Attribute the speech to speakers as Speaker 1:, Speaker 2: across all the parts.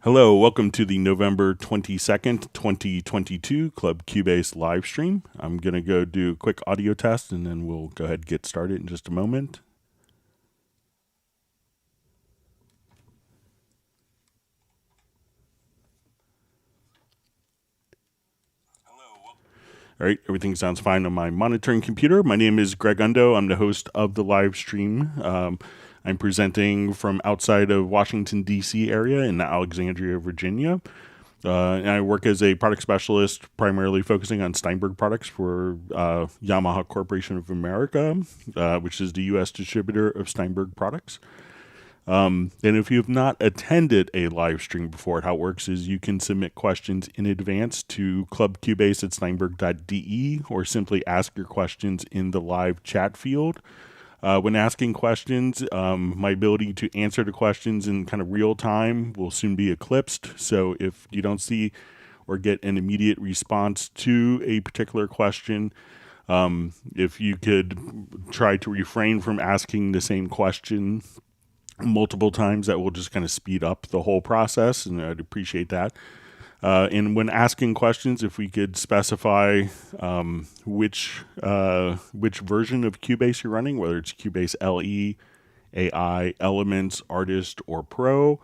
Speaker 1: Hello, welcome to the November 22nd, 2022 Club Cubase live stream. I'm going to go do a quick audio test and then we'll go ahead and get started in just a moment. All right, everything sounds fine on my monitoring computer. My name is Greg Undo. I'm the host of the live stream. I'm presenting from outside of Washington, D.C. area in Alexandria, Virginia. And I work as a product specialist, primarily focusing on Steinberg products for Yamaha Corporation of America, which is the U.S. distributor of Steinberg products. And if you have not attended a live stream before, how it works is you can submit questions in advance to clubcubase@steinberg.de or simply ask your questions in the live chat field. When asking questions, my ability to answer the questions in kind of real time will soon be eclipsed. So if you don't see or get an immediate response to a particular question, if you could try to refrain from asking the same question multiple times, that will just kind of speed up the whole process, and I'd appreciate that. And when asking questions, if we could specify which version of Cubase you're running, whether it's Cubase LE, AI, Elements, Artist, or Pro,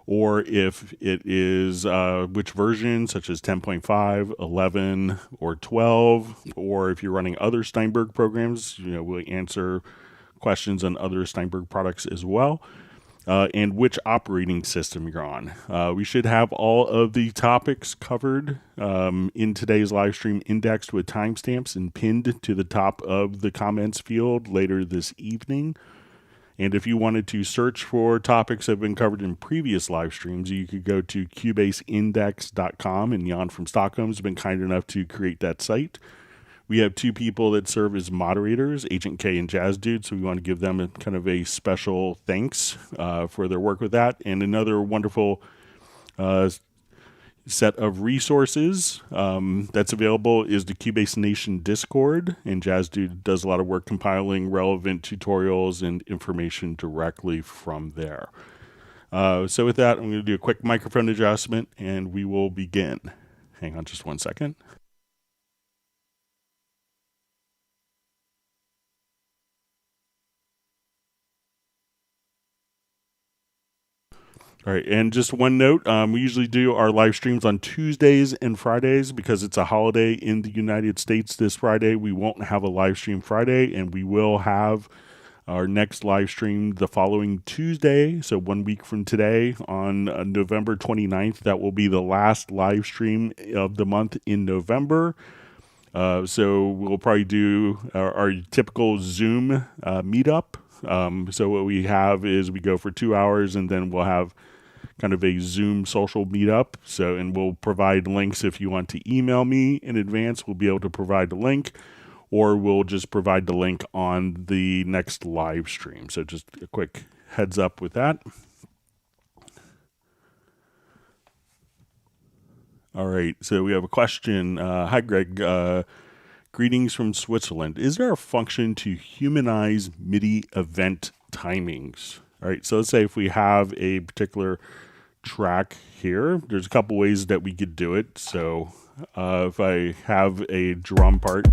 Speaker 1: or if it is which version, such as 10.5, 11, or 12, or if you're running other Steinberg programs, we'll answer questions on other Steinberg products as well. And which operating system you're on. We should have all of the topics covered in today's live stream, indexed with timestamps and pinned to the top of the comments field later this evening. And if you wanted to search for topics that have been covered in previous live streams, you could go to cubaseindex.com, and Jan from Stockholm has been kind enough to create that site. We have two people that serve as moderators, Agent K and Jazz Dude, so we want to give them a kind of a special thanks for their work with that. And another wonderful set of resources that's available is the Cubase Nation Discord, and Jazz Dude does a lot of work compiling relevant tutorials and information directly from there. So with that, I'm going to do a quick microphone adjustment, and we will begin. Hang on just 1 second. All right, and just one note, we usually do our live streams on Tuesdays and Fridays because it's a holiday in the United States this Friday. We won't have a live stream Friday, and we will have our next live stream the following Tuesday, so 1 week from today on November 29th. That will be the last live stream of the month in November. So we'll probably do our typical Zoom meetup. So what we have is we go for 2 hours, and then we'll have kind of a Zoom social meetup. So, and we'll provide links if you want to email me in advance. We'll be able to provide the link, or we'll just provide the link on the next live stream. So just a quick heads up with that. All right, so we have a question. Hi, Greg. Greetings from Switzerland. Is there a function to humanize MIDI event timings? All right, so let's say if we have a particular track here, there's a couple ways that we could do it. So if I have a drum part,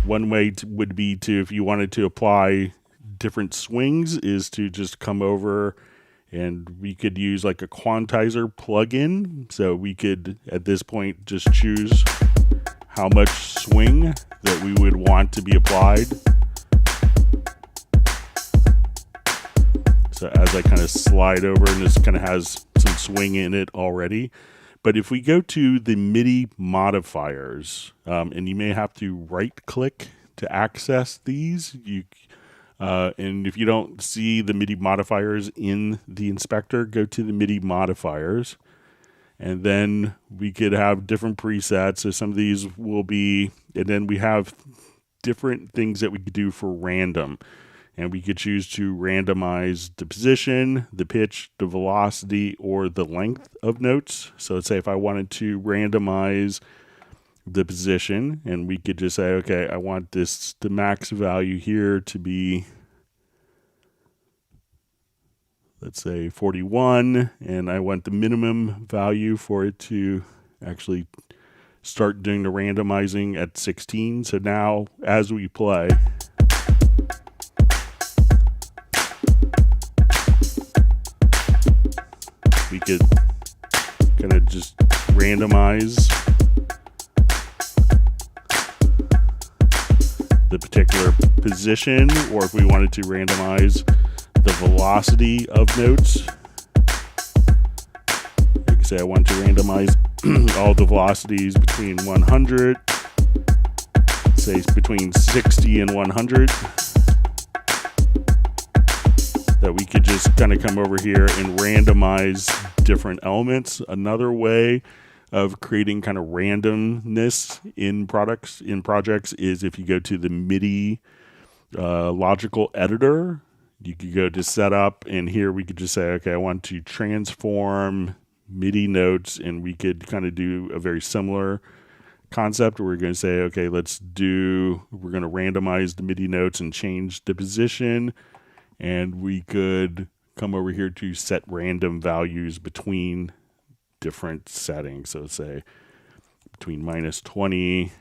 Speaker 1: one way would be to, if you wanted to apply different swings, is to just come over, and we could use like a quantizer plugin. So we could, at this point, just choose how much swing that we would want to be applied. So as I kind of slide over, and this kind of has some swing in it already. But if we go to the MIDI modifiers, and you may have to right click to access these, and if you don't see the MIDI modifiers in the inspector, go to the MIDI modifiers, and then we could have different presets. So some of these will be, and then we have different things that we could do for random. And we could choose to randomize the position, the pitch, the velocity, or the length of notes. So let's say if I wanted to randomize the position, and we could just say, okay, I want the max value here to be let's say 41, and I want the minimum value for it to actually start doing the randomizing at 16. So now as we play, we could kind of just randomize the particular position, or if we wanted to randomize the velocity of notes. Like I say, I want to randomize all the velocities between 100, say between 60 and 100, that we could just kind of come over here and randomize different elements. Another way of creating kind of randomness in projects is if you go to the MIDI logical editor. You could go to setup, and here we could just say, okay, I want to transform MIDI notes, and we could kind of do a very similar concept where we're going to say, okay, we're going to randomize the MIDI notes and change the position, and we could come over here to set random values between different settings. So say between -20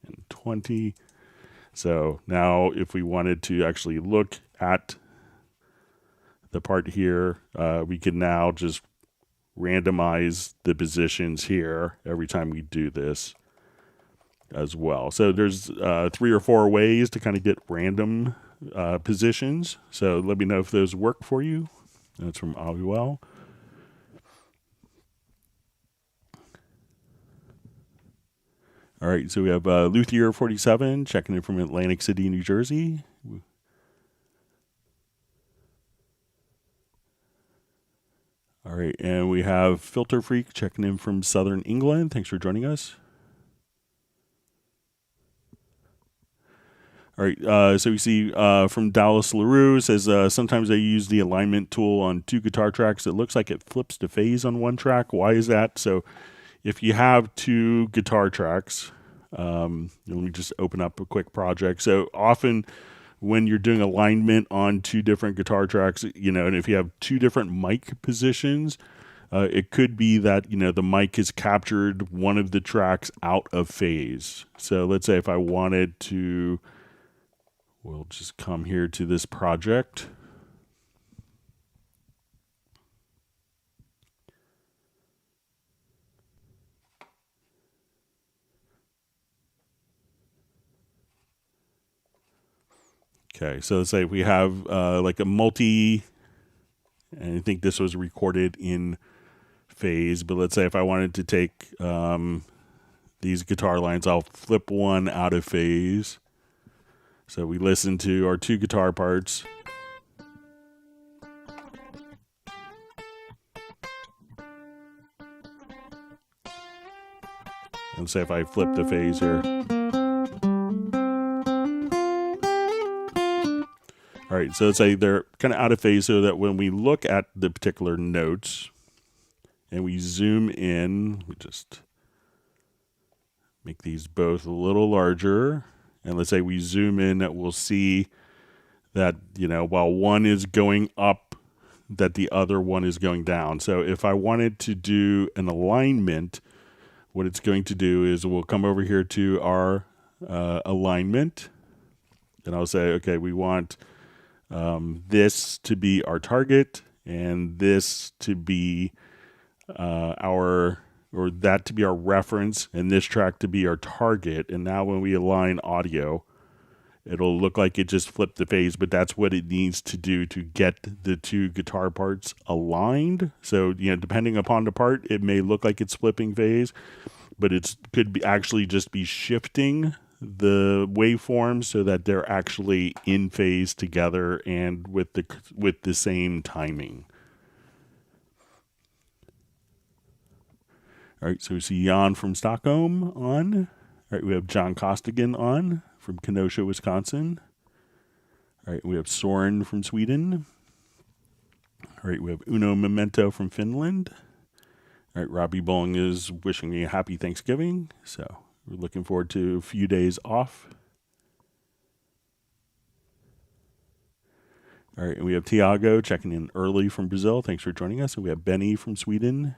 Speaker 1: and 20. So now if we wanted to actually look at the part here, we can now just randomize the positions here every time we do this as well. So there's 3 or 4 ways to kind of get random positions. So let me know if those work for you. That's from Aviwell. All right, so we have Luthier 47 checking in from Atlantic City, New Jersey. All right, and we have Filter Freak checking in from Southern England. Thanks for joining us. All right, so we see from Dallas LaRue says, sometimes I use the alignment tool on 2 guitar tracks. It looks like it flips to phase on 1 track. Why is that? So if you have 2 guitar tracks, let me just open up a quick project. So often when you're doing alignment on 2 different guitar tracks, and if you have 2 different mic positions, it could be that, the mic has captured one of the tracks out of phase. So let's say if I wanted to, we'll just come here to this project. Okay, so let's say we have like a multi, and I think this was recorded in phase, but let's say if I wanted to take these guitar lines, I'll flip one out of phase. So we listen to our 2 guitar parts. And say if I flip the phase here. All right, so let's say they're kind of out of phase, so that when we look at the particular notes and we zoom in, we just make these both a little larger. And let's say we zoom in, that we'll see that, while one is going up, that the other one is going down. So if I wanted to do an alignment, what it's going to do is we'll come over here to our alignment, and I'll say, okay, we want this to be our target, and this to be that to be our reference, and this track to be our target. And now when we align audio, it'll look like it just flipped the phase, but that's what it needs to do to get the 2 guitar parts aligned. So, depending upon the part, it may look like it's flipping phase, but it could be actually just be shifting the waveforms so that they're actually in phase together and with the same timing. All right, so we see Jan from Stockholm on. All right, we have John Costigan on from Kenosha, Wisconsin. All right, we have Soren from Sweden. All right, we have Uno Memento from Finland. All right, Robbie Bowling is wishing me a happy Thanksgiving, so we're looking forward to a few days off. All right, and we have Tiago checking in early from Brazil. Thanks for joining us. And we have Benny from Sweden.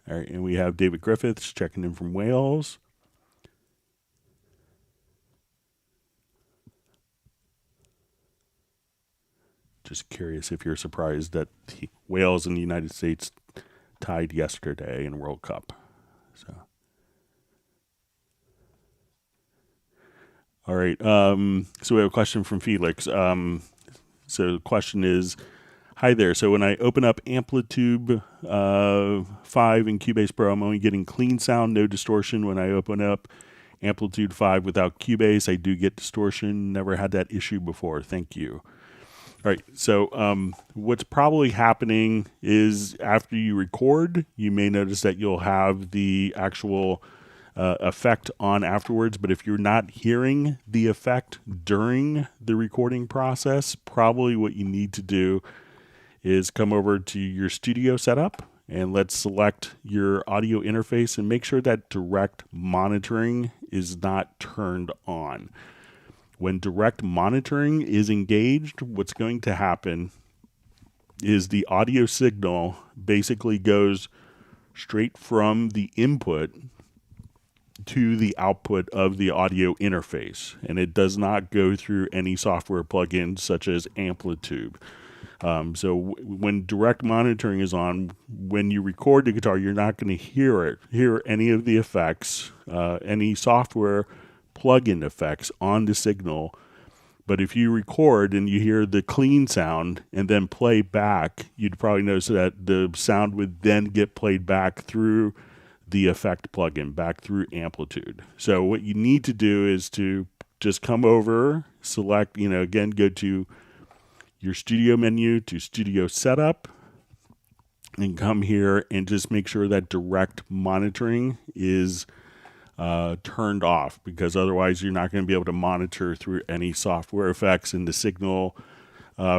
Speaker 1: All right, and we have David Griffiths checking in from Wales. Just curious if you're surprised that Wales and the United States tied yesterday in World Cup. So, all right. So we have a question from Felix. So the question is, hi there. So when I open up Amplitude 5 in Cubase Pro, I'm only getting clean sound, no distortion. When I open up Amplitude 5 without Cubase, I do get distortion. Never had that issue before. Thank you. All right, so what's probably happening is after you record, you may notice that you'll have the actual effect on afterwards. But if you're not hearing the effect during the recording process, probably what you need to do is come over to your studio setup and let's select your audio interface and make sure that direct monitoring is not turned on. When direct monitoring is engaged, what's going to happen is the audio signal basically goes straight from the input to the output of the audio interface, and it does not go through any software plugins such as Amplitude. So when direct monitoring is on, when you record the guitar, you're not going to hear any of the effects, any software plug-in effects on the signal. But if you record and you hear the clean sound and then play back, you'd probably notice that the sound would then get played back through the effect plugin, back through Amplitude. So what you need to do is to just come over, select, again, go to your studio menu to studio setup and come here and just make sure that direct monitoring is turned off, because otherwise you're not going to be able to monitor through any software effects, and the signal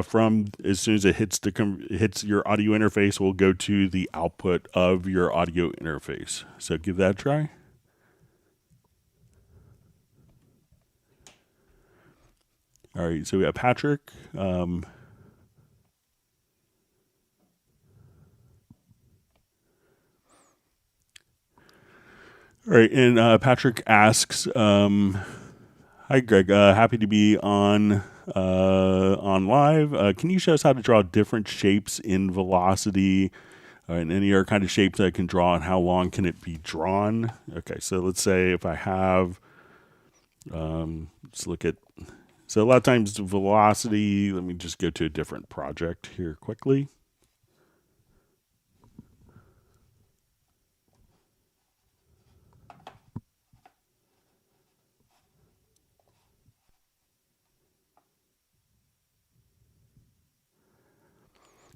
Speaker 1: from as soon as it hits your audio interface will go to the output of your audio interface. So give that a try. All right, so we have Patrick. All right, and Patrick asks, "Hi, Greg. Happy to be on live. Can you show us how to draw different shapes in Velocity and any other kind of shapes that I can draw, and how long can it be drawn?" Okay, so let's say if I have, let's look at. So a lot of times Velocity. Let me just go to a different project here quickly.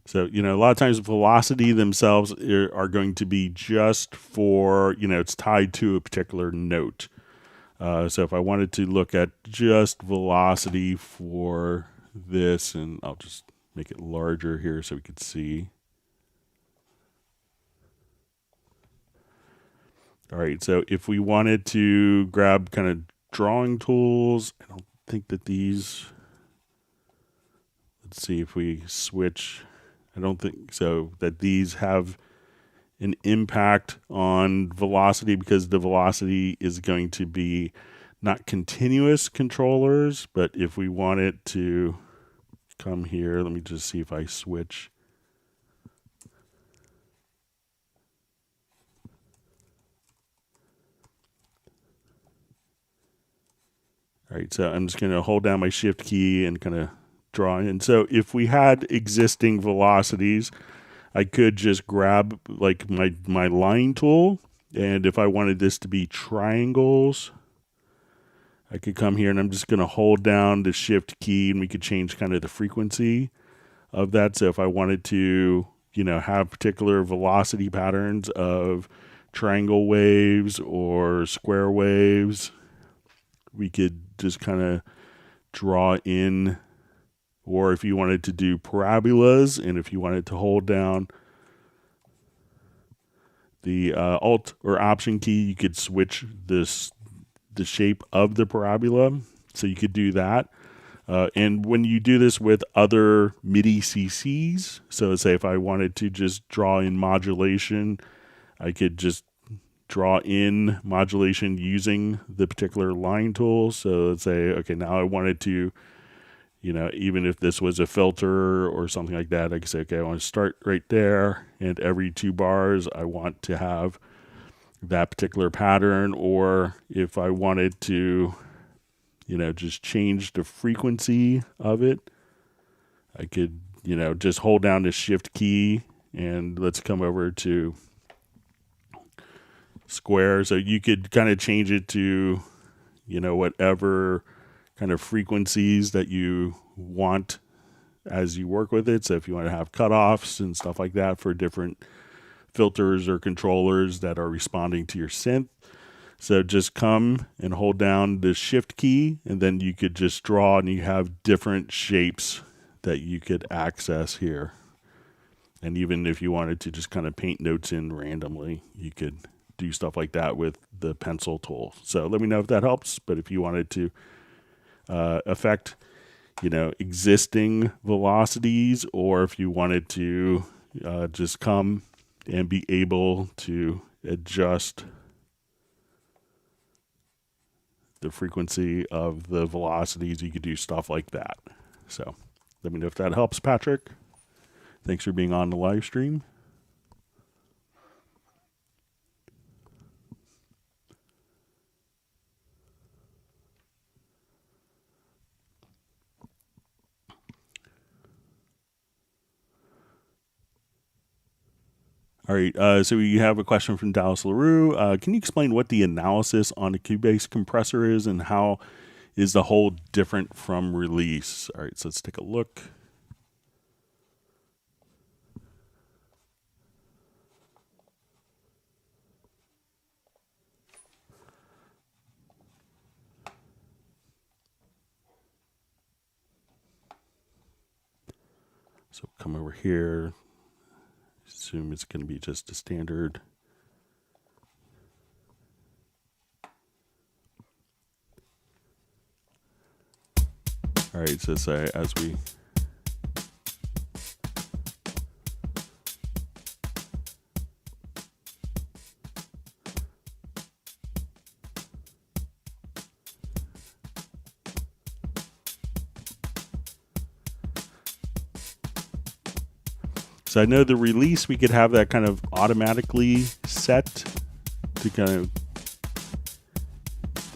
Speaker 1: So, a lot of times Velocity themselves are going to be just for, it's tied to a particular note. So if I wanted to look at just Velocity for this, and I'll just make it larger here so we could see. All right, so if we wanted to grab kind of drawing tools, I don't think that these, let's see if we switch. I don't think so that these have an impact on Velocity, because the Velocity is going to be not continuous controllers. But if we want it to come here, let me just see if I switch. All right, so I'm just going to hold down my shift key and kind of draw in. So if we had existing velocities, I could just grab like my line tool, and if I wanted this to be triangles, I could come here and I'm just going to hold down the shift key, and we could change kind of the frequency of that. So if I wanted to, have particular velocity patterns of triangle waves or square waves, we could just kind of draw in. Or if you wanted to do parabolas, and if you wanted to hold down the Alt or Option key, you could switch the shape of the parabola. So you could do that. And when you do this with other MIDI CCs, so say if I wanted to just draw in modulation, I could just draw in modulation using the particular line tool. So let's say, okay, now I wanted to, even if this was a filter or something like that, I could say, okay, I want to start right there, and every 2 bars I want to have that particular pattern. Or if I wanted to, just change the frequency of it, I could, just hold down the shift key, and let's come over to square. So you could kind of change it to, whatever kind of frequencies that you want as you work with it. So if you want to have cutoffs and stuff like that for different filters or controllers that are responding to your synth. So just come and hold down the shift key, and then you could just draw, and you have different shapes that you could access here. And even if you wanted to just kind of paint notes in randomly, you could do stuff like that with the pencil tool. So let me know if that helps. But if you wanted to affect, existing velocities, or if you wanted to just come and be able to adjust the frequency of the velocities, you could do stuff like that. So let me know if that helps, Patrick. Thanks for being on the live stream. All right, so we have a question from Dallas LaRue. Can you explain what the analysis on the Cubase compressor is, and how is the whole different from release? All right, so let's take a look. So come over here. Assume it's going to be just a standard. All right, so say as we So I know the release, we could have that kind of automatically set to kind of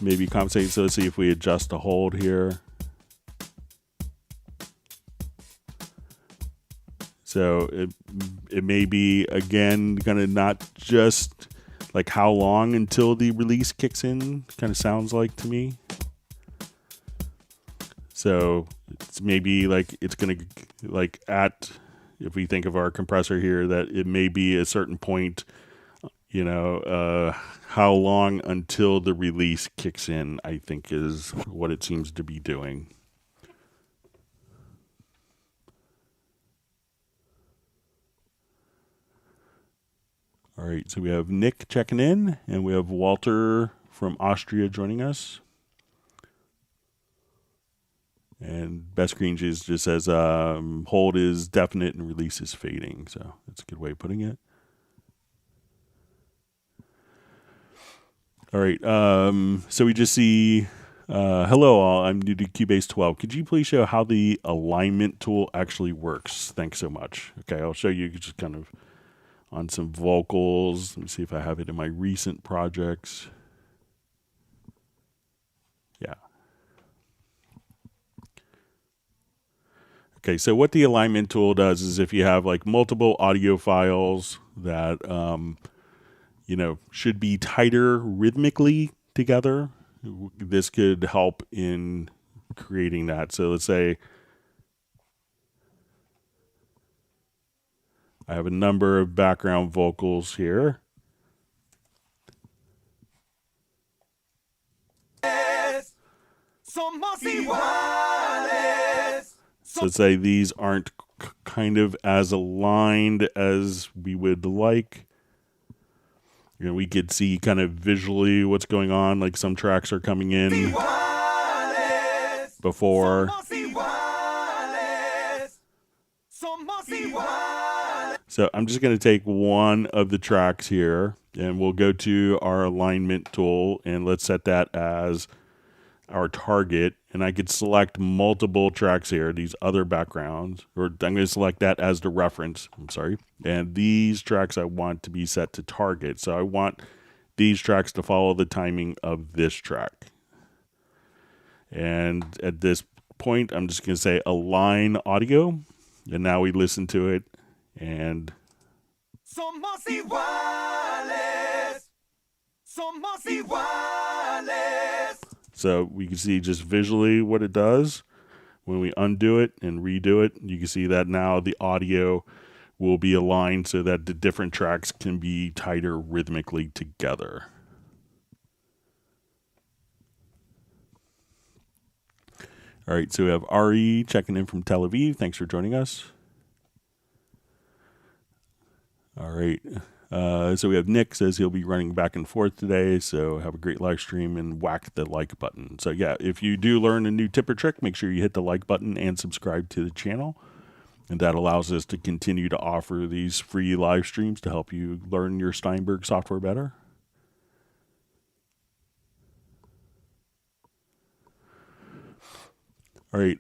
Speaker 1: maybe compensate. So let's see if we adjust the hold here. So it may be, again, kind of not just like how long until the release kicks in, kind of sounds like to me. So it's maybe like it's going to, like at, if we think of our compressor here, that it may be a certain point, how long until the release kicks in, I think is what it seems to be doing. All right, so we have Nick checking in, and we have Walter from Austria joining us. And Best Green just says hold is definite and release is fading. So that's a good way of putting it. All right, so we just see, hello all, I'm new to Cubase 12. Could you please show how the alignment tool actually works? Thanks so much. Okay, I'll show you just kind of on some vocals. Let me see if I have it in my recent projects. Yeah. Okay, so what the alignment tool does is if you have like multiple audio files that, should be tighter rhythmically together, this could help in creating that. So let's say I have a number of background vocals here. So let's say these aren't kind of as aligned as we would like. We could see kind of visually what's going on, like some tracks are coming in before. So I'm just going to take one of the tracks here, and we'll go to our alignment tool, and let's set that as our target. And I could select multiple tracks here, these other backgrounds, or I'm going to select that as the reference. I'm sorry. And these tracks I want to be set to target. So I want these tracks to follow the timing of this track. And at this point, I'm just going to say align audio. And now we listen to it, and so we can see just visually what it does. When we undo it and redo it, you can see that now the audio will be aligned so that the different tracks can be tighter rhythmically together. All right, so we have Ari checking in from Tel Aviv. Thanks for joining us. All right, so we have Nick says he'll be running back and forth today, so have a great live stream and whack the like button. So yeah, if you do learn a new tip or trick, make sure you hit the like button and subscribe to the channel. And that allows us to continue to offer these free live streams to help you learn your Steinberg software better. All right,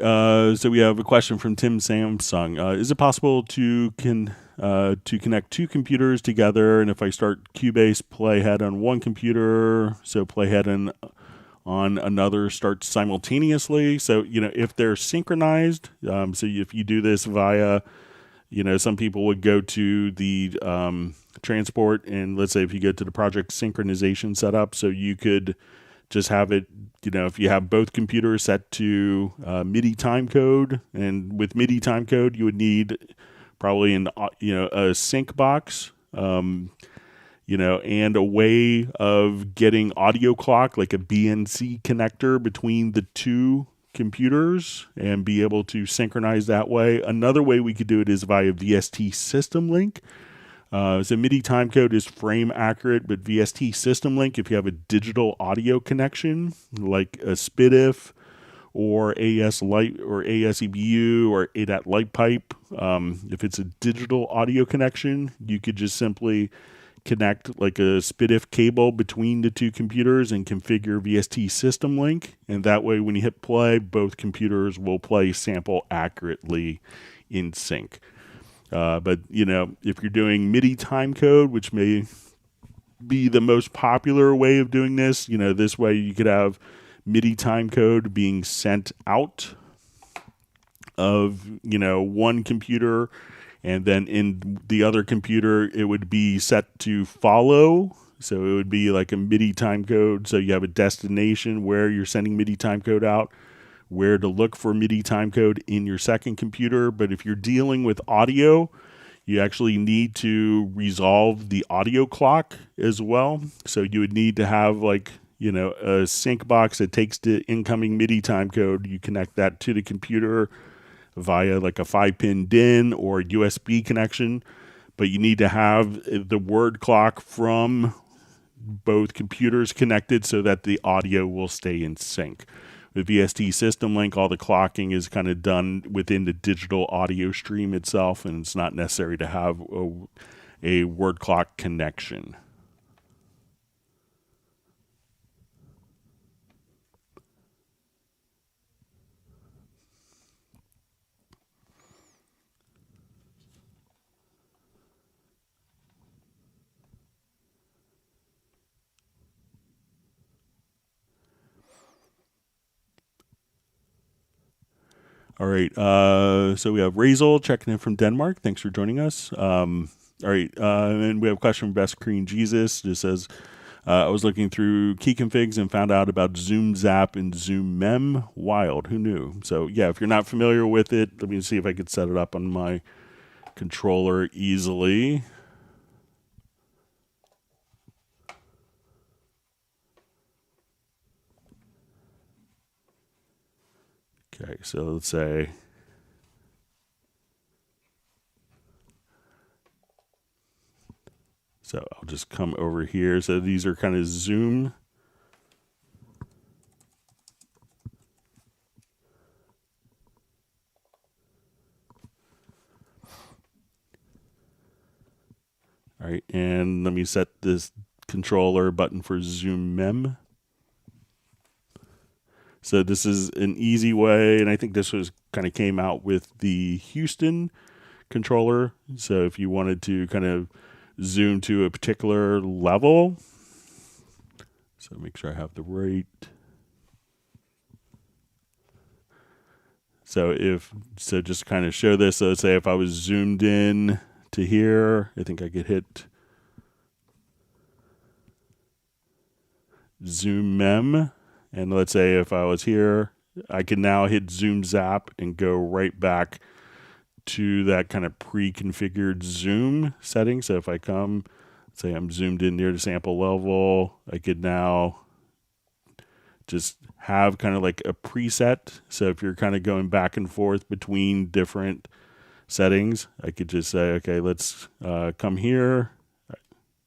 Speaker 1: so we have a question from Tim Samsung. Is it possible to connect two computers together? And if I start Cubase Playhead on one computer, so Playhead on another starts simultaneously. So, if they're synchronized, so if you do this via, some people would go to the transport, and let's say if you go to the project synchronization setup, so you could just have it, if you have both computers set to MIDI timecode, and with MIDI timecode, you would need probably a sync box, and a way of getting audio clock, like a BNC connector between the two computers, and be able to synchronize that way. Another way we could do it is via VST system link. So MIDI timecode is frame accurate, but VST system link, if you have a digital audio connection, like a SPDIF or AES Light or AES EBU or ADAT Light Pipe, if it's a digital audio connection, you could just simply connect like a SPDIF cable between the two computers and configure VST system link. And that way, when you hit play, both computers will play sample accurately in sync. But, if you're doing MIDI timecode, which may be the most popular way of doing this, this way you could have MIDI timecode being sent out of, one computer, and then in the other computer, it would be set to follow. So it would be like a MIDI timecode. So you have a destination where you're sending MIDI timecode out, where to look for MIDI timecode in your second computer. But if you're dealing with audio, you actually need to resolve the audio clock as well. So you would need to have a sync box that takes the incoming MIDI timecode. You connect that to the computer via like a 5-pin DIN or USB connection. But you need to have the word clock from both computers connected so that the audio will stay in sync. With VST System Link, all the clocking is kind of done within the digital audio stream itself, and it's not necessary to have a word clock connection. All right, so we have Razel checking in from Denmark. Thanks for joining us. All right, and we have a question from Best Korean Jesus. Just says, I was looking through key configs and found out about Zoom Zap and Zoom Mem. Wild, who knew? So yeah, if you're not familiar with it, let me see if I could set it up on my controller easily. Okay, so let's say so I'll just come over here. So these are kind of Zoom. All right, and let me set this controller button for zoom mem. So this is an easy way, and I think this was kind of came out with the Houston controller. So if you wanted to kind of zoom to a particular level, so make sure I have the right. So just kind of show this. So let's say if I was zoomed in to here, I think I could hit zoom mem. And let's say if I was here, I can now hit zoom zap and go right back to that kind of pre-configured zoom setting. So if I come, say I'm zoomed in near the sample level, I could now just have kind of like a preset. So if you're kind of going back and forth between different settings, I could just say, okay, let's come here.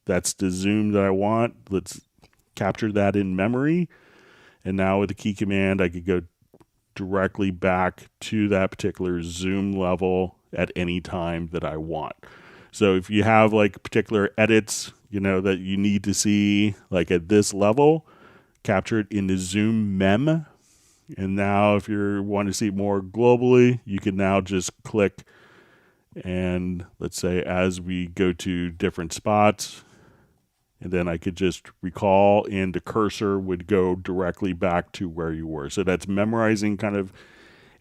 Speaker 1: That's the zoom that I want. Let's capture that in memory. And now with the key command, I could go directly back to that particular zoom level at any time that I want. So if you have like particular edits, that you need to see like at this level, capture it in the zoom mem. And now if you want to see more globally, you can now just click, and let's say as we go to different spots, and then I could just recall, and the cursor would go directly back to where you were. So that's memorizing kind of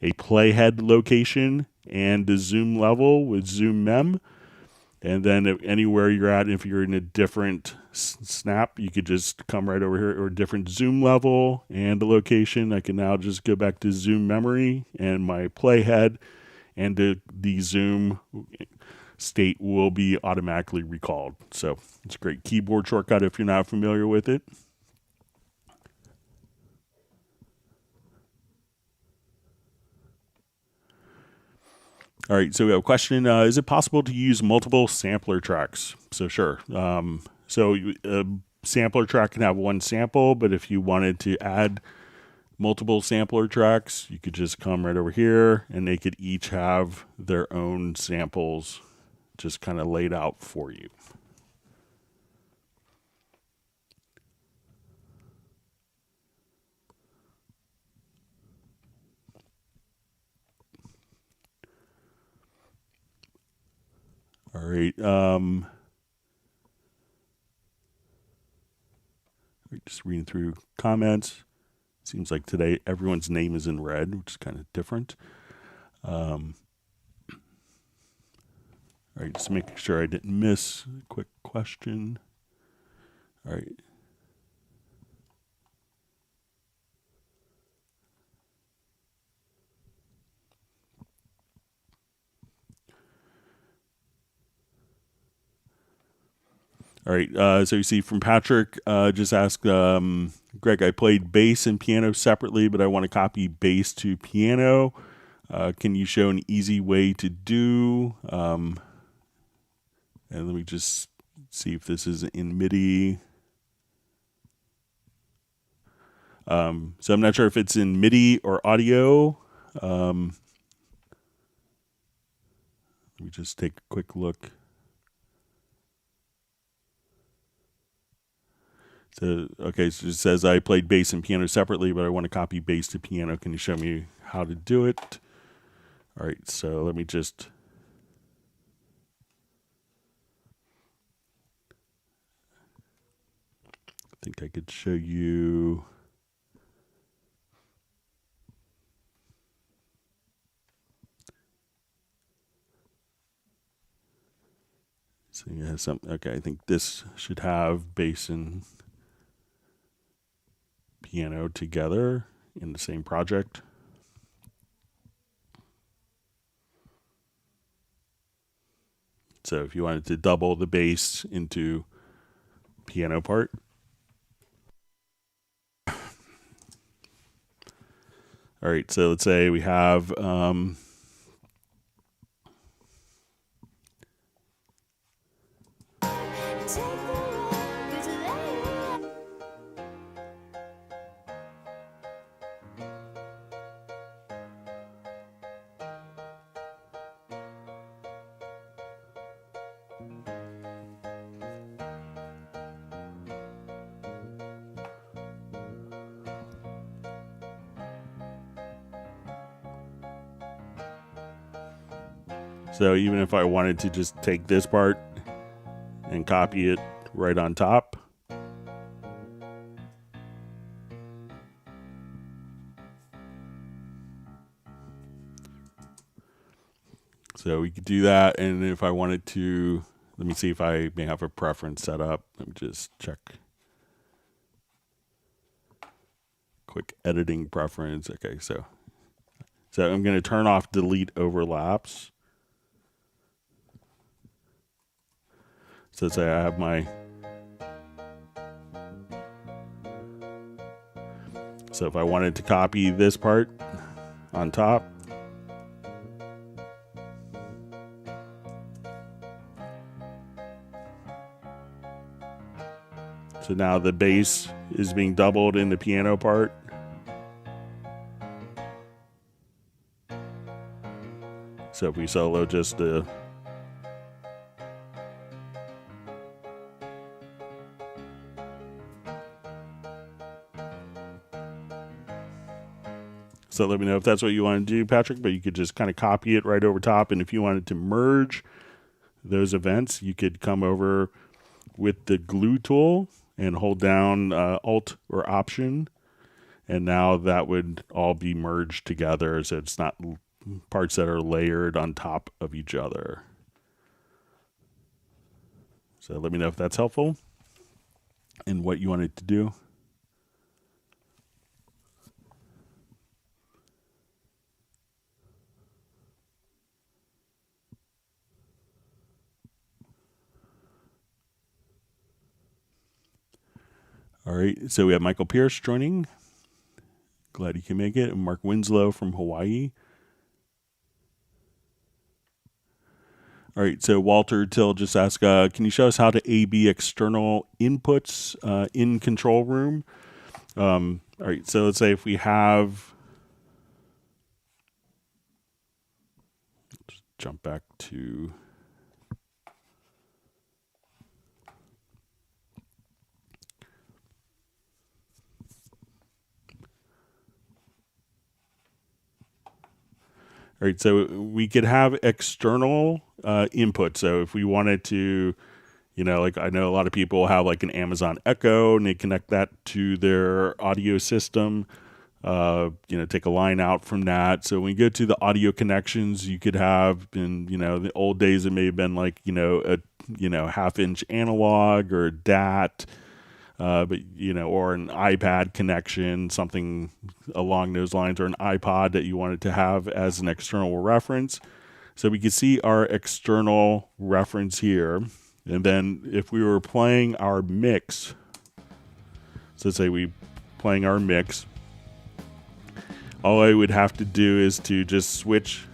Speaker 1: a playhead location and the zoom level with zoom mem. And then anywhere you're at, if you're in a different snap, you could just come right over here, or a different zoom level and the location. I can now just go back to zoom memory and my playhead, and the zoom state will be automatically recalled. So it's a great keyboard shortcut if you're not familiar with it. All right, so we have a question. Is it possible to use multiple sampler tracks? So sure. So a sampler track can have one sample, but if you wanted to add multiple sampler tracks, you could just come right over here, and they could each have their own samples just kind of laid out for you. All right. Just reading through comments. Seems like today everyone's name is in red, which is kind of different. All right, just making sure I didn't miss a quick question. All right. All right, so you see from Patrick, just asked, Greg, I played bass and piano separately, but I want to copy bass to piano. Can you show an easy way to do? And let me just see if this is in MIDI. So I'm not sure if it's in MIDI or audio. Let me just take a quick look. So, okay, so it says I played bass and piano separately, but I want to copy bass to piano. Can you show me how to do it? All right, so let me just... I think I could show you... So you have some... Okay, I think this should have bass and piano together in the same project. So if you wanted to double the bass into piano part. All right, so let's say we have So even if I wanted to just take this part and copy it right on top. So we could do that, and if I wanted to, let me see if I may have a preference set up. Let me just check. Quick editing preference. Okay, so I'm going to turn off delete overlaps. So say I have my, so if I wanted to copy this part on top, so now the bass is being doubled in the piano part. So if we solo just the So let me know if that's what you want to do, Patrick, but you could just kind of copy it right over top. And if you wanted to merge those events, you could come over with the glue tool and hold down Alt or Option. And now that would all be merged together, so it's not parts that are layered on top of each other. So let me know if that's helpful and what you wanted to do. All right, so we have Michael Pierce joining. Glad you can make it. And Mark Winslow from Hawaii. All right, so Walter Till just asked, can you show us how to A/B external inputs in Control Room? All right, so let's say if we have, just jump back to, all right, so we could have external input. So if we wanted to, you know, like I know a lot of people have like an Amazon Echo and they connect that to their audio system, you know, take a line out from that. So when you go to the audio connections, you could have in, you know, the old days, it may have been like, a 1/2-inch analog or a DAT, but, you know, or an iPad connection, something along those lines, or an iPod that you wanted to have as an external reference. So we can see our external reference here. And then if we were playing our mix, so say we playing our mix, all I would have to do is to just switch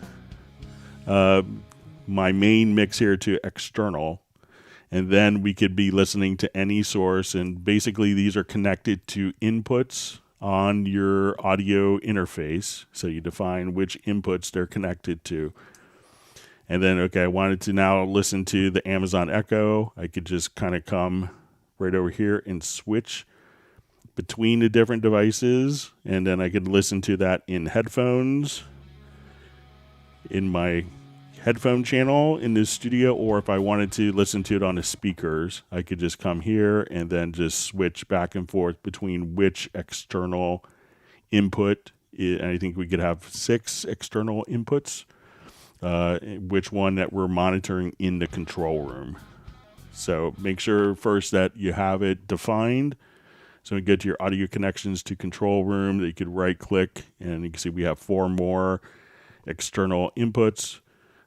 Speaker 1: my main mix here to external. And then we could be listening to any source. And basically these are connected to inputs on your audio interface. So you define which inputs they're connected to. And then, okay, I wanted to now listen to the Amazon Echo. I could just kind of come right over here and switch between the different devices. And then I could listen to that in headphones, in my headphone channel in the studio, or if I wanted to listen to it on the speakers, I could just come here and then just switch back and forth between which external input. And I think we could have 6 external inputs. Which one that we're monitoring in the control room. So make sure first that you have it defined. So we go to your audio connections to control room, that you could right click and you can see we have 4 more external inputs.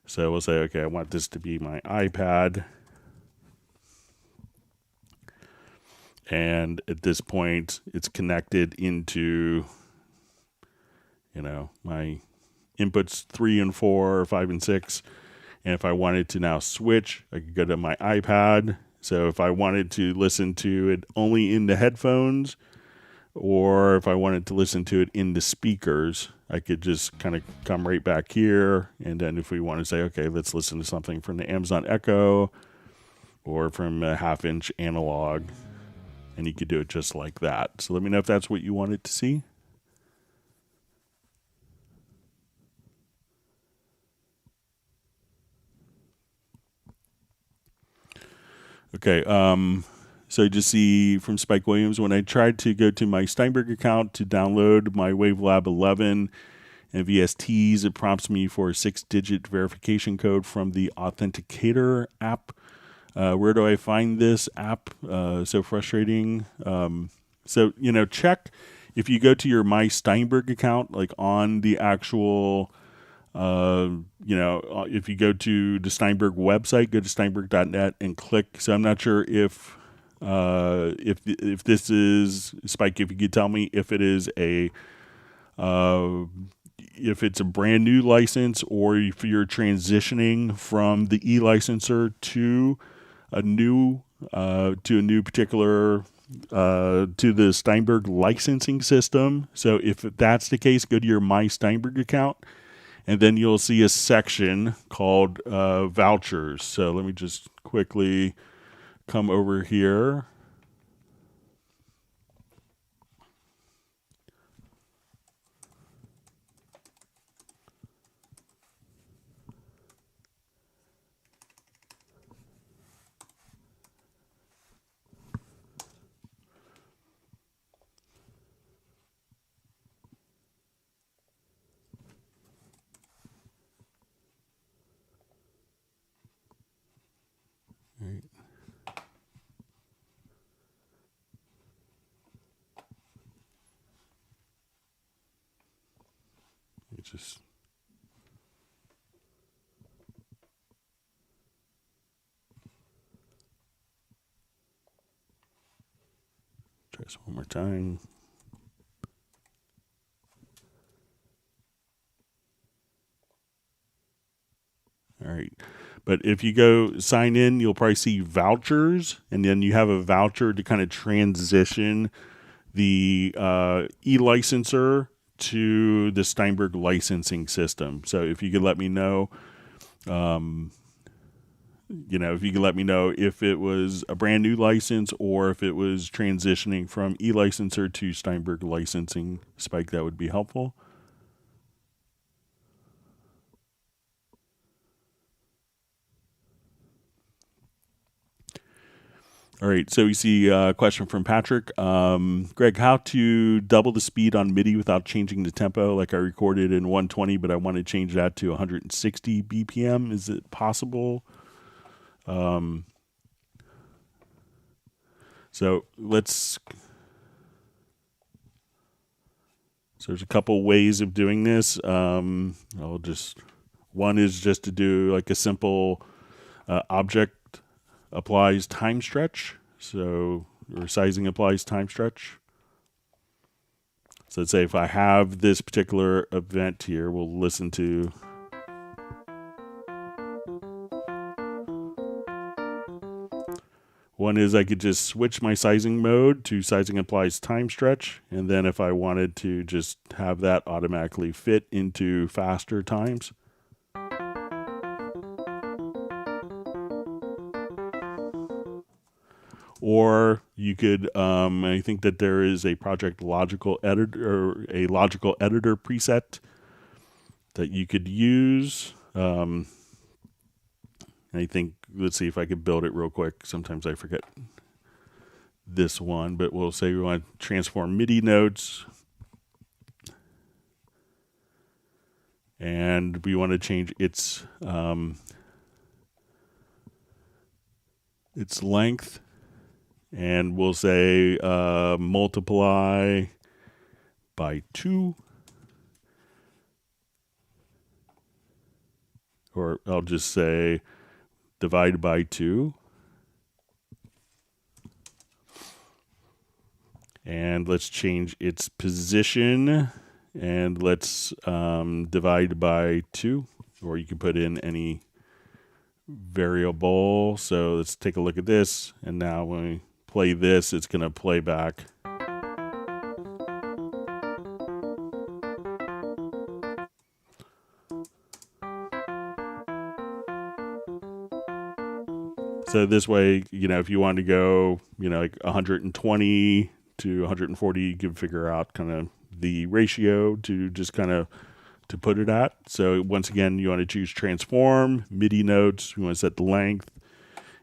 Speaker 1: So we'll say, okay, I want this to be my iPad. And at this point, it's connected into, you know, my inputs 3 and 4, 5 and 6. And if I wanted to now switch, I could go to my iPad. So if I wanted to listen to it only in the headphones, or if I wanted to listen to it in the speakers, I could just kind of come right back here. And then if we want to say, okay, let's listen to something from the Amazon Echo or from a 1/2-inch analog, and you could do it just like that. So let me know if that's what you wanted to see. Okay. So you just see from Spike Williams, when I tried to go to my Steinberg account to download my WaveLab 11 and VSTs, it prompts me for a 6-digit verification code from the Authenticator app. Where do I find this app? So frustrating. So, check if you go to your My Steinberg account, like on the actual, if you go to the Steinberg website, go to steinberg.net and click. So I'm not sure if this is, Spike, if you could tell me if it is if it's a brand new license or if you're transitioning from the e-licenser to a new particular to the Steinberg licensing system. So if that's the case, go to your My Steinberg account, and then you'll see a section called vouchers. So let me just quickly come over here. Right. Just try this one more time. All right. But if you go sign in, you'll probably see vouchers, and then you have a voucher to kind of transition the e-licenser to the Steinberg licensing system. So if you could let me know, if it was a brand new license or if it was transitioning from e-licenser to Steinberg licensing, Spike, that would be helpful. All right, so we see a question from Patrick. Greg, how to double the speed on MIDI without changing the tempo? Like I recorded in 120, but I want to change that to 160 BPM. Is it possible? So there's a couple ways of doing this. One is just to do like a simple object applies time stretch, or sizing applies time stretch. So let's say if I have this particular event here, we'll listen to. One is I could just switch my sizing mode to sizing applies time stretch, and then if I wanted to just have that automatically fit into faster times. Or you could, I think that there is a project logical editor preset that you could use. I think, let's see if I could build it real quick. Sometimes I forget this one, but we'll say we want to transform MIDI notes. And we want to change its length. And we'll say multiply by 2. Or I'll just say divide by 2. And let's change its position. And let's divide by 2. Or you can put in any variable. So let's take a look at this. And now when we play this, it's going to play back. So this way, if you want to go, like 120 to 140, you can figure out kind of the ratio to just kind of to put it at. So once again, you want to choose transform, MIDI notes, you want to set the length,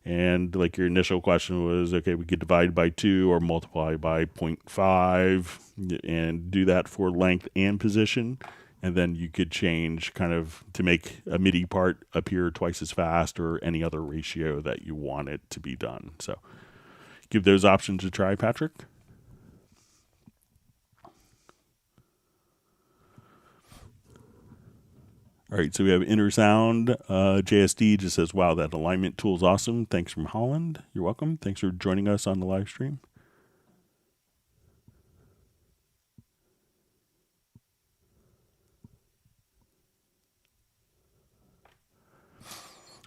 Speaker 1: And like your initial question was, okay, we could divide by 2 or multiply by 0.5 and do that for length and position. And then you could change kind of to make a MIDI part appear twice as fast or any other ratio that you want it to be done. So give those options a try, Patrick. All right, so we have Inner Sound. JSD just says, wow, that alignment tool is awesome. Thanks from Holland. You're welcome. Thanks for joining us on the live stream.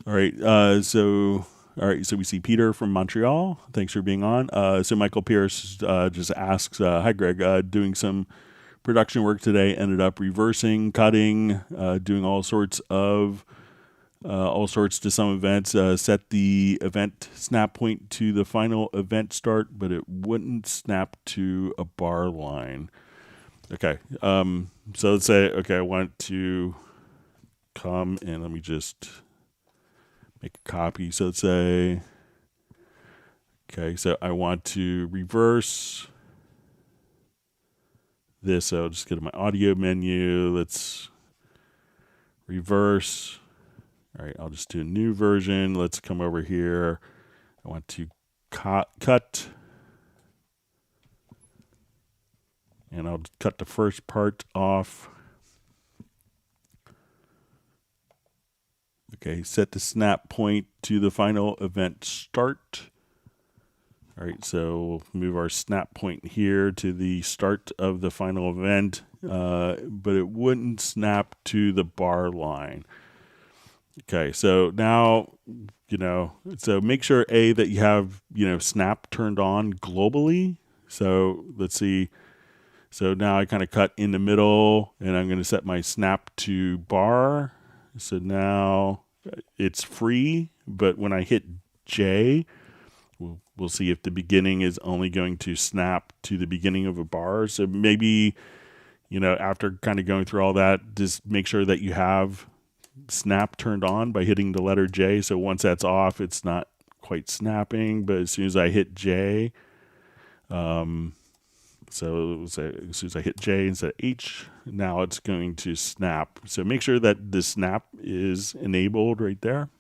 Speaker 1: All right, so we see Peter from Montreal. Thanks for being on. So Michael Pierce just asks, hi, Greg, doing some production work today, ended up reversing, cutting, doing all sorts to some events, set the event snap point to the final event start, but it wouldn't snap to a bar line. Okay. So let's say, okay, I want to come and let me just make a copy. So let's say, okay, so I want to reverse this. So I'll just go to my audio menu. Let's reverse. All right, I'll just do a new version. Let's come over here. I want to cut. And I'll cut the first part off. Okay, set the snap point to the final event start. All right, so we'll move our snap point here to the start of the final event, but it wouldn't snap to the bar line. Okay, so now, so make sure that you have, snap turned on globally. So let's see. So now I kind of cut in the middle and I'm going to set my snap to bar. So now it's free, but when I hit J, we'll see if the beginning is only going to snap to the beginning of a bar. So maybe, after kind of going through all that, just make sure that you have snap turned on by hitting the letter J. So once that's off, it's not quite snapping. But as soon as I hit J, so as soon as I hit J instead of H, now it's going to snap. So make sure that the snap is enabled right there.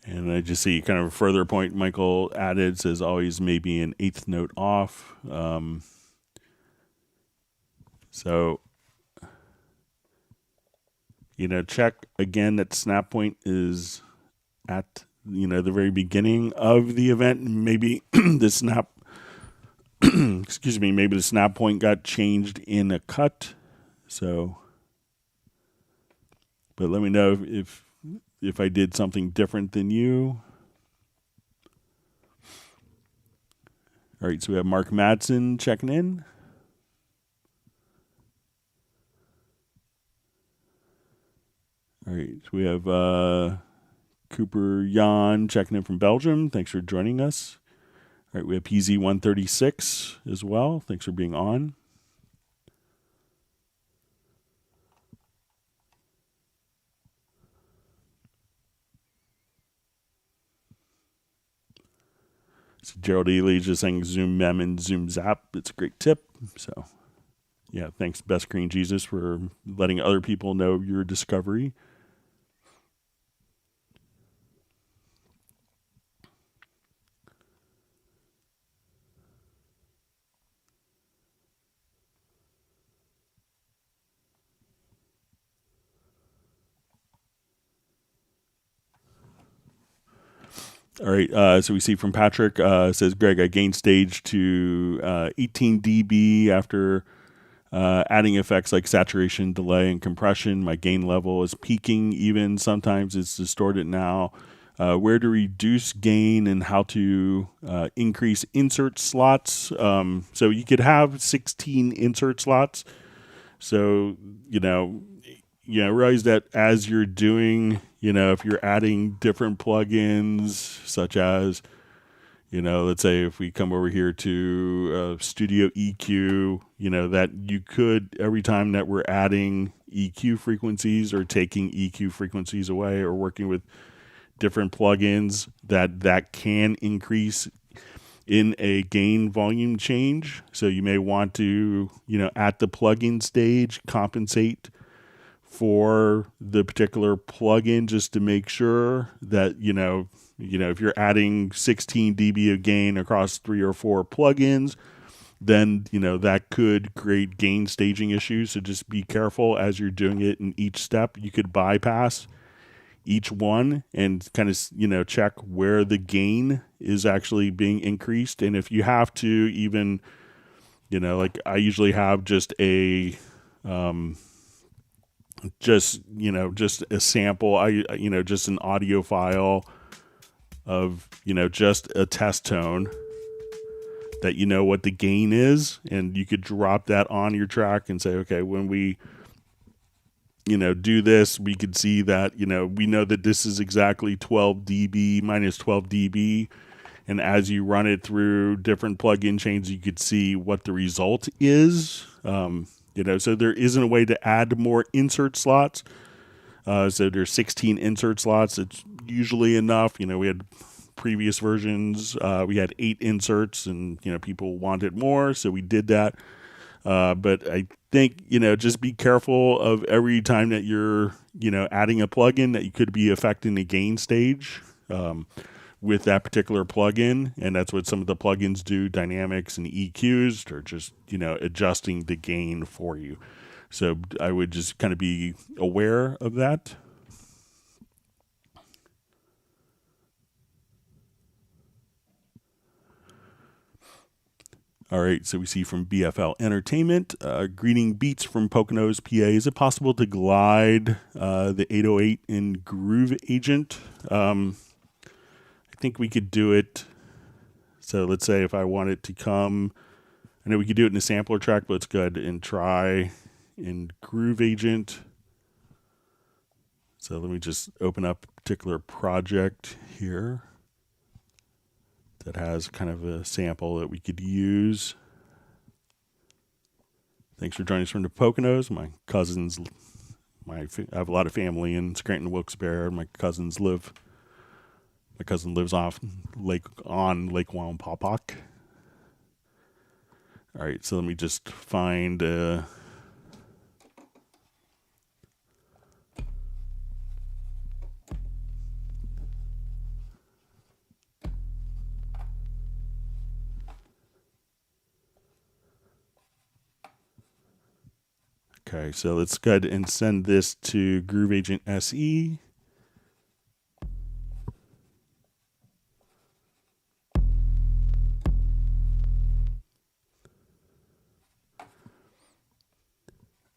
Speaker 1: And I just see kind of a further point Michael added, says always maybe an eighth note off. So, check again that snap point is at, the very beginning of the event. Maybe the snap, maybe the snap point got changed in a cut. So, but let me know if I did something different than you. All right, so we have Mark Madsen checking in. All right, so we have Cooper Jan checking in from Belgium. Thanks for joining us. All right, we have PZ136 as well. Thanks for being on. So Gerald Ely just saying Zoom Mem and Zoom Zap. It's a great tip. So, yeah, thanks, Best Green Jesus, for letting other people know your discovery. All right, so we see from Patrick, says, Greg, I gained stage to 18 dB after adding effects like saturation, delay, and compression. My gain level is peaking even. Sometimes it's distorted now. Where to reduce gain and how to increase insert slots. So you could have 16 insert slots. So, realize that as you're doing, if you're adding different plugins, such as, let's say if we come over here to Studio EQ, that you could, every time that we're adding EQ frequencies or taking EQ frequencies away or working with different plugins, that can increase in a gain volume change. So you may want to, at the plugin stage, compensate for the particular plugin just to make sure that, if you're adding 16 dB of gain across 3 or 4 plugins, then, that could create gain staging issues. So just be careful as you're doing it in each step. You could bypass each one and kind of, check where the gain is actually being increased. And if you have to even, like I usually have just a, just a sample, just an audio file of, just a test tone that what the gain is, and you could drop that on your track and say, okay, when we do this, we could see that, we know that this is exactly 12 dB minus 12 dB. And as you run it through different plugin chains, you could see what the result is. So there isn't a way to add more insert slots. So there's 16 insert slots. It's usually enough. We had previous versions, we had 8 inserts, and, people wanted more. So we did that. But I think, just be careful of every time that you're, adding a plugin that you could be affecting the gain stage with that particular plugin. And that's what some of the plugins do, dynamics and EQs, or just, adjusting the gain for you. So I would just kind of be aware of that. All right, so we see from BFL Entertainment, greeting beats from Poconos, PA. Is it possible to glide the 808 in Groove Agent? I think we could do it. So let's say if I want it to come, I know we could do it in a sampler track, but let's go ahead and try in Groove Agent. So let me just open up a particular project here that has kind of a sample that we could use. Thanks for joining us from the Poconos. My cousins, I have a lot of family in Scranton, Wilkes-Barre. My cousin lives off Lake Wallenpaupack. All right, so let me just find okay, so let's go ahead and send this to Groove Agent SE.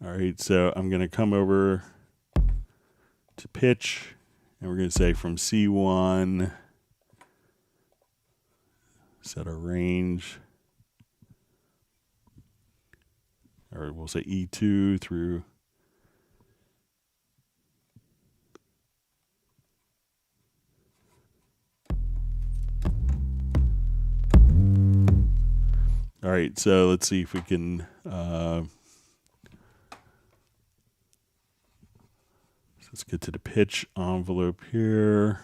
Speaker 1: All right, so I'm going to come over to pitch, and we're going to say from C1, set our range, or we'll say E2 through all right, so let's see if we can let's get to the pitch envelope here.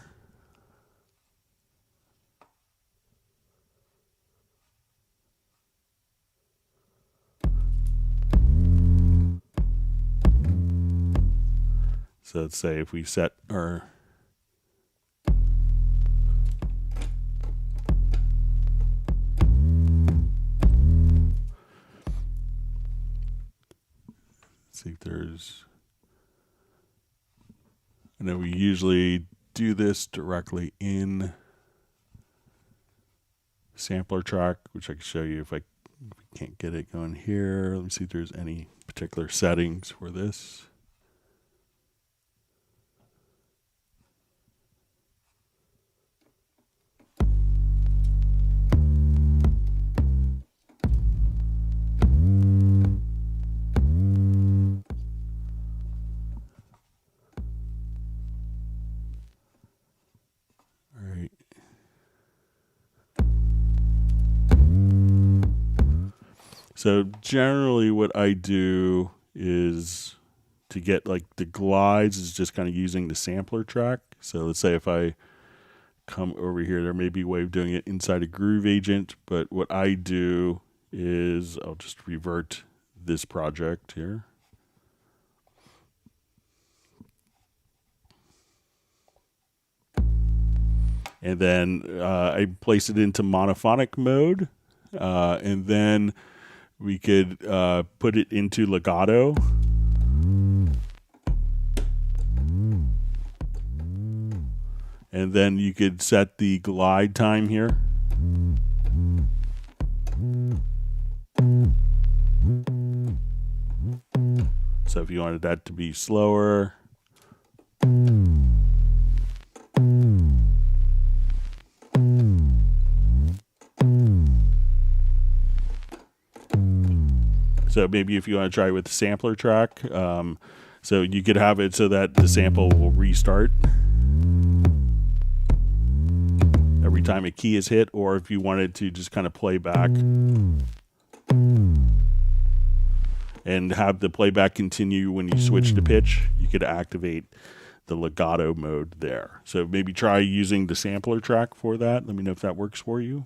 Speaker 1: So let's say if we set our see if there's, I know we usually do this directly in sampler track, which I can show you if I can't get it going here. Let me see if there's any particular settings for this. So generally what I do is to get like the glides is just kind of using the sampler track. So let's say if I come over here, there may be a way of doing it inside a Groove Agent, but what I do is I'll just revert this project here. And then I place it into monophonic mode, and then we could put it into legato. And then you could set the glide time here. So if you wanted that to be slower. So maybe if you want to try with the sampler track, so you could have it so that the sample will restart every time a key is hit, or if you wanted to just kind of play back and have the playback continue when you switch to pitch, you could activate the legato mode there. So maybe try using the sampler track for that. Let me know if that works for you.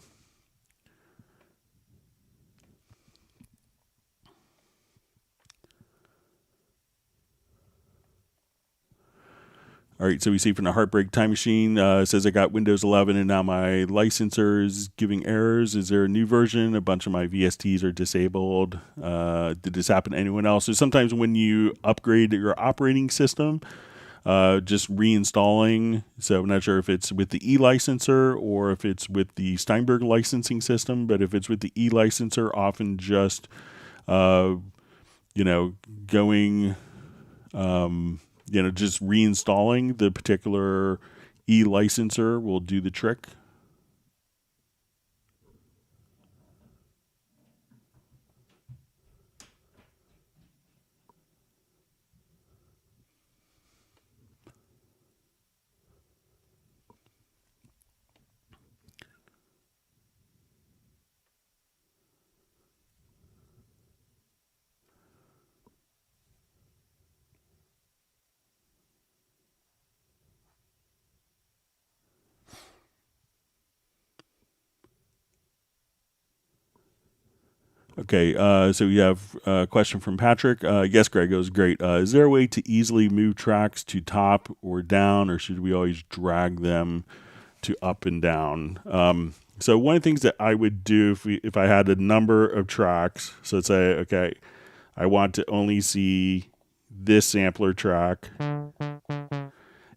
Speaker 1: All right, so we see from the Heartbreak Time Machine, it says I got Windows 11 and now my licensor is giving errors. Is there a new version? A bunch of my VSTs are disabled. Did this happen to anyone else? So sometimes when you upgrade your operating system, just reinstalling. So I'm not sure if it's with the e-licenser or if it's with the Steinberg licensing system, but if it's with the e-licenser, often just, going... just reinstalling the particular e-licenser will do the trick. Okay, so we have a question from Patrick. Yes, Greg, it was great. Is there a way to easily move tracks to top or down, or should we always drag them to up and down? So one of the things that I would do if I had a number of tracks, so let's say, okay, I want to only see this sampler track,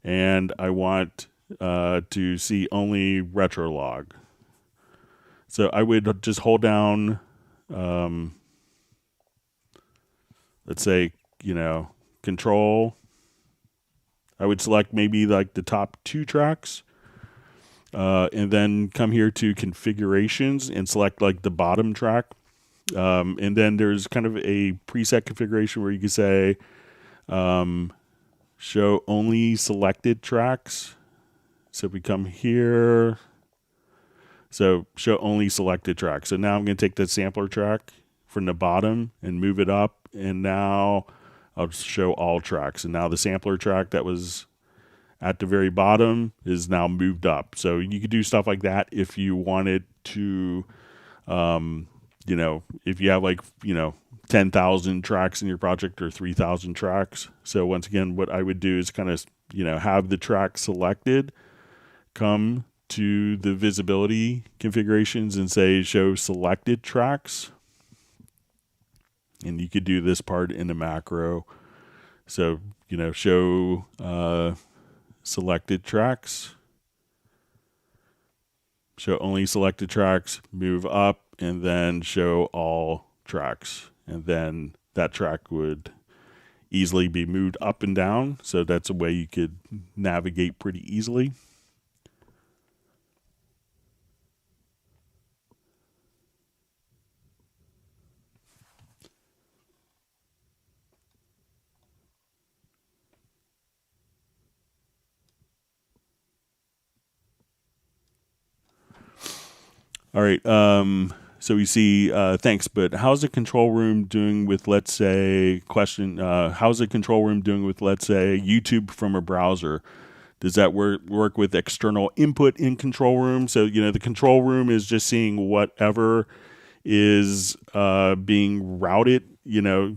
Speaker 1: and I want to see only retro log. So I would just hold down... let's say, control. I would select maybe like the top 2 tracks, and then come here to configurations and select like the bottom track. And then there's kind of a preset configuration where you can say, show only selected tracks. So if we come here, so show only selected tracks. So now I'm going to take the sampler track from the bottom and move it up. And now I'll show all tracks. And now the sampler track that was at the very bottom is now moved up. So you could do stuff like that if you wanted to, if you have 10,000 tracks in your project or 3,000 tracks. So once again, what I would do is kind of, have the track selected, come to the visibility configurations and say show selected tracks. And you could do this part in the macro. So, show selected tracks. Show only selected tracks, move up, and then show all tracks. And then that track would easily be moved up and down. So that's a way you could navigate pretty easily. All right. So we see, thanks, but how's the control room doing with, let's say, how's the control room doing with, let's say, YouTube from a browser? Does that work with external input in control room? So, the control room is just seeing whatever is being routed,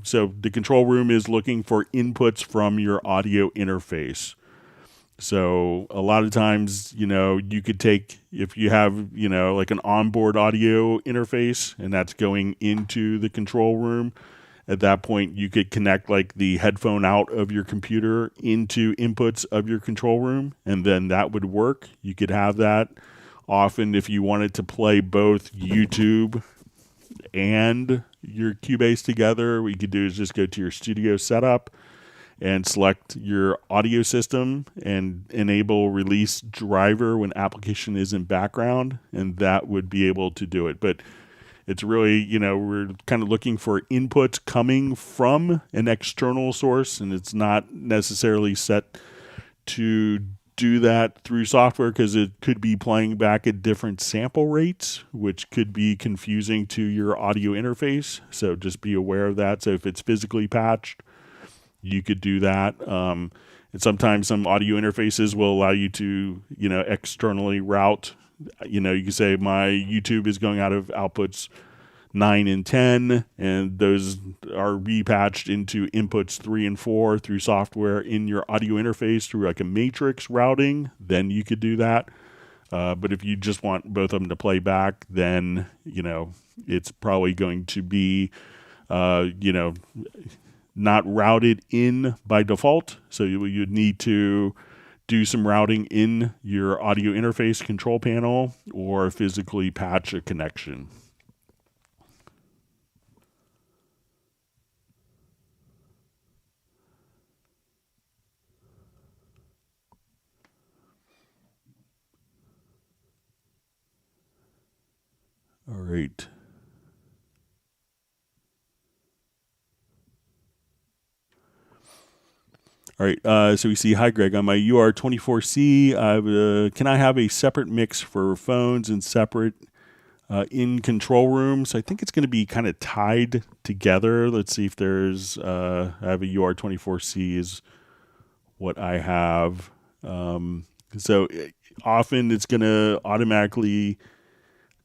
Speaker 1: so the control room is looking for inputs from your audio interface. So a lot of times, you could take, if you have, like an onboard audio interface and that's going into the control room, at that point you could connect like the headphone out of your computer into inputs of your control room, and then that would work. You could have that. Often if you wanted to play both YouTube and your Cubase together, what you could do is just go to your studio setup and select your audio system and enable release driver when application is in background, and that would be able to do it. But it's really, we're kind of looking for inputs coming from an external source, and it's not necessarily set to do that through software because it could be playing back at different sample rates, which could be confusing to your audio interface. So just be aware of that. So if it's physically patched, you could do that. And sometimes some audio interfaces will allow you to, externally route. You can say my YouTube is going out of outputs 9 and 10, and those are repatched into inputs 3 and 4 through software in your audio interface through like a matrix routing. Then you could do that. But if you just want both of them to play back, then, it's probably going to be, not routed in by default. So you'd need to do some routing in your audio interface control panel or physically patch a connection. All right. All right, so we see, hi, Greg, on my UR24C, can I have a separate mix for phones and separate in control rooms? I think it's going to be kind of tied together. Let's see if there's, I have a UR24C is what I have. So often it's going to automatically,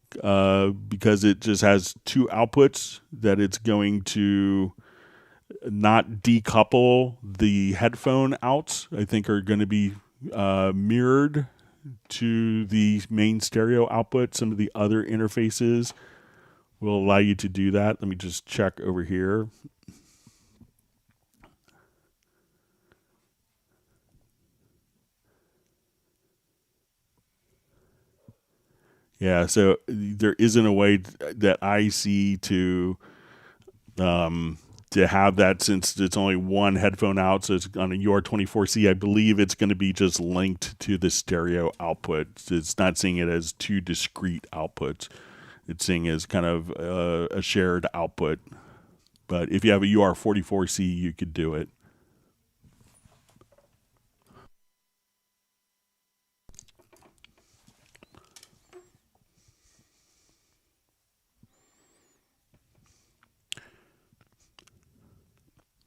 Speaker 1: because it just has two outputs, that it's going to not decouple the headphone outs. I think are going to be mirrored to the main stereo output. Some of the other interfaces will allow you to do that. Let me just check over here. Yeah, so there isn't a way that I see to have that, since it's only one headphone out. So it's on a UR24C. I believe it's going to be just linked to the stereo output. It's not seeing it as two discrete outputs. It's seeing it as kind of a shared output. But if you have a UR44C, you could do it.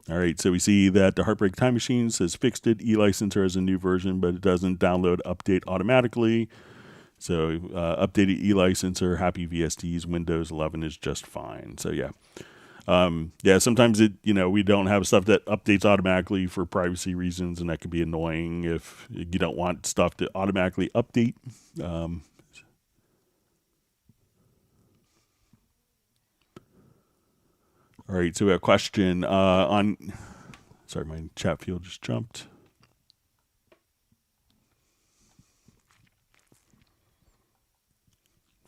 Speaker 1: All right, so we see that the Heartbreak Time Machine says fixed it. E-licenser has a new version, but it doesn't download update automatically. So updated e-licenser, happy VSTs, Windows 11 is just fine. So yeah. Sometimes we don't have stuff that updates automatically for privacy reasons, and that could be annoying if you don't want stuff to automatically update. All right, so we have a question on, sorry, my chat field just jumped.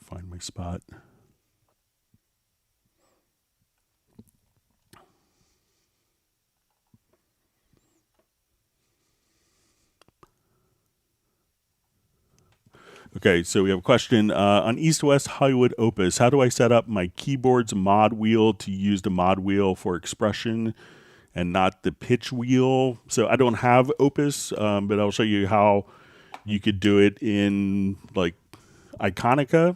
Speaker 1: Find my spot. Okay, so we have a question on East West Hollywood Opus. How do I set up my keyboard's mod wheel to use the mod wheel for expression and not the pitch wheel? So I don't have Opus, but I'll show you how you could do it in, like, Iconica,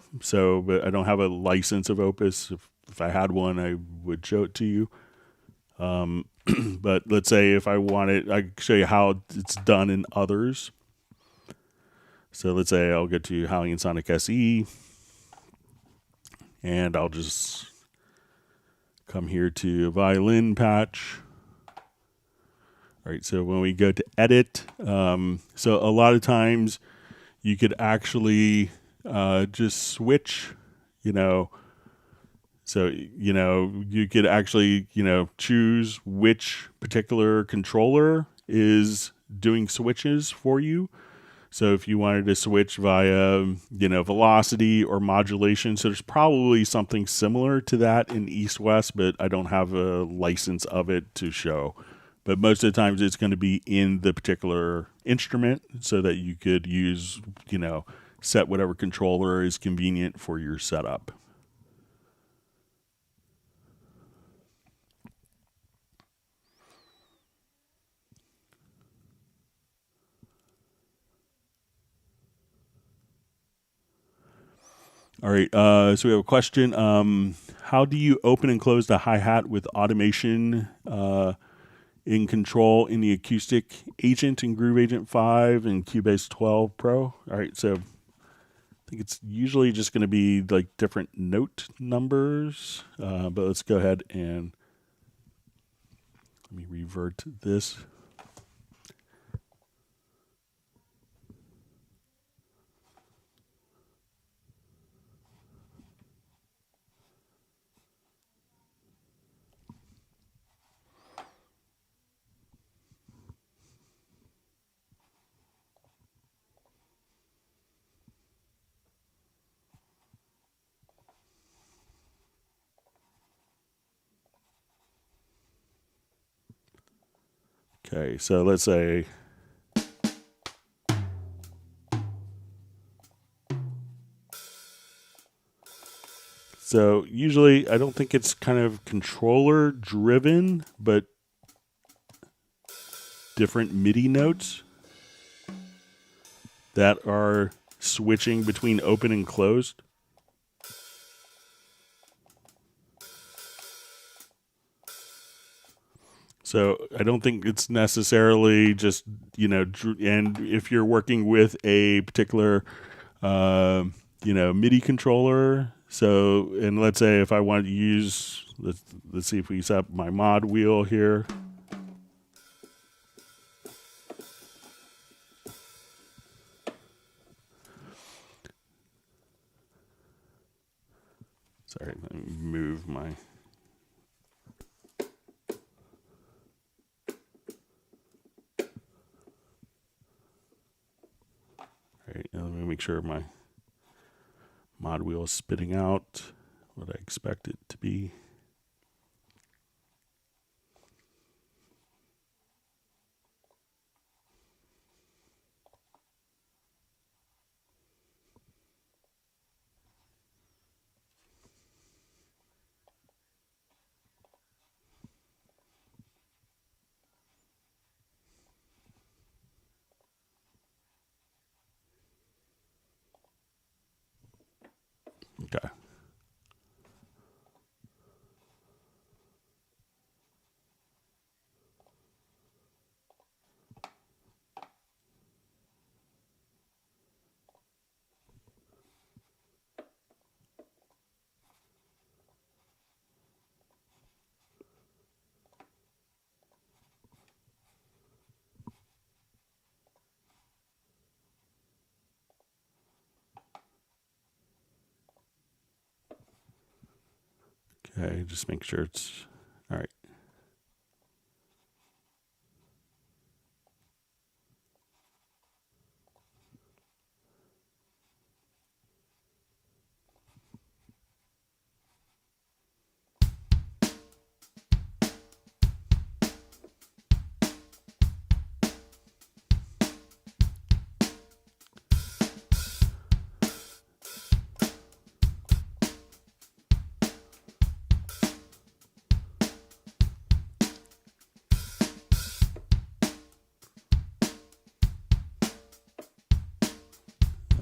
Speaker 1: but I don't have a license of Opus. If I had one, I would show it to you. But let's say if I wanted, I can show you how it's done in others. So let's say I'll get to Halion Sonic SE, and I'll just come here to violin patch. All right, so when we go to edit, so a lot of times you could actually just switch, so, you could actually, choose which particular controller is doing switches for you. So if you wanted to switch via, velocity or modulation, so there's probably something similar to that in East-West, but I don't have a license of it to show. But most of the times it's going to be in the particular instrument so that you could use, set whatever controller is convenient for your setup. All right, so we have a question. How do you open and close the hi-hat with automation in Control in the Acoustic Agent in Groove Agent 5 and Cubase 12 Pro? All right, so I think it's usually just going to be like different note numbers, but let's go ahead and let me revert to this. Okay, so let's say so usually I don't think it's kind of controller driven, but different MIDI notes that are switching between open and closed. So I don't think it's necessarily just, and if you're working with a particular, MIDI controller. So, and let's say if I wanted to use, let's see if we set up my mod wheel here. Sorry, let me move my... All right, now let me make sure my mod wheel is spitting out what I expect it to be. Okay. Okay, just make sure it's all right.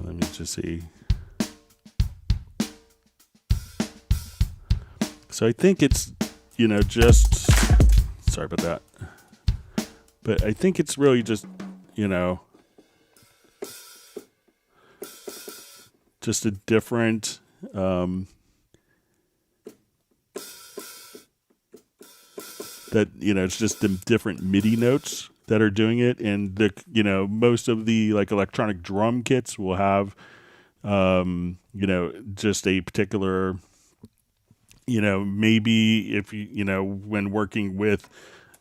Speaker 1: Let me just see. So I think it's, just, sorry about that. But I think it's really just, just a different, it's just the different MIDI notes that are doing it. And most of the like electronic drum kits will have, just a particular, maybe if when working with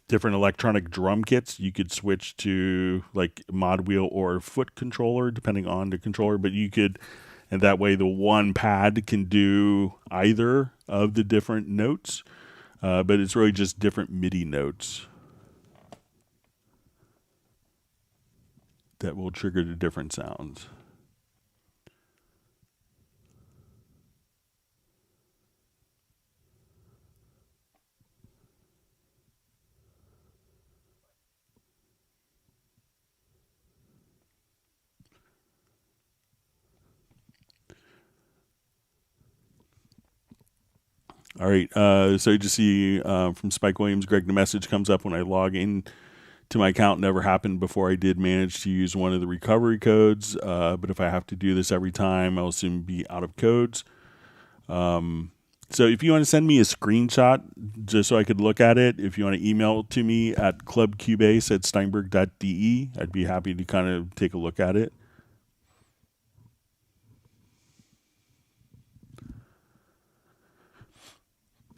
Speaker 1: different electronic drum kits, you could switch to like mod wheel or foot controller, depending on the controller, but you could, and that way the one pad can do either of the different notes, but it's really just different MIDI notes that will trigger the different sounds. All right, so you just see from Spike Williams, Greg, the message comes up when I log in to my account. Never happened before. I did manage to use one of the recovery codes, but if I have to do this every time, I'll soon be out of codes. So if you want to send me a screenshot just so I could look at it, if you want to email it to me at clubcubase@steinberg.de, I'd be happy to kind of take a look at it.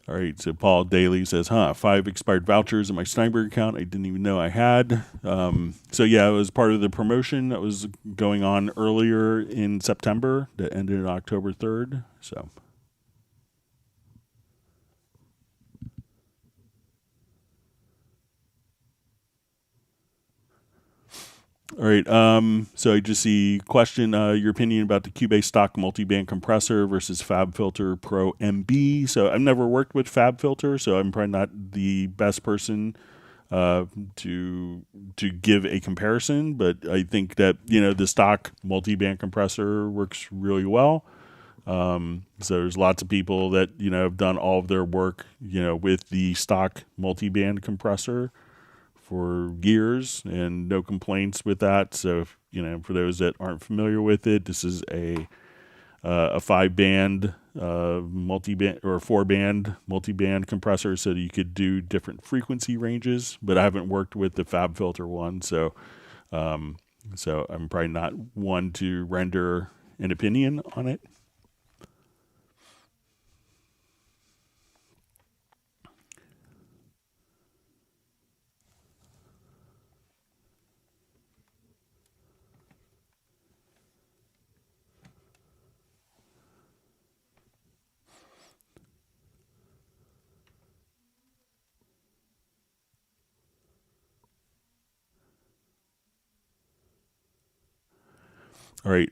Speaker 1: All right, so Paul Daly says, 5 expired vouchers in my Steinberg account I didn't even know I had. So yeah, it was part of the promotion that was going on earlier in September that ended on October 3rd. So. All right, so I just see question, your opinion about the Cubase stock multiband compressor versus FabFilter Pro MB. So I've never worked with FabFilter, so I'm probably not the best person to give a comparison, but I think that, the stock multiband compressor works really well. So there's lots of people that, have done all of their work, with the stock multiband compressor for years and no complaints with that. So, for those that aren't familiar with it, this is a 5-band multi-band or 4-band multi-band compressor, so that you could do different frequency ranges. But I haven't worked with the FabFilter one, so I'm probably not one to render an opinion on it. All right,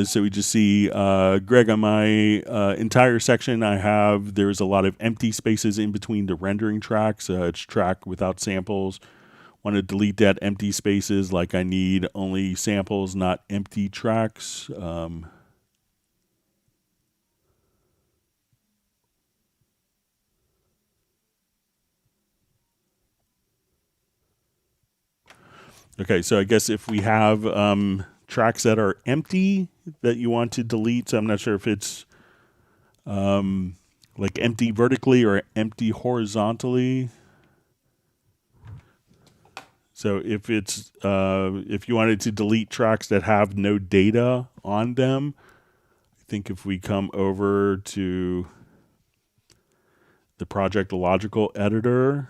Speaker 1: so we just see, Greg, on my entire section, there's a lot of empty spaces in between the rendering tracks. It's track without samples. Want to delete that empty spaces, like I need only samples, not empty tracks. Okay, so I guess if we have tracks that are empty that you want to delete, so I'm not sure if it's like empty vertically or empty horizontally. So if it's if you wanted to delete tracks that have no data on them, I think if we come over to the Project Logical editor,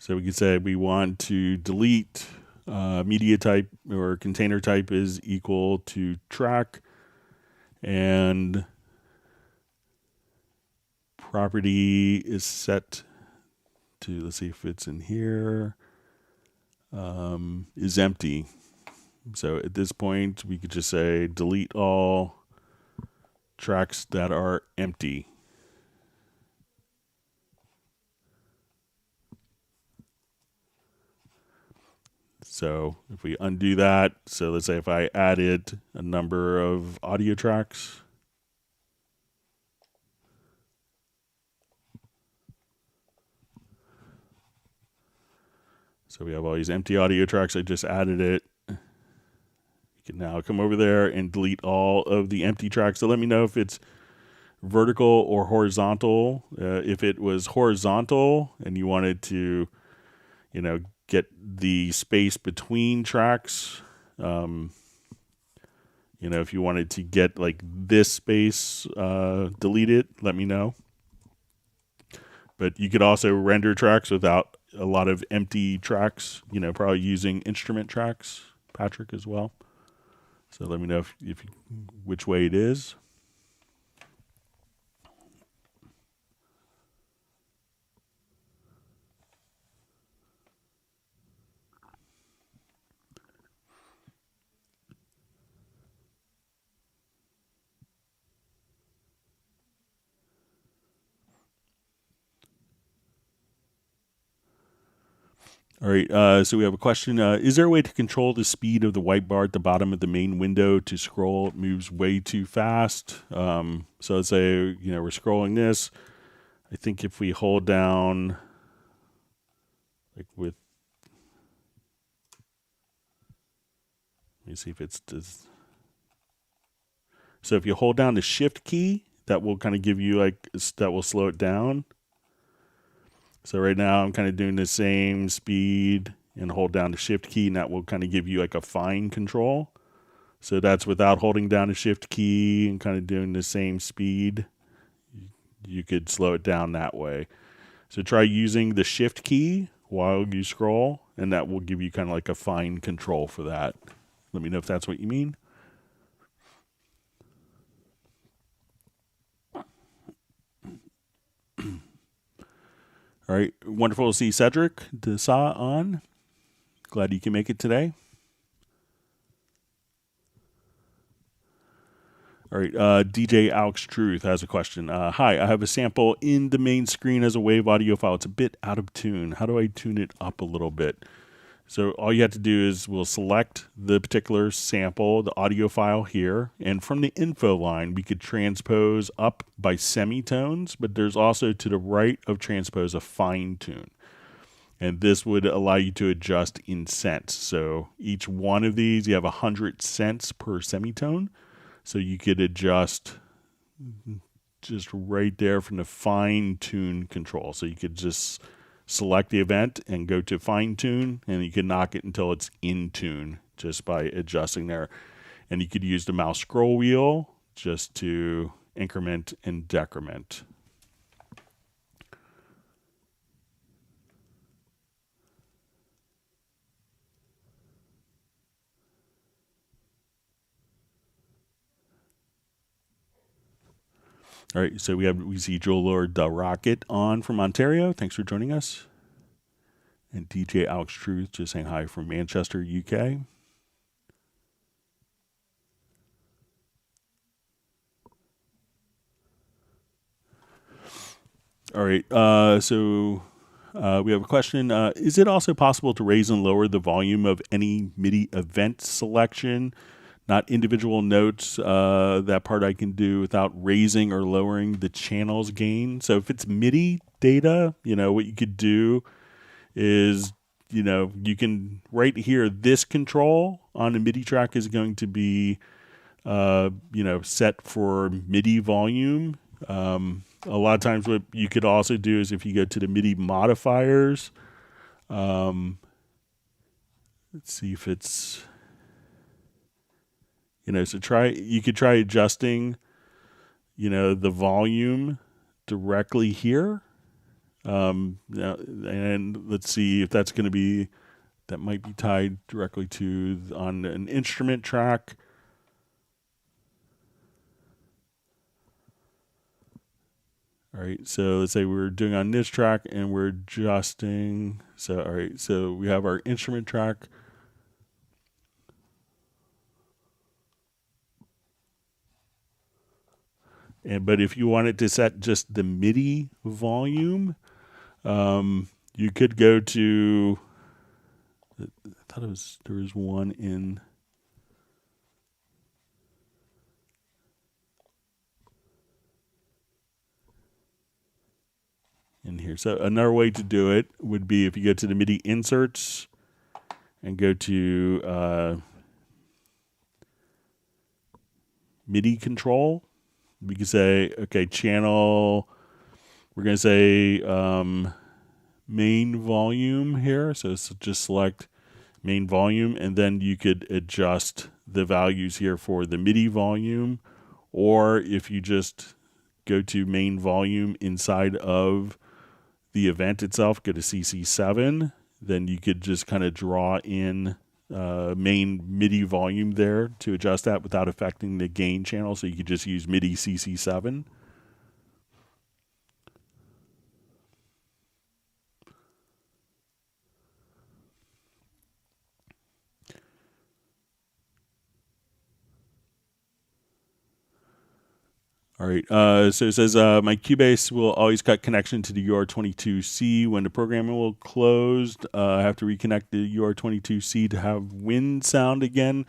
Speaker 1: so we could say we want to delete media type or container type is equal to track, and property is set to, let's see if it's in here, is empty. So at this point, we could just say delete all tracks that are empty. So if we undo that, so let's say if I added a number of audio tracks, so we have all these empty audio tracks, I just added it. You can now come over there and delete all of the empty tracks. So let me know if it's vertical or horizontal. If it was horizontal and you wanted to, get the space between tracks, if you wanted to get like this space deleted, let me know. But you could also render tracks without a lot of empty tracks, probably using instrument tracks, Patrick, as well. So let me know if which way it is. All right, so we have a question. Is there a way to control the speed of the white bar at the bottom of the main window to scroll? It moves way too fast. So let's say, we're scrolling this. I think if we hold down, like with, let me see if it's, so if you hold down the shift key, that will kind of give you that will slow it down. So right now I'm kind of doing the same speed and hold down the shift key, and that will kind of give you like a fine control. So that's without holding down the shift key and kind of doing the same speed. You could slow it down that way. So try using the shift key while you scroll, and that will give you kind of like a fine control for that. Let me know if that's what you mean. All right, wonderful to see Cedric Desa on. Glad you can make it today. All right, DJ Alex Truth has a question. Hi, I have a sample in the main screen as a wave audio file. It's a bit out of tune. How do I tune it up a little bit? So all you have to do is we'll select the particular sample, the audio file here, and from the info line, we could transpose up by semitones, but there's also to the right of transpose a fine tune. And this would allow you to adjust in cents. So each one of these, you have 100 cents per semitone. So you could adjust just right there from the fine tune control. So you could just select the event and go to fine tune, and you can knock it until it's in tune just by adjusting there. And you could use the mouse scroll wheel just to increment and decrement. All right, so we see Joel Lord the Rocket on from Ontario. Thanks for joining us. And DJ Alex Truth just saying hi from Manchester, UK. All right, so we have a question. Is it also possible to raise and lower the volume of any MIDI event selection? Not individual notes. That part I can do without raising or lowering the channel's gain. So if it's MIDI data, what you could do is, you can right here, this control on a MIDI track is going to be, set for MIDI volume. A lot of times what you could also do is if you go to the MIDI modifiers, let's see if it's, so you could try adjusting, the volume directly here. And let's see if that's going to be, that might be tied directly to on an instrument track. All right, so let's say we're doing on this track and we're adjusting. So, all right, so we have our instrument track. But if you wanted to set just the MIDI volume, you could go to I thought there was one in here. So another way to do it would be if you go to the MIDI inserts and go to MIDI control. We can say, okay, channel, we're going to say main volume here. So just select main volume, and then you could adjust the values here for the MIDI volume, or if you just go to main volume inside of the event itself, go to CC7, then you could just kind of draw in main MIDI volume there to adjust that without affecting the gain channel. So you could just use MIDI CC7. All right, so it says, my Cubase will always cut connection to the UR22C. When the program will close, I have to reconnect the UR22C to have wind sound again.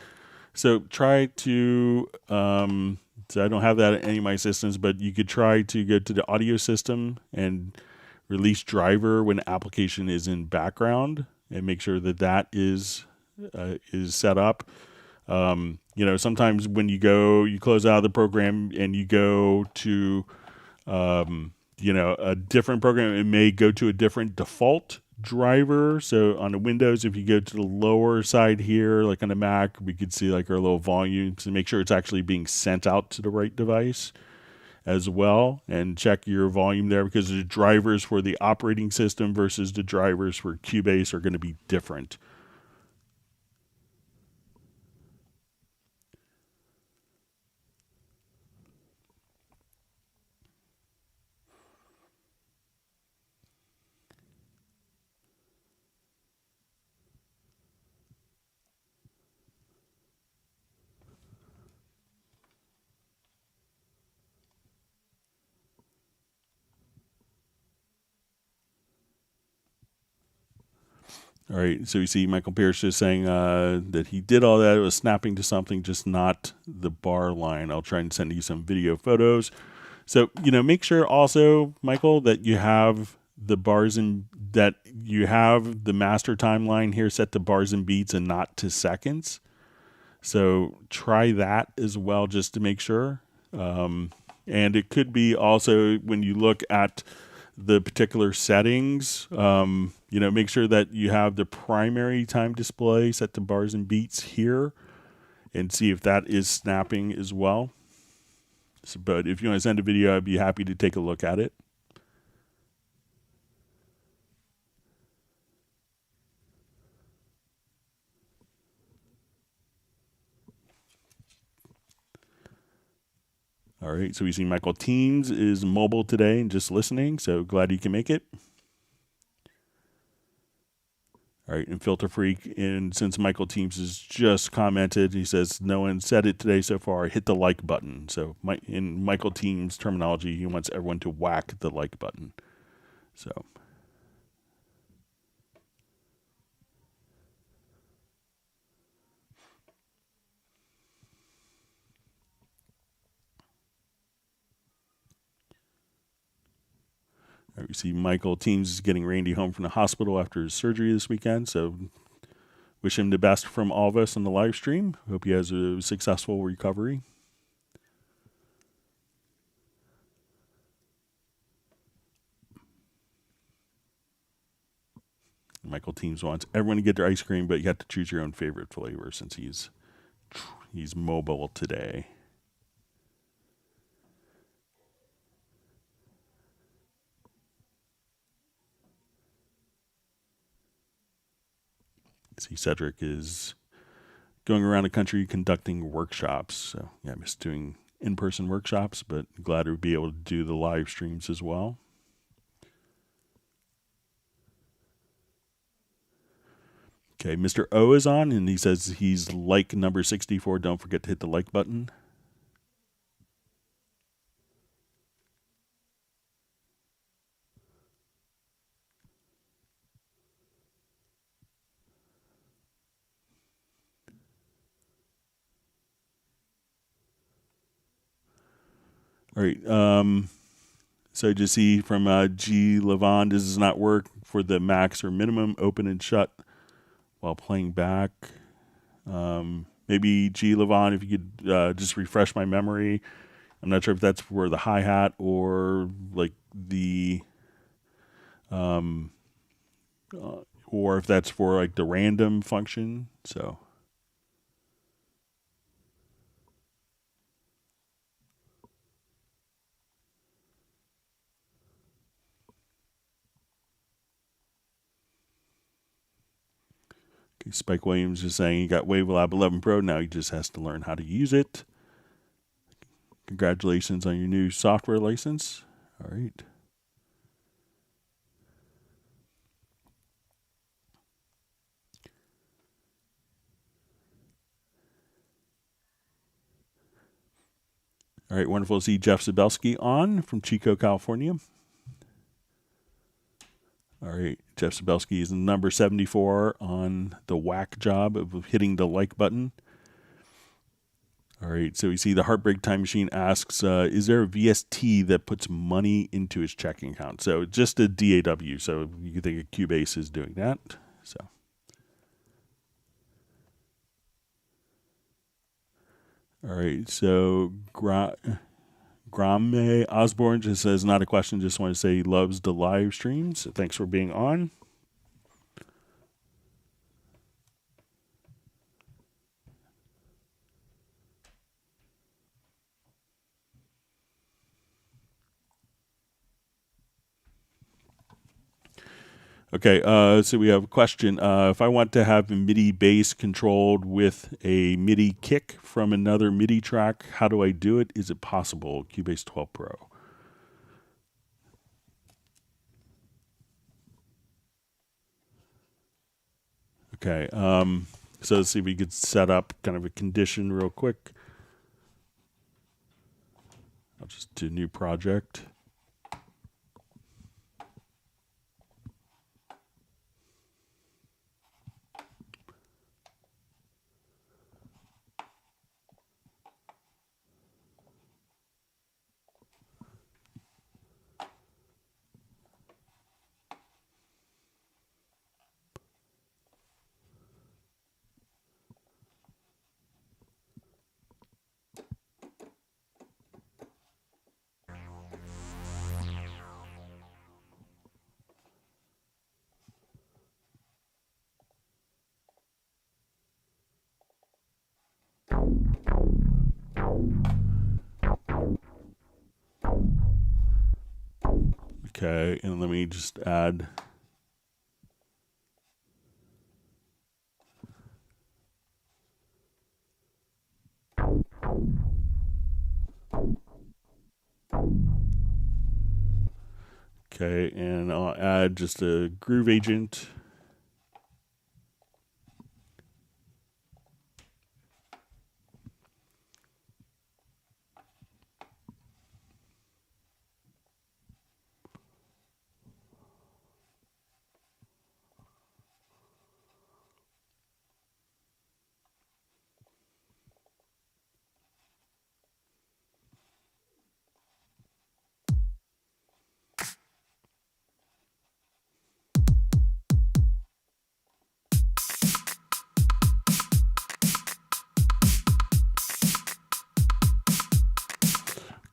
Speaker 1: So try to, so I don't have that in any of my systems, but you could try to go to the audio system and release driver when the application is in background and make sure that that is set up. Sometimes when you close out of the program and you go to, a different program, it may go to a different default driver. So on the Windows, if you go to the lower side here, like on the Mac, we could see like our little volume to make sure it's actually being sent out to the right device as well, and check your volume there, because the drivers for the operating system versus the drivers for Cubase are going to be different. All right, so you see Michael Pierce is saying that he did all that. It was snapping to something, just not the bar line. I'll try and send you some video photos. So, make sure also, Michael, that you have the bars and that you have the master timeline here set to bars and beats and not to seconds. So try that as well, just to make sure. And it could be also when you look at the particular settings, make sure that you have the primary time display set to bars and beats here and see if that is snapping as well. So, but if you want to send a video, I'd be happy to take a look at it. All right, so we see Michael Teams is mobile today and just listening, so glad you can make it. All right, and Filter Freak, and since Michael Teams has just commented, he says, no one said it today so far, hit the like button. So in Michael Teams' terminology, he wants everyone to whack the like button. So. We see Michael Teams is getting Randy home from the hospital after his surgery this weekend. So wish him the best from all of us on the live stream. Hope he has a successful recovery. Michael Teams wants everyone to get their ice cream, but you have to choose your own favorite flavor since he's mobile today. See, Cedric is going around the country conducting workshops. So, yeah, I miss doing in-person workshops, but glad to be able to do the live streams as well. Okay, Mr. O is on, and he says he's like number 64. Don't forget to hit the like button. All right. So I just see from G. Levon, does not work for the max or minimum open and shut while playing back. Maybe G. Levon, if you could just refresh my memory. I'm not sure if that's for the hi-hat or like the, or if that's for like the random function. So. Okay, Spike Williams is saying he got Wavelab 11 Pro. Now he just has to learn how to use it. Congratulations on your new software license. All right. All right, wonderful to see Jeff Zabelski on from Chico, California. All right, Jeff Zabelski is number 74 on the whack job of hitting the like button. All right, so we see the Heartbreak Time Machine asks, is there a VST that puts money into his checking account? So just a DAW, so you can think of Cubase is doing that. So. All right, so Gramme Osborne just says, not a question, just want to say he loves the live streams. So thanks for being on. Okay, so we have a question. If I want to have a MIDI bass controlled with a MIDI kick from another MIDI track, how do I do it? Is it possible? Cubase 12 Pro. Okay, so let's see if we could set up kind of a condition real quick. I'll just do new project. Okay, and let me just add. Okay, and I'll add just a groove agent.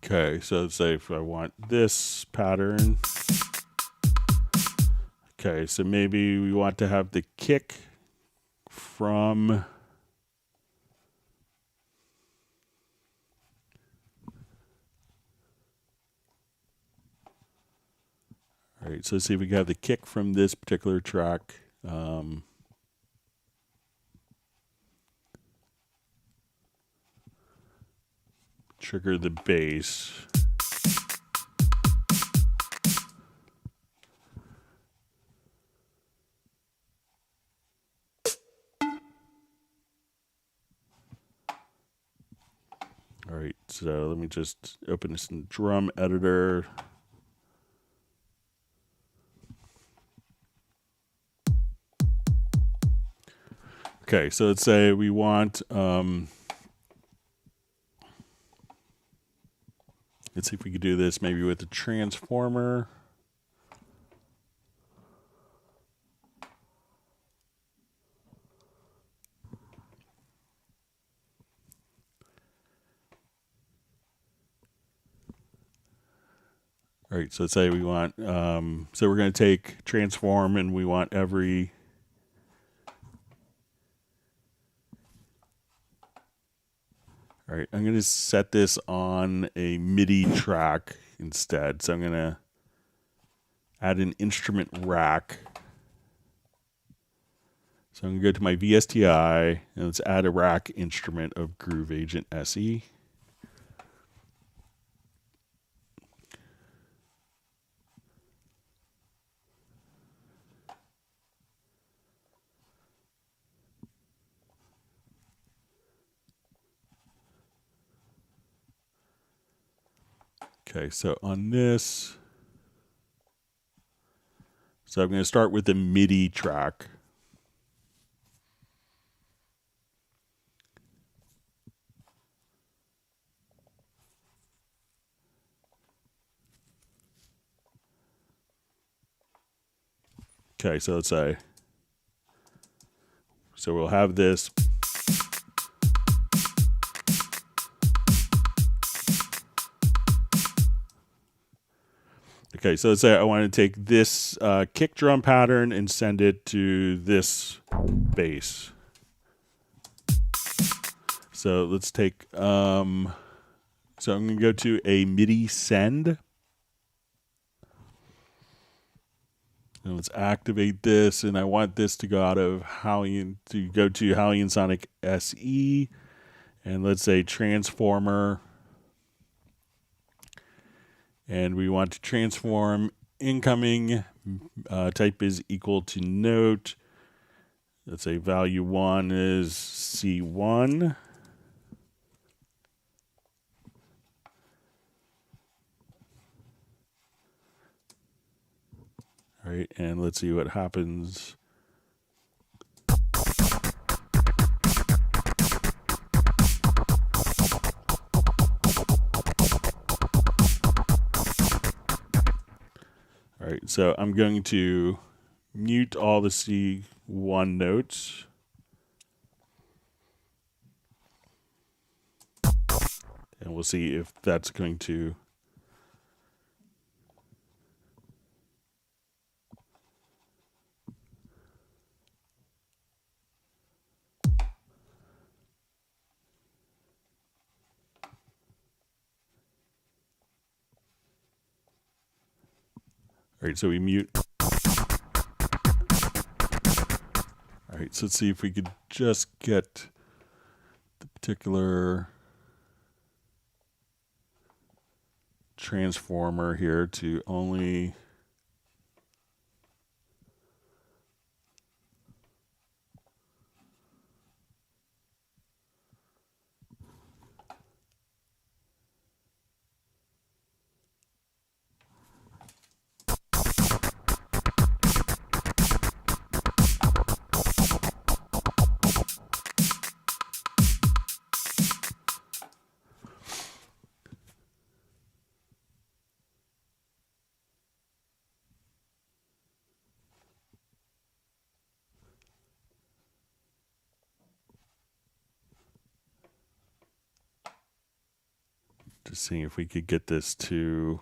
Speaker 1: Okay, so let's say if I want this pattern. Okay, so maybe we want to have the kick from all right, so let's see if we can have the kick from this particular track. Trigger the bass. All right, so let me just open this in drum editor. Okay, so let's say we want, Let's see if we could do this maybe with a transformer. All right, so let's say we want, so we're going to take transform and we want every, all right, I'm going to set this on a MIDI track instead. So I'm going to add an instrument rack. So I'm going to go to my VSTI and let's add a rack instrument of Groove Agent SE. Okay, so on this, so I'm going to start with the MIDI track. Okay, so let's say, so we'll have this. Okay, so let's say I want to take this kick drum pattern and send it to this bass. So let's take, so I'm going to go to a MIDI send. And let's activate this, and I want this to go out of Hallian, to go to Hallian Sonic SE, and let's say transformer. And we want to transform incoming, type is equal to note. Let's say value 1 is C1. All right, and let's see what happens. All right, so I'm going to mute all the C1 notes. And we'll see if that's going to. All right, so we mute. All right, so let's see if we could just get the particular transformer here to only. Just seeing if we could get this to.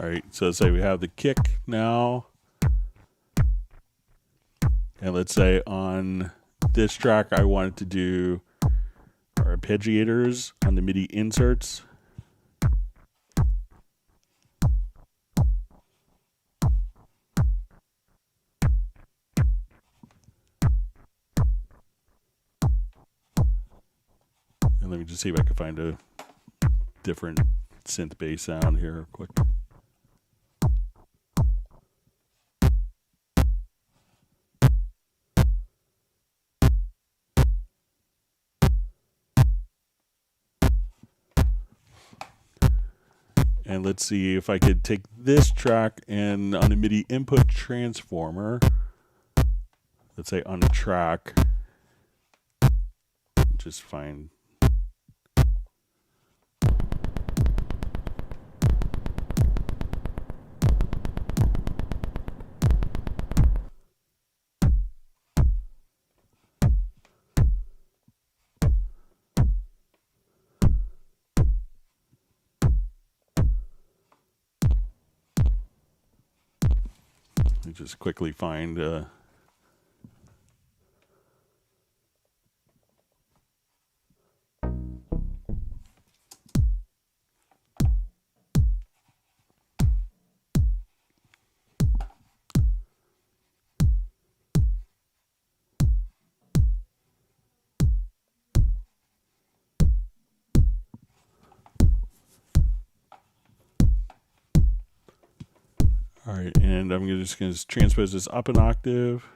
Speaker 1: All right, so let's say we have the kick now. And let's say on this track, I wanted to do arpeggiators on the MIDI inserts. And let me just see if I can find a different synth bass sound here real quick. And let's see if I could take this track and on the MIDI input transformer, let's say on a track, just find. Let me just quickly find all right, and I'm just going to transpose this up an octave.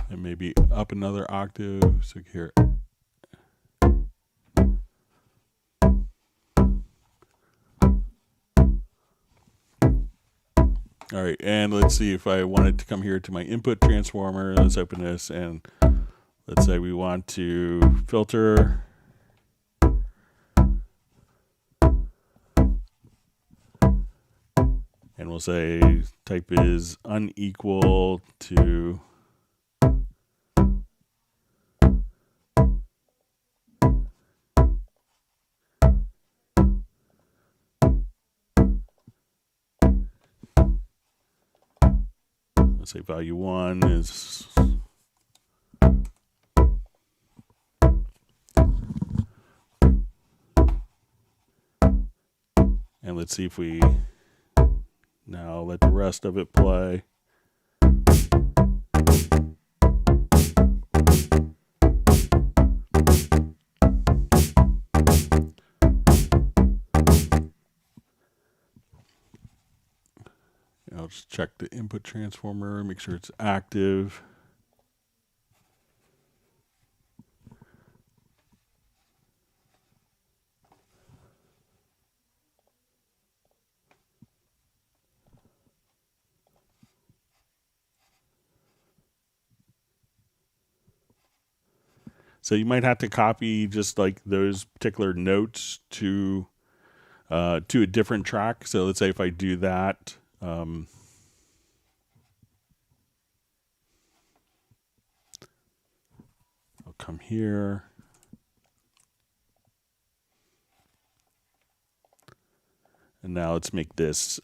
Speaker 1: And maybe up another octave. So here. All right, and let's see if I wanted to come here to my input transformer. Let's open this, and let's say we want to filter. And we'll say type is unequal to let's say value 1 is and let's see if we now let the rest of it play. I'll just check the input transformer, make sure it's active. So you might have to copy just like those particular notes to a different track. So let's say if I do that, I'll come here. And now let's make this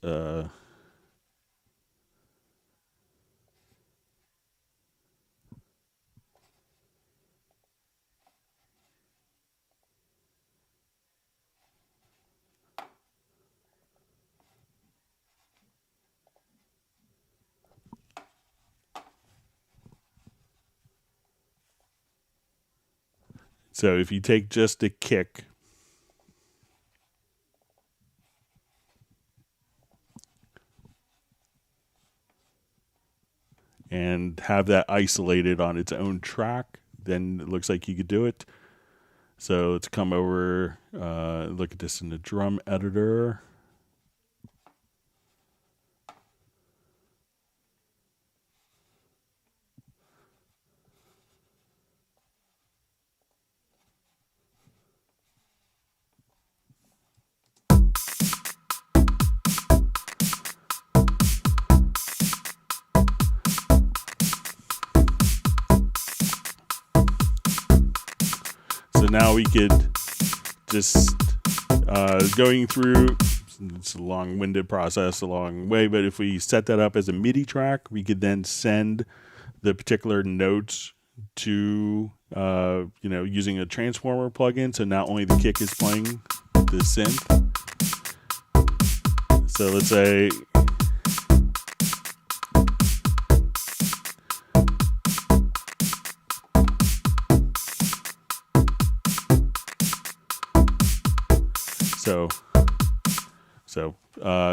Speaker 1: so if you take just a kick and have that isolated on its own track, then it looks like you could do it. So let's come over, look at this in the drum editor. So now we could just going through, it's a long-winded process, a long way, but if we set that up as a MIDI track, we could then send the particular notes to, using a transformer plugin. So not only the kick is playing the synth. So let's say,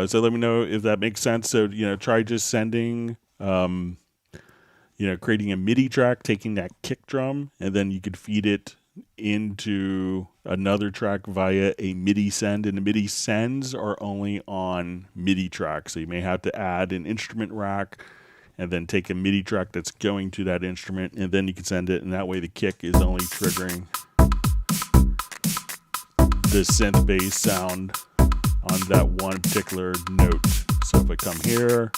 Speaker 1: so let me know if that makes sense. So, try just sending, creating a MIDI track, taking that kick drum, and then you could feed it into another track via a MIDI send. And the MIDI sends are only on MIDI tracks. So you may have to add an instrument rack and then take a MIDI track that's going to that instrument, and then you can send it. And that way the kick is only triggering the synth bass sound on that one particular note. So if I come here,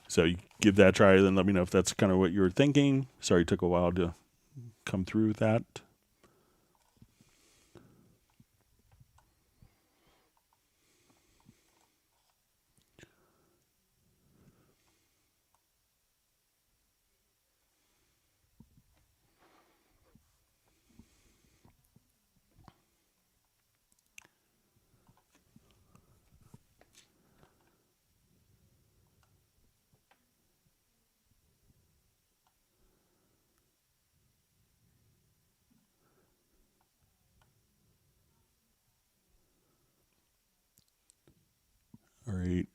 Speaker 1: so you give that a try, then let me know if that's kind of what you were thinking. Sorry it took a while to come through with that. All right.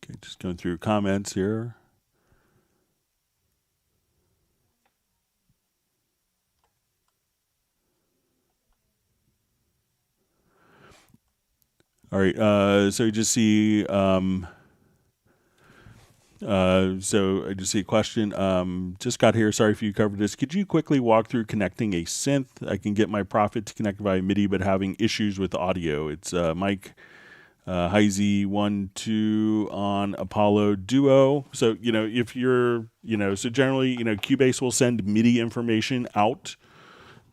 Speaker 1: Okay, just going through comments here. All right. So you just see. So I just see a question. Just got here. Sorry if you covered this. Could you quickly walk through connecting a synth? I can get my Prophet to connect via MIDI, but having issues with audio. It's Mike Heisey 1-2 on Apollo Duo. So if you're so generally Cubase will send MIDI information out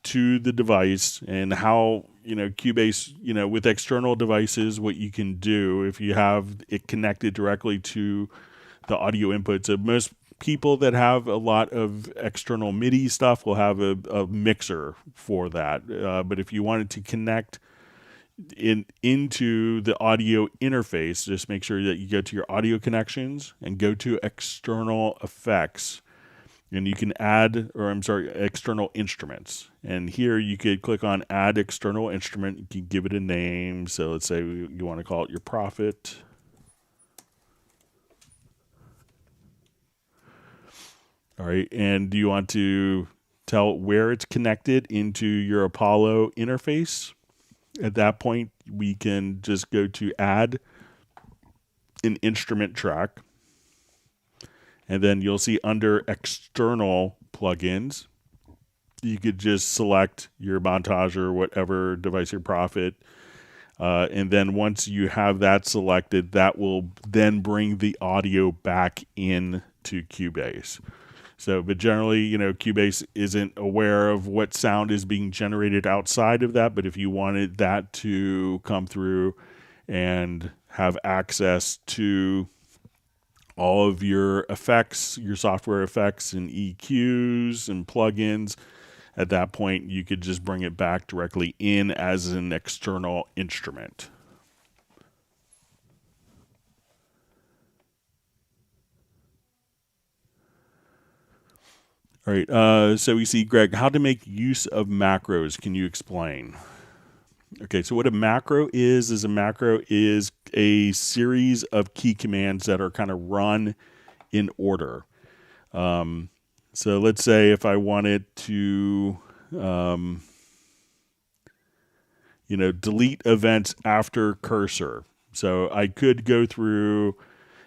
Speaker 1: to the device, and how Cubase with external devices, what you can do if you have it connected directly to the audio input. So most people that have a lot of external MIDI stuff will have a mixer for that. But if you wanted to connect into the audio interface, just make sure that you go to your audio connections and go to external effects, and you can add, external instruments. And here you could click on add external instrument. You can give it a name. So let's say you want to call it your Prophet. All right, and do you want to tell where it's connected into your Apollo interface? At that point, we can just go to add an instrument track, and then you'll see under external plugins, you could just select your montage or whatever device, your Prophet, and then once you have that selected, that will then bring the audio back in to Cubase. So, but generally, Cubase isn't aware of what sound is being generated outside of that. But if you wanted that to come through and have access to all of your effects, your software effects and EQs and plugins, at that point, you could just bring it back directly in as an external instrument. All right, so we see, Greg, how to make use of macros. Can you explain? Okay, so what a macro is a series of key commands that are kind of run in order. So let's say if I wanted to, delete events after cursor. So I could go through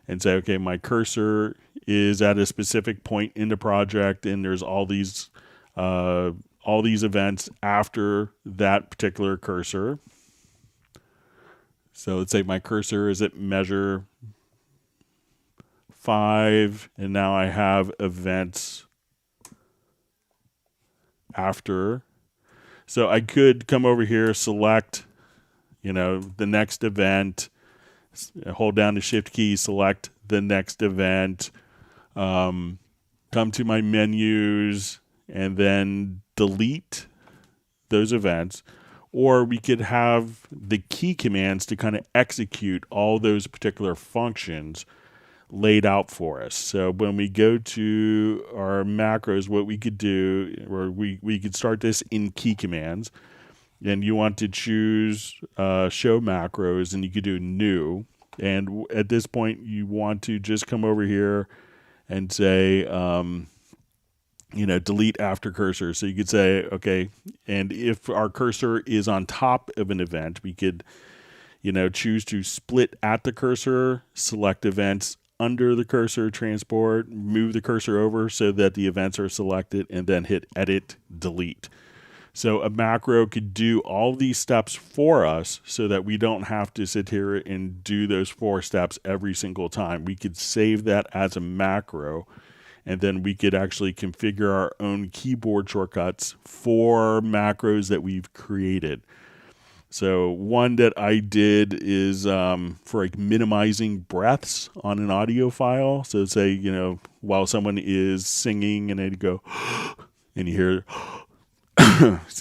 Speaker 1: and say, okay, my cursor is at a specific point in the project, and there's all these events after that particular cursor. So let's say my cursor is at measure 5, and now I have events after. So I could come over here, select, the next event, hold down the shift key, select the next event, come to my menus, and then delete those events. Or we could have the key commands to kind of execute all those particular functions laid out for us. So when we go to our macros, what we could do, or we could start this in key commands, and you want to choose show macros, and you could do new. And at this point, you want to just come over here and say, delete after cursor. So you could say, okay, and if our cursor is on top of an event, we could, choose to split at the cursor, select events under the cursor, transport, move the cursor over so that the events are selected, and then hit edit, delete. So a macro could do all these steps for us so that we don't have to sit here and do those 4 steps every single time. We could save that as a macro, and then we could actually configure our own keyboard shortcuts for macros that we've created. So one that I did is for like minimizing breaths on an audio file. So say, while someone is singing and they go, and you hear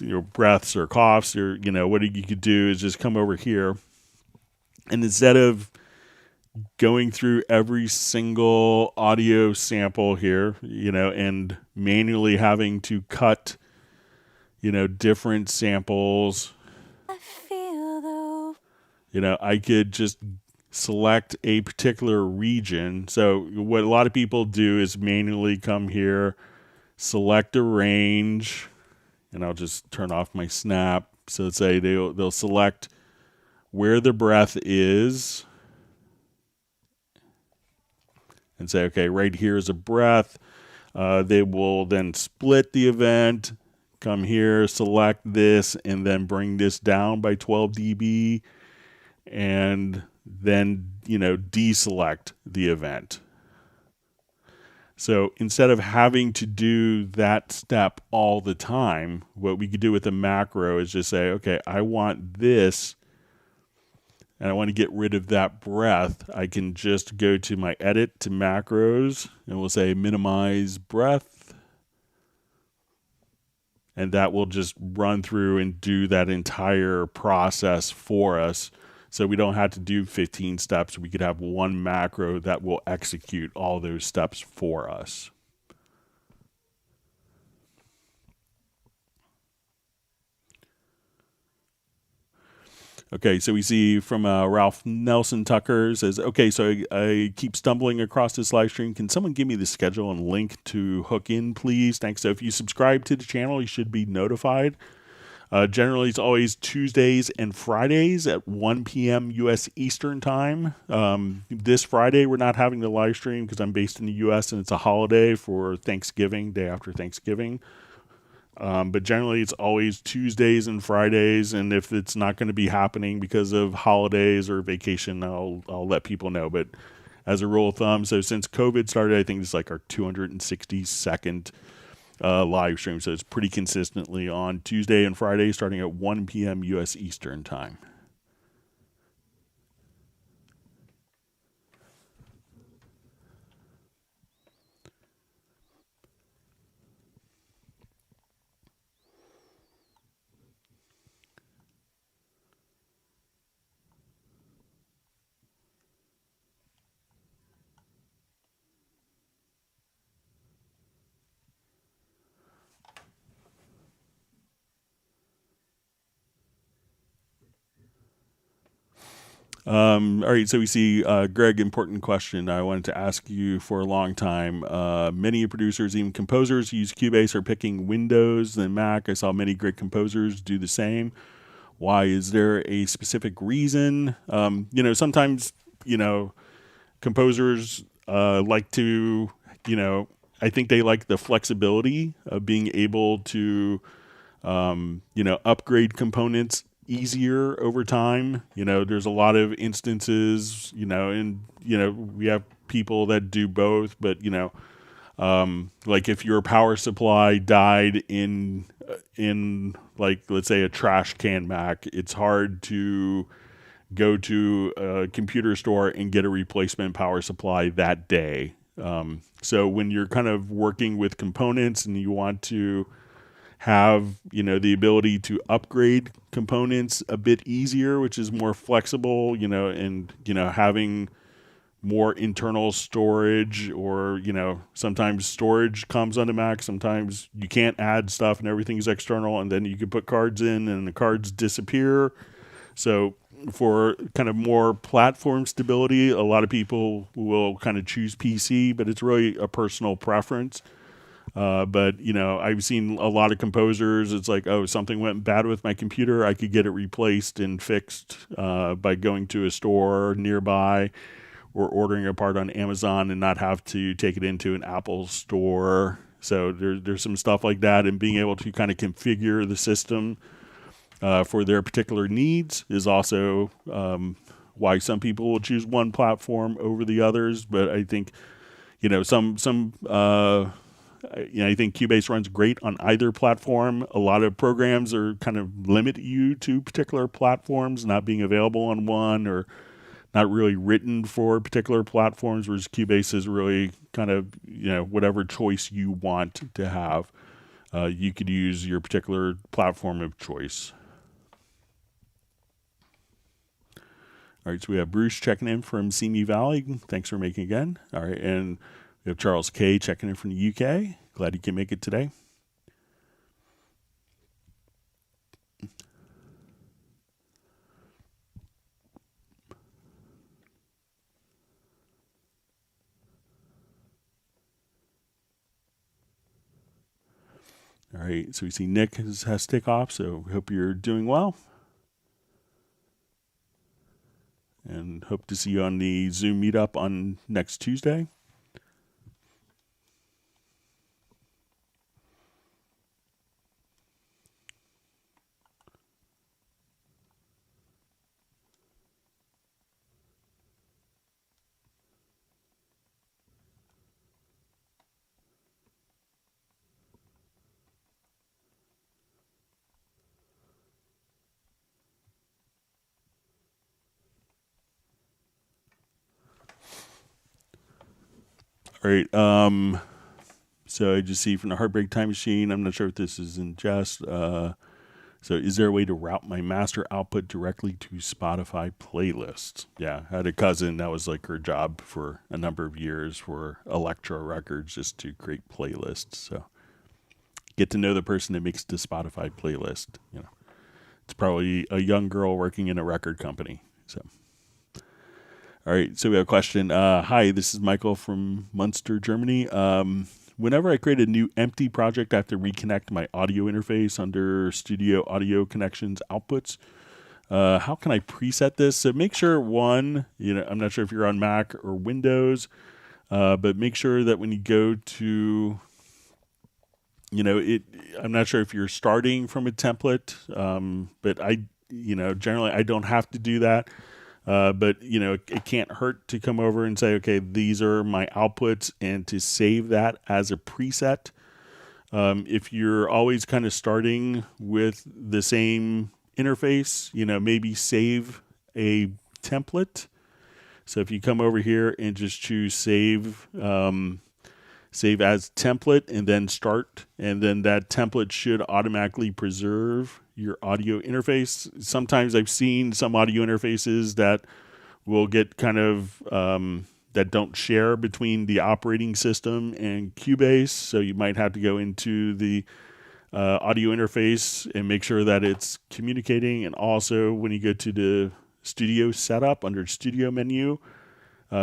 Speaker 1: your breaths or coughs, or, what you could do is just come over here, and instead of going through every single audio sample here, and manually having to cut, different samples, I could just select a particular region. So what a lot of people do is manually come here, select a range, and I'll just turn off my snap. So let's say they'll select where the breath is, and say, okay, right here is a breath. They will then split the event, come here, select this, and then bring this down by 12 dB, and then, deselect the event. So instead of having to do that step all the time, what we could do with a macro is just say, okay, I want this, and I want to get rid of that breath. I can just go to my edit to macros, and we'll say minimize breath. And that will just run through and do that entire process for us. So we don't have to do 15 steps. We could have one macro that will execute all those steps for us. Okay, so we see from Ralph Nelson Tucker says, okay, so I keep stumbling across this live stream. Can someone give me the schedule and link to hook in, please? Thanks. So if you subscribe to the channel, you should be notified. Generally, it's always Tuesdays and Fridays at 1 p.m. U.S. Eastern Time. This Friday, we're not having the live stream because I'm based in the U.S. and it's a holiday for Thanksgiving, day after Thanksgiving. But generally, it's always Tuesdays and Fridays, and if it's not going to be happening because of holidays or vacation, I'll let people know. But as a rule of thumb, so since COVID started, I think it's like our 262nd live stream, so it's pretty consistently on Tuesday and Friday, starting at 1 p.m. U.S. Eastern Time. All right, so we see Greg, important question I wanted to ask you for a long time. Many producers, even composers, who use Cubase are picking Windows than Mac. I saw many great composers do the same. Why? Is there a specific reason? Sometimes, composers like to, I think they like the flexibility of being able to, upgrade components easier over time. There's a lot of instances, and, we have people that do both, but, like if your power supply died in like, let's say a trash can Mac, it's hard to go to a computer store and get a replacement power supply that day. So when you're kind of working with components and you want to have, the ability to upgrade components a bit easier, which is more flexible, and, having more internal storage, or, sometimes storage comes on the Mac. Sometimes you can't add stuff and everything's external, and then you can put cards in and the cards disappear. So for kind of more platform stability, a lot of people will kind of choose PC, but it's really a personal preference. But, I've seen a lot of composers, it's like, oh, something went bad with my computer, I could get it replaced and fixed by going to a store nearby or ordering a part on Amazon and not have to take it into an Apple store. So there's some stuff like that, and being able to kind of configure the system for their particular needs is also why some people will choose one platform over the others. But I think, I think Cubase runs great on either platform. A lot of programs are kind of limit you to particular platforms, not being available on one, or not really written for particular platforms, whereas Cubase is really kind of, whatever choice you want to have. You could use your particular platform of choice. All right, so we have Bruce checking in from Simi Valley. Thanks for making again. All right, and we have Charles K checking in from the UK. Glad you can make it today. All right, so we see Nick has to take off, so we hope you're doing well. And hope to see you on the Zoom meetup on next Tuesday. All right. So I just see from the Heartbreak Time Machine, I'm not sure if this is in jest. So is there a way to route my master output directly to Spotify playlists? Yeah, I had a cousin that was like her job for a number of years for Elektra Records, just to create playlists. So get to know the person that makes the Spotify playlist. It's probably a young girl working in a record company. So. All right, so we have a question. Hi, this is Michael from Munster, Germany. Whenever I create a new empty project, I have to reconnect my audio interface under Studio Audio Connections outputs. How can I preset this? So make sure, one, I'm not sure if you're on Mac or Windows, but make sure that when you go to, I'm not sure if you're starting from a template, but generally I don't have to do that. But it can't hurt to come over and say, okay, these are my outputs, and to save that as a preset. If you're always kind of starting with the same interface, maybe save a template. So if you come over here and just choose save as template and then start, and then that template should automatically preserve your audio interface. Sometimes I've seen some audio interfaces that will get kind of that don't share between the operating system and Cubase, so you might have to go into the audio interface and make sure that it's communicating. And also when you go to the studio setup under studio menu,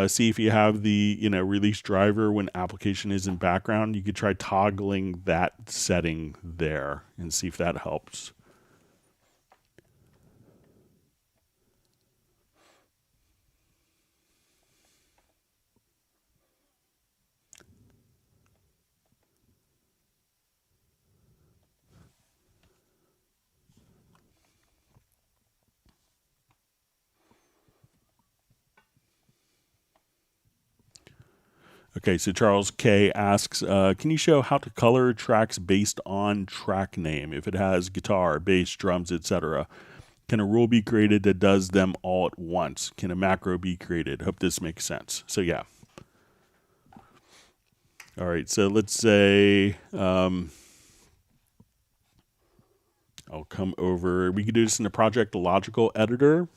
Speaker 1: see if you have the release driver when application is in background. You could try toggling that setting there and see if that helps. Okay, so Charles K asks, can you show how to color tracks based on track name? If it has guitar, bass, drums, etc., can a rule be created that does them all at once? Can a macro be created? Hope this makes sense. So yeah. All right, so let's say I'll come over. We could do this in the Project Logical Editor.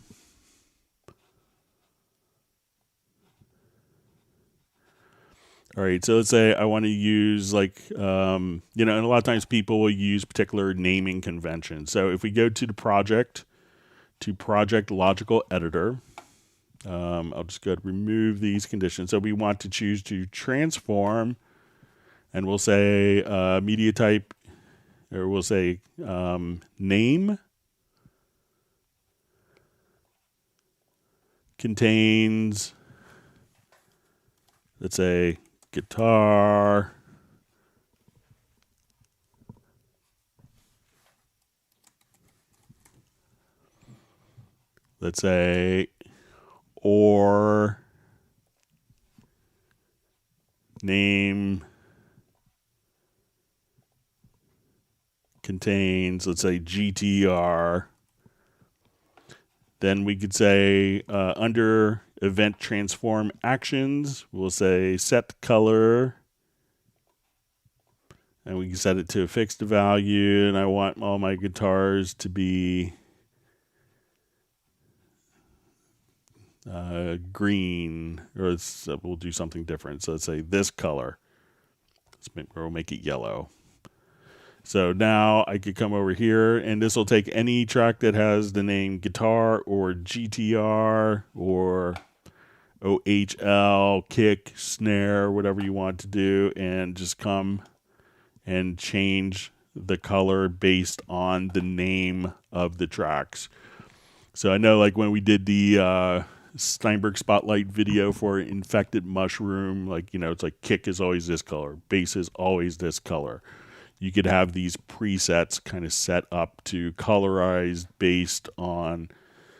Speaker 1: All right, so let's say I want to use and a lot of times people will use particular naming conventions. So if we go to the Project Logical Editor, I'll just go to remove these conditions. So we want to choose to transform, and we'll say media type, or we'll say name contains, let's say, guitar, let's say, or name contains, let's say, GTR. Then we could say under event transform actions, we'll say set color, and we can set it to a fixed value, and I want all my guitars to be green, or we'll do something different. So let's say this color. We'll make it yellow. So now I could come over here, and this will take any track that has the name guitar or GTR or OHL, kick, snare, whatever you want to do, and just come and change the color based on the name of the tracks. So I know like when we did the Steinberg Spotlight video for Infected Mushroom, it's like kick is always this color, bass is always this color. You could have these presets kind of set up to colorize based on,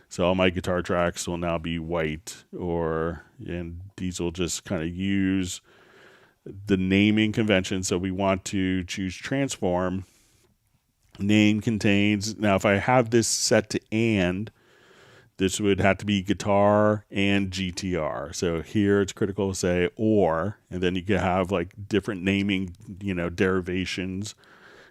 Speaker 1: so all my guitar tracks will now be white, and these will just kind of use the naming convention. So we want to choose transform, name contains, now if I have this set to and, this would have to be guitar and GTR. So here it's critical to say or, and then you can have like different naming, derivations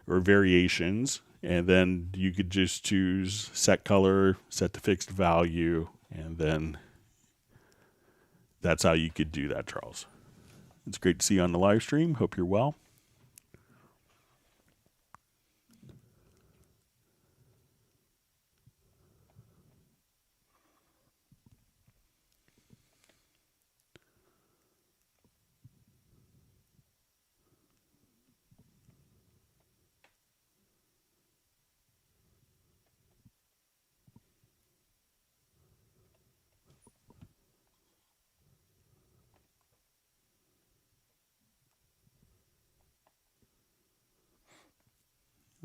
Speaker 1: or variations. And then you could just choose set color, set to fixed value, and then that's how you could do that, Charles. It's great to see you on the live stream. Hope you're well.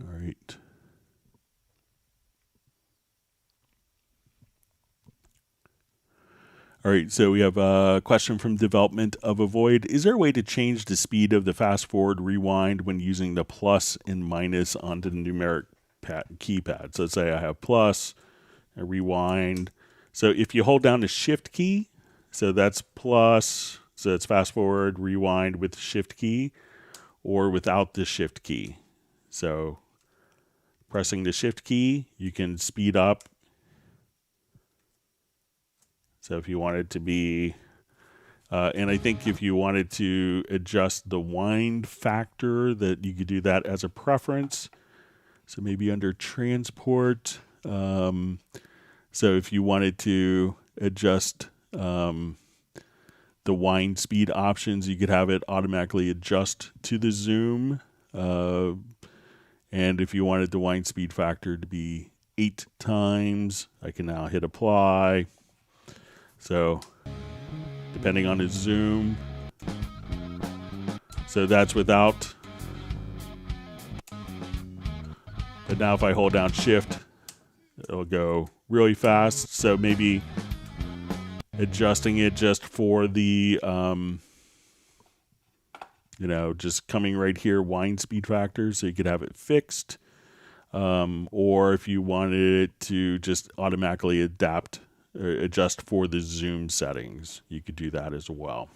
Speaker 1: All right. All right, so we have a question from Development of a Void. Is there a way to change the speed of the fast forward rewind when using the plus and minus onto the numeric keypad? So let's say I have plus, I rewind. So if you hold down the shift key, so that's plus, so it's fast forward, rewind with the shift key, or without the shift key. So pressing the shift key, you can speed up. So if you wanted to be, and I think if you wanted to adjust the wind factor, that you could do that as a preference. So maybe under transport. So if you wanted to adjust the wind speed options, you could have it automatically adjust to the zoom. And if you wanted the wind speed factor to be 8 times, I can now hit apply. So depending on its zoom. So that's without. But now if I hold down shift, it'll go really fast. So maybe adjusting it just for the just coming right here, wind speed factor, so you could have it fixed. Or if you wanted it to just automatically adjust for the zoom settings, you could do that as well.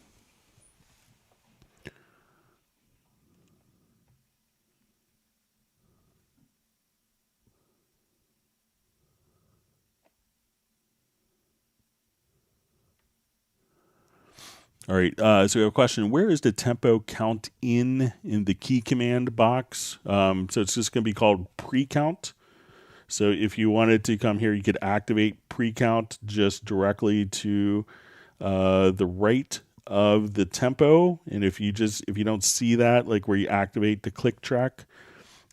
Speaker 1: All right, so we have a question. Where is the tempo count in the key command box? So it's just going to be called pre-count. So if you wanted to come here, you could activate pre-count just directly to the right of the tempo. And if you don't see that, like where you activate the click track,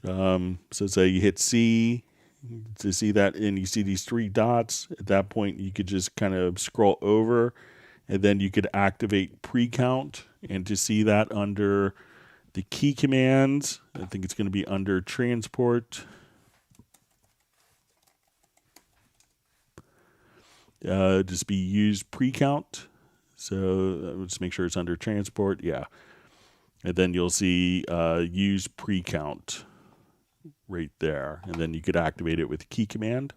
Speaker 1: so say you hit C to see that, and you see these 3 dots, at that point you could just kind of scroll over, and then you could activate pre-count. And to see that under the key commands, I think it's going to be under transport. Just be use pre-count. So just make sure it's under transport. Yeah. And then you'll see use pre-count right there. And then you could activate it with the key command.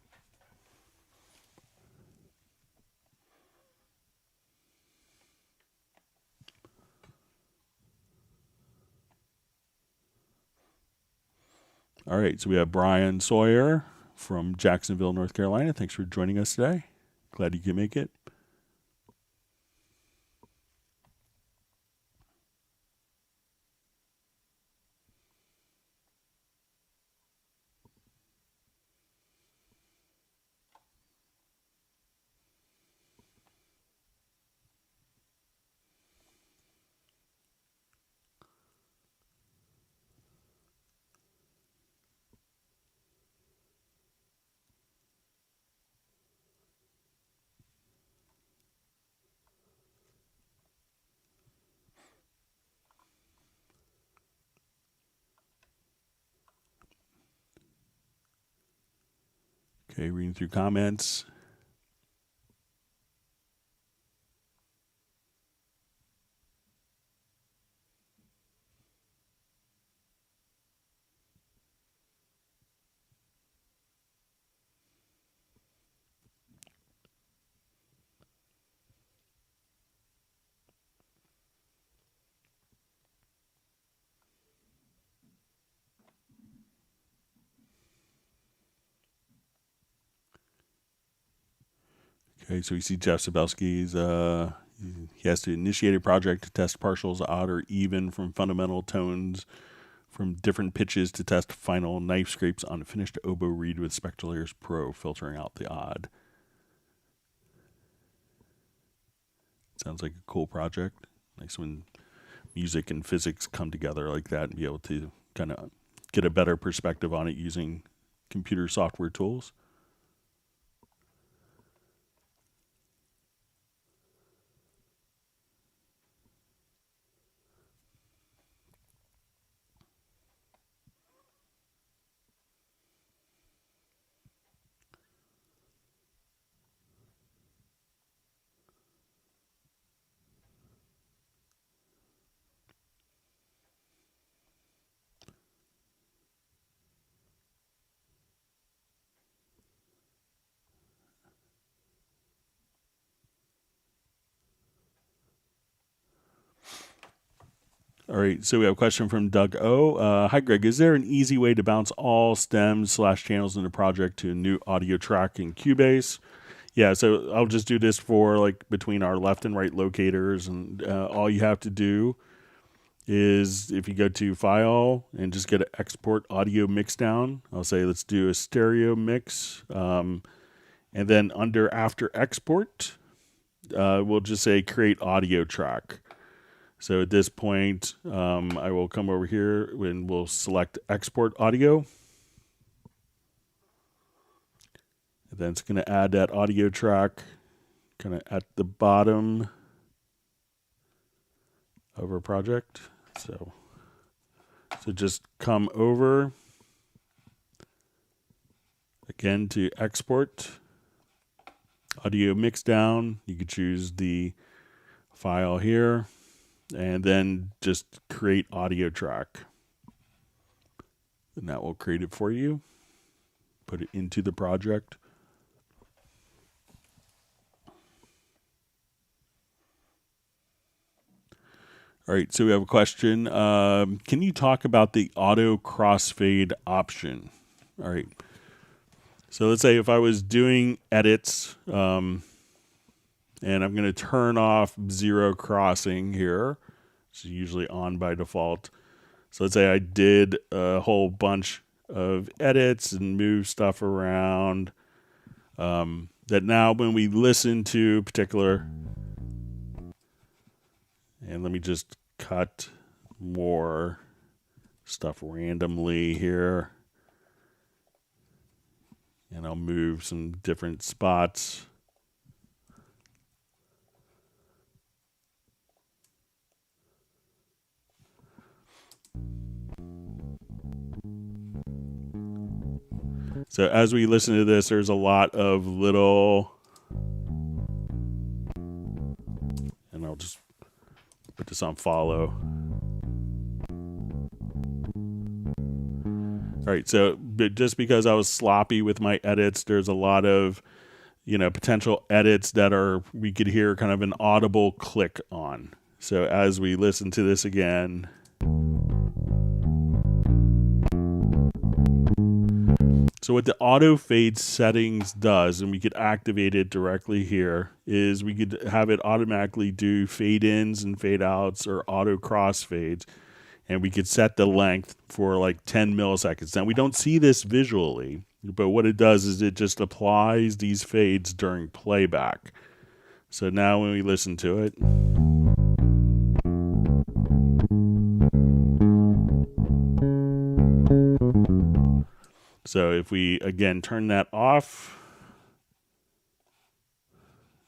Speaker 1: All right, so we have Brian Sawyer from Jacksonville, North Carolina. Thanks for joining us today. Glad you could make it. Okay, reading through comments. Okay, so we see Jeff Sabelski's, he has to initiate a project to test partials odd or even from fundamental tones from different pitches to test final knife scrapes on a finished oboe reed with Spectral Layers Pro, filtering out the odd. Sounds like a cool project. Nice when music and physics come together like that and be able to kind of get a better perspective on it using computer software tools. All right, so we have a question from Doug O. Hi, Greg. Is there an easy way to bounce all stems/channels in the project to a new audio track in Cubase? Yeah, so I'll just do this for like between our left and right locators, and all you have to do is if you go to File and just get an Export Audio Mix Down, I'll say let's do a stereo mix, and then under After Export, we'll just say Create Audio Track. So at this point, I will come over here and we'll select Export Audio. And then it's going to add that audio track kind of at the bottom of our project. So just come over again to Export Audio Mix Down. You can choose the file here. and then just create audio track. And that will create it for you. Put it into the project. All right, so we have a question. Can you talk about the auto crossfade option? All right. So let's say if I was doing edits, and I'm going to turn off zero crossing here. It's usually on by default. So let's say I did a whole bunch of edits and move stuff around. That now when we listen to particular, and let me just cut more stuff randomly here. And I'll move some different spots. So as we listen to this, there's a lot of little, and I'll just put this on follow. All right, so but just because I was sloppy with my edits, there's a lot of, potential edits that we could hear kind of an audible click on. So as we listen to this again, so what the auto fade settings does, and we could activate it directly here, is we could have it automatically do fade ins and fade outs or auto crossfades. And we could set the length for like 10 milliseconds. Now we don't see this visually, but what it does is it just applies these fades during playback. So now when we listen to it, so if we again turn that off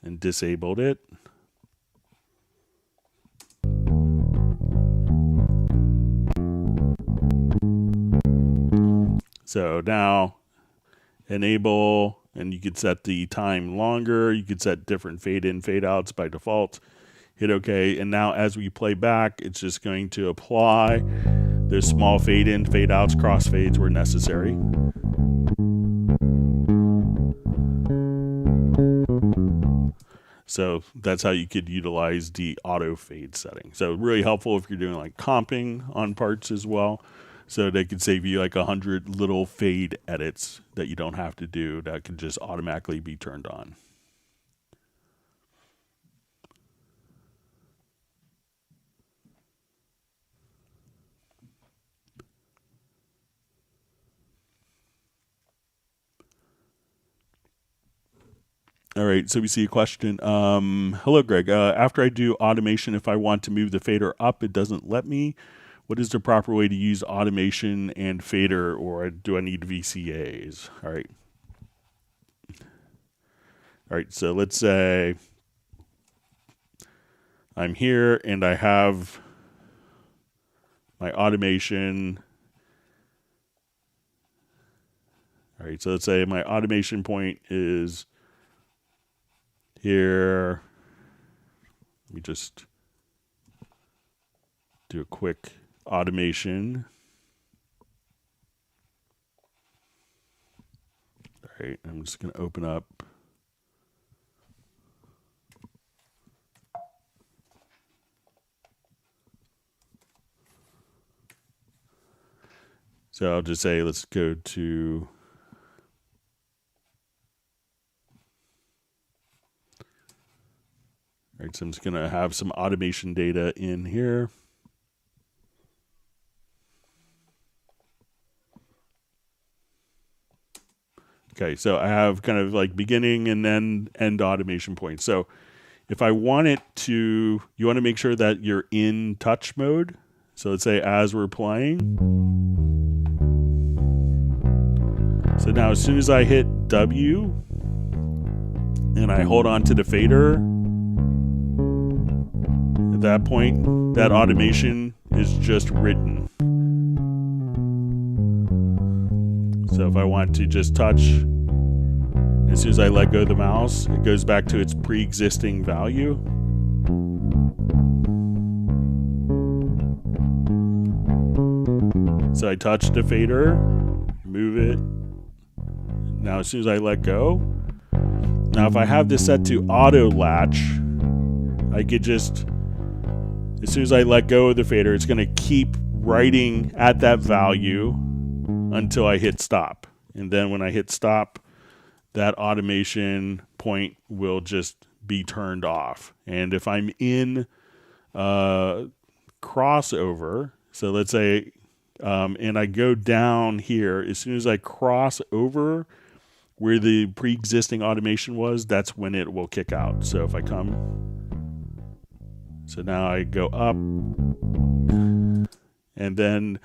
Speaker 1: and disabled it, so now enable, and you could set the time longer. You could set different fade in, fade outs by default. Hit OK. And now as we play back, it's just going to apply those small fade in, fade outs, crossfades where necessary. So that's how you could utilize the auto fade setting. So really helpful if you're doing like comping on parts as well. So they could save you like 100 little fade edits that you don't have to do, that can just automatically be turned on. All right, so we see a question. Hello, Greg. After I do automation, if I want to move the fader up, it doesn't let me. What is the proper way to use automation and fader, or do I need VCAs? All right. All right, so let's say I'm here and I have my automation. All right, so let's say my automation point is here. Let me just do a quick automation. All right, I'm just going to open up. So I'll just say, let's go to all right, so I'm just going to have some automation data in here. Okay, so I have kind of like beginning and then end automation points. So if I want it to, you want to make sure that you're in touch mode. So let's say as we're playing. So now as soon as I hit W and I hold on to the fader, at that point, that automation is just written. So if I want to just touch, as soon as I let go of the mouse, it goes back to its pre-existing value. So I touch the fader, move it. Now as soon as I let go, now if I have this set to auto latch, I could just, as soon as I let go of the fader, it's going to keep writing at that value until I hit stop. And then when I hit stop, that automation point will just be turned off. And if I'm in crossover, so let's say, and I go down here, as soon as I cross over where the pre-existing automation was, that's when it will kick out. So if I come, so now I go up, and then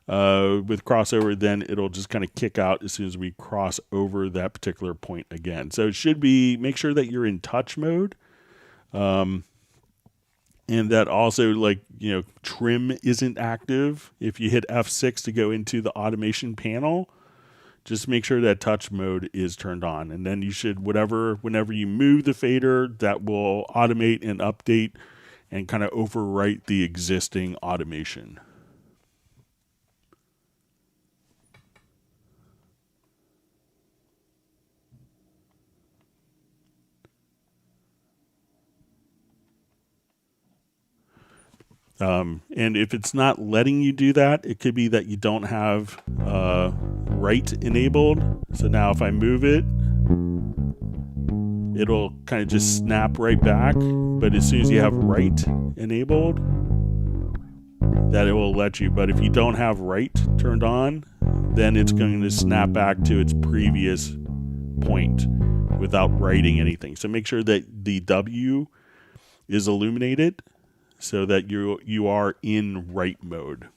Speaker 1: with crossover, then it'll just kind of kick out as soon as we cross over that particular point again. So it should be, make sure that you're in touch mode. And that also, like, you know, trim isn't active. If you hit F6 to go into the automation panel, just make sure that touch mode is turned on. And then you should, whenever you move the fader, that will automate and update and kind of overwrite the existing automation. And if it's not letting you do that, it could be that you don't have write enabled. So now if I move it, it'll kind of just snap right back. But as soon as you have write enabled, that it will let you. But if you don't have write turned on, then it's going to snap back to its previous point without writing anything. So make sure that the W is illuminated, so that you are in write mode.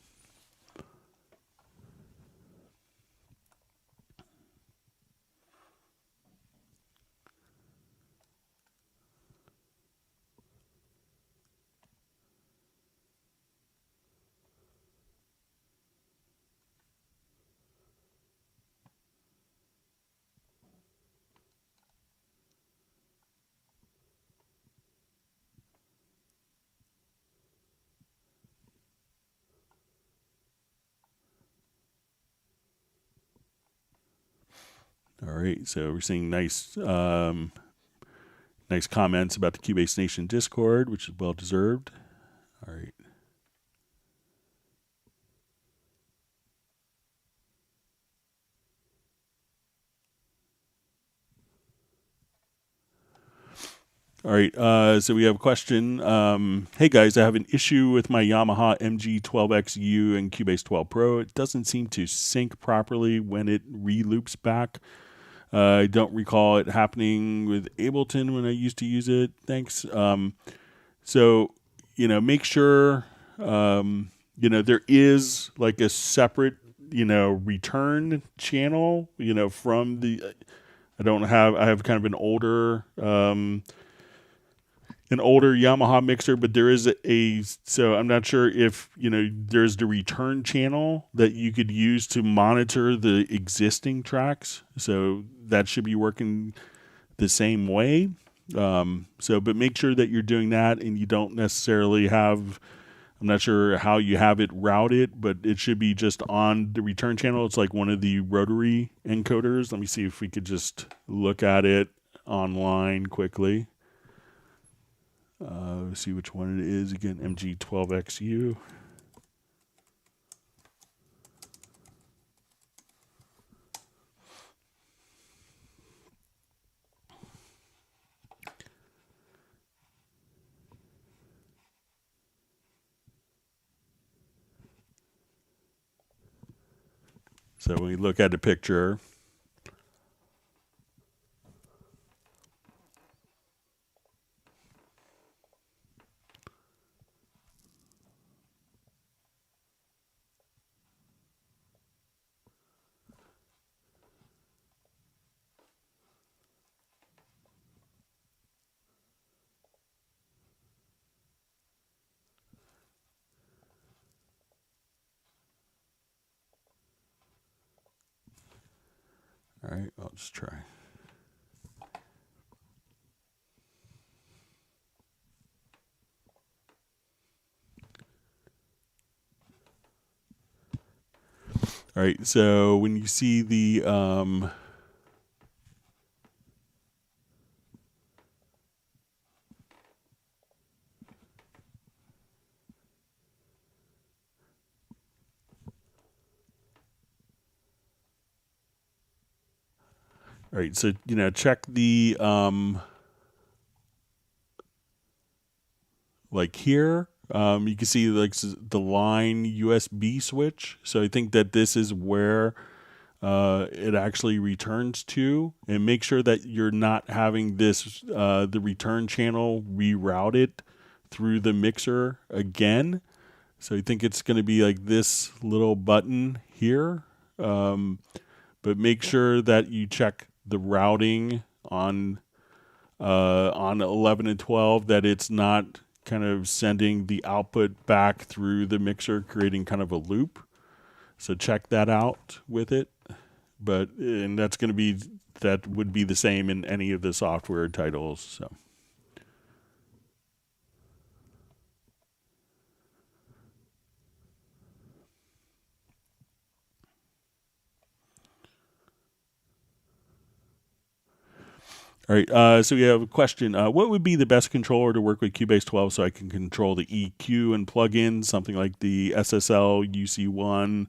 Speaker 1: All right, so we're seeing nice comments about the Cubase Nation Discord, which is well deserved. All right. All right, so we have a question. Hey guys, I have an issue with my Yamaha MG12XU and Cubase 12 Pro. It doesn't seem to sync properly when it re-loops back. I don't recall it happening with Ableton when I used to use it. Thanks. So, make sure, there is like a separate, return channel, from the, I have kind of an older Yamaha mixer, but there is so I'm not sure if, there's the return channel that you could use to monitor the existing tracks. So that should be working the same way. But make sure that you're doing that, and you don't necessarily have, I'm not sure how you have it routed, but it should be just on the return channel. It's like one of the rotary encoders. Let me see if we could just look at it online quickly. Let's see which one it is. Again, MG12XU. So when we look at the picture, all right, I'll just try. All right, so when you see the all right, so check the like here. You can see like the line USB switch. So I think that this is where it actually returns to, and make sure that you're not having this the return channel rerouted through the mixer again. So I think it's going to be like this little button here, but make sure that you check the routing on 11 and 12, that it's not kind of sending the output back through the mixer, creating kind of a loop. So check that out with it. And that's going to be, that would be the same in any of the software titles. So. All right, so we have a question. What would be the best controller to work with Cubase 12 so I can control the EQ and plugins, something like the SSL UC1,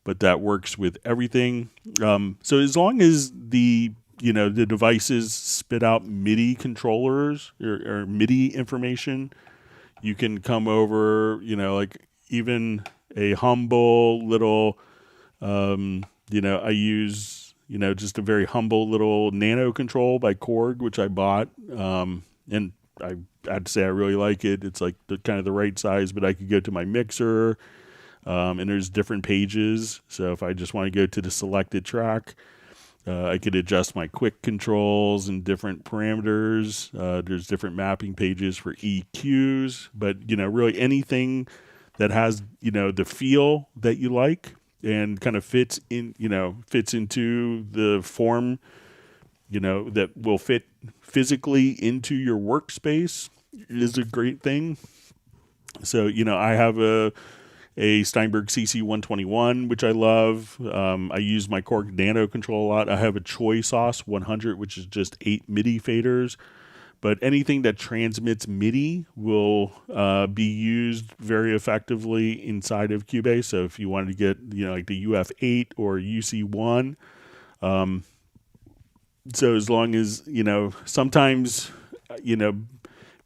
Speaker 1: but that works with everything. So as long as the devices spit out MIDI controllers or MIDI information, you can come over, like even a humble little, I use just a very humble little nano control by Korg, which I bought. And I had to say I really like it. It's like kind of the right size, but I could go to my mixer, and there's different pages. So if I just want to go to the selected track, I could adjust my quick controls and different parameters. There's different mapping pages for EQs, but really anything that has the feel that you like and kind of fits into the form, that will fit physically into your workspace is a great thing. So, I have a Steinberg CC121, which I love. I use my Korg Nano control a lot. I have a Choi Sauce 100, which is just 8 MIDI faders. But anything that transmits MIDI will be used very effectively inside of Cubase. So if you wanted to get, like the UF8 or UC1, so as long as, sometimes,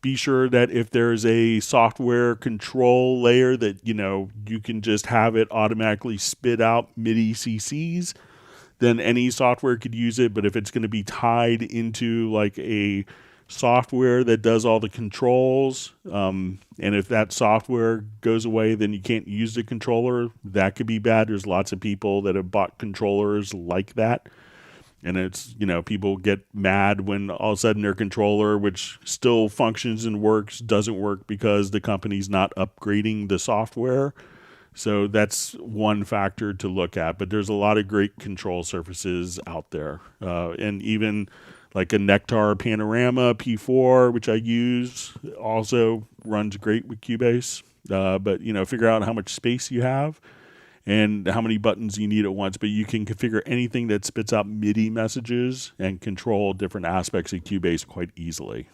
Speaker 1: be sure that if there's a software control layer that, you can just have it automatically spit out MIDI CCs, then any software could use it. But if it's going to be tied into like a software that does all the controls, and if that software goes away, then you can't use the controller. That could be bad. There's lots of people that have bought controllers like that, and it's people get mad when all of a sudden their controller, which still functions and works, doesn't work because the company's not upgrading the software. So that's one factor to look at. But there's a lot of great control surfaces out there, and even like a Nectar Panorama P4, which I use, also runs great with Cubase. But figure out how much space you have and how many buttons you need at once. But you can configure anything that spits out MIDI messages and control different aspects of Cubase quite easily.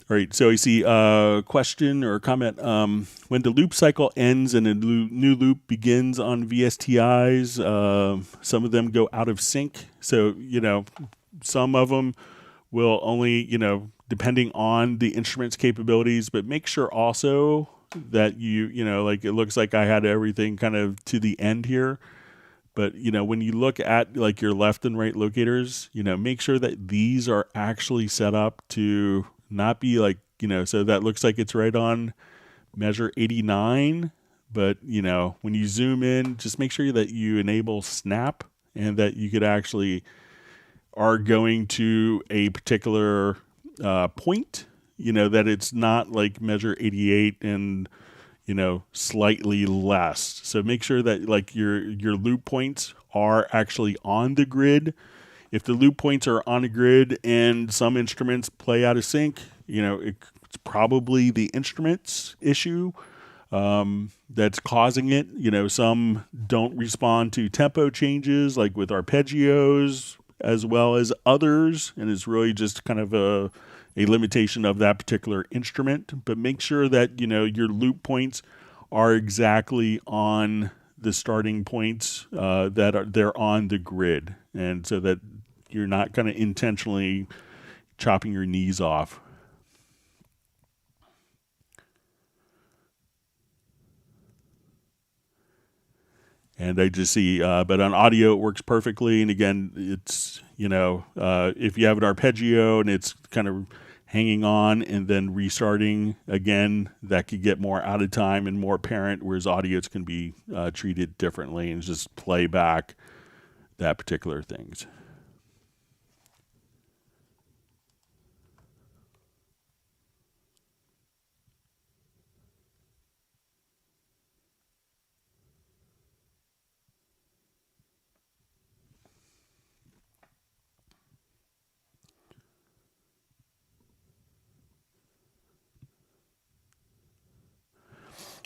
Speaker 1: All right, so I see a question or a comment. When the loop cycle ends and a new loop begins on VSTIs, some of them go out of sync. So, some of them will only, depending on the instrument's capabilities, but make sure also that like it looks like I had everything kind of to the end here. But, when you look at like your left and right locators, make sure that these are actually set up to not be like, so that looks like it's right on measure 89. But, when you zoom in, just make sure that you enable snap and that you could actually are going to a particular point, that it's not like measure 88 and, slightly less. So make sure that like your loop points are actually on the grid. If the loop points are on a grid and some instruments play out of sync, it's probably the instrument's issue that's causing it. Some don't respond to tempo changes, like with arpeggios, as well as others, and it's really just kind of a limitation of that particular instrument. But make sure that your loop points are exactly on the starting points they're on the grid, and so that you're not kind of intentionally chopping your knees off. And I just see, but on audio it works perfectly. And again, it's, if you have an arpeggio and it's kind of hanging on and then restarting again, that could get more out of time and more apparent, whereas audios can be treated differently and just play back that particular things.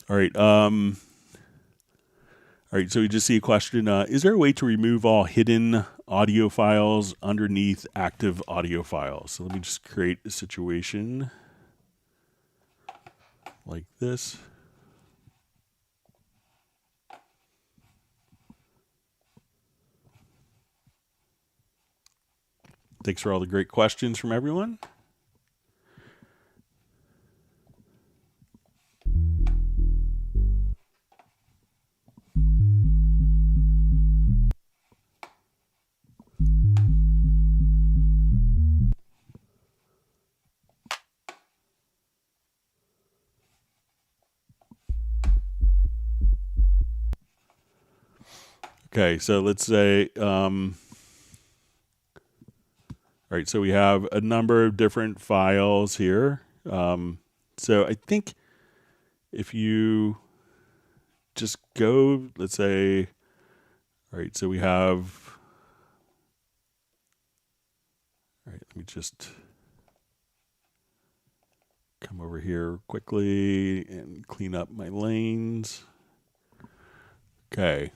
Speaker 1: All right. So we just see a question. Is there a way to remove all hidden audio files underneath active audio files? So let me just create a situation like this. Thanks for all the great questions from everyone. Okay, so let's say, all right, so we have a number of different files here. So I think if you just go, let's say, all right, so we have, all right, let me just come over here quickly and clean up my lanes. Okay,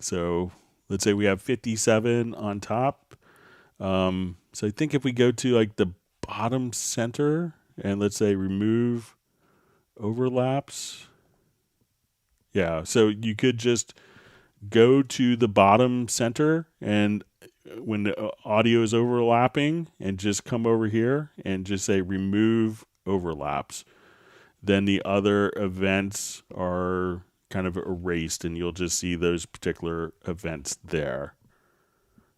Speaker 1: so let's say we have 57 on top. So I think if we go to like the bottom center and let's say remove overlaps. Yeah, so you could just go to the bottom center and when the audio is overlapping and just come over here and just say remove overlaps. Then the other events are kind of erased and you'll just see those particular events there.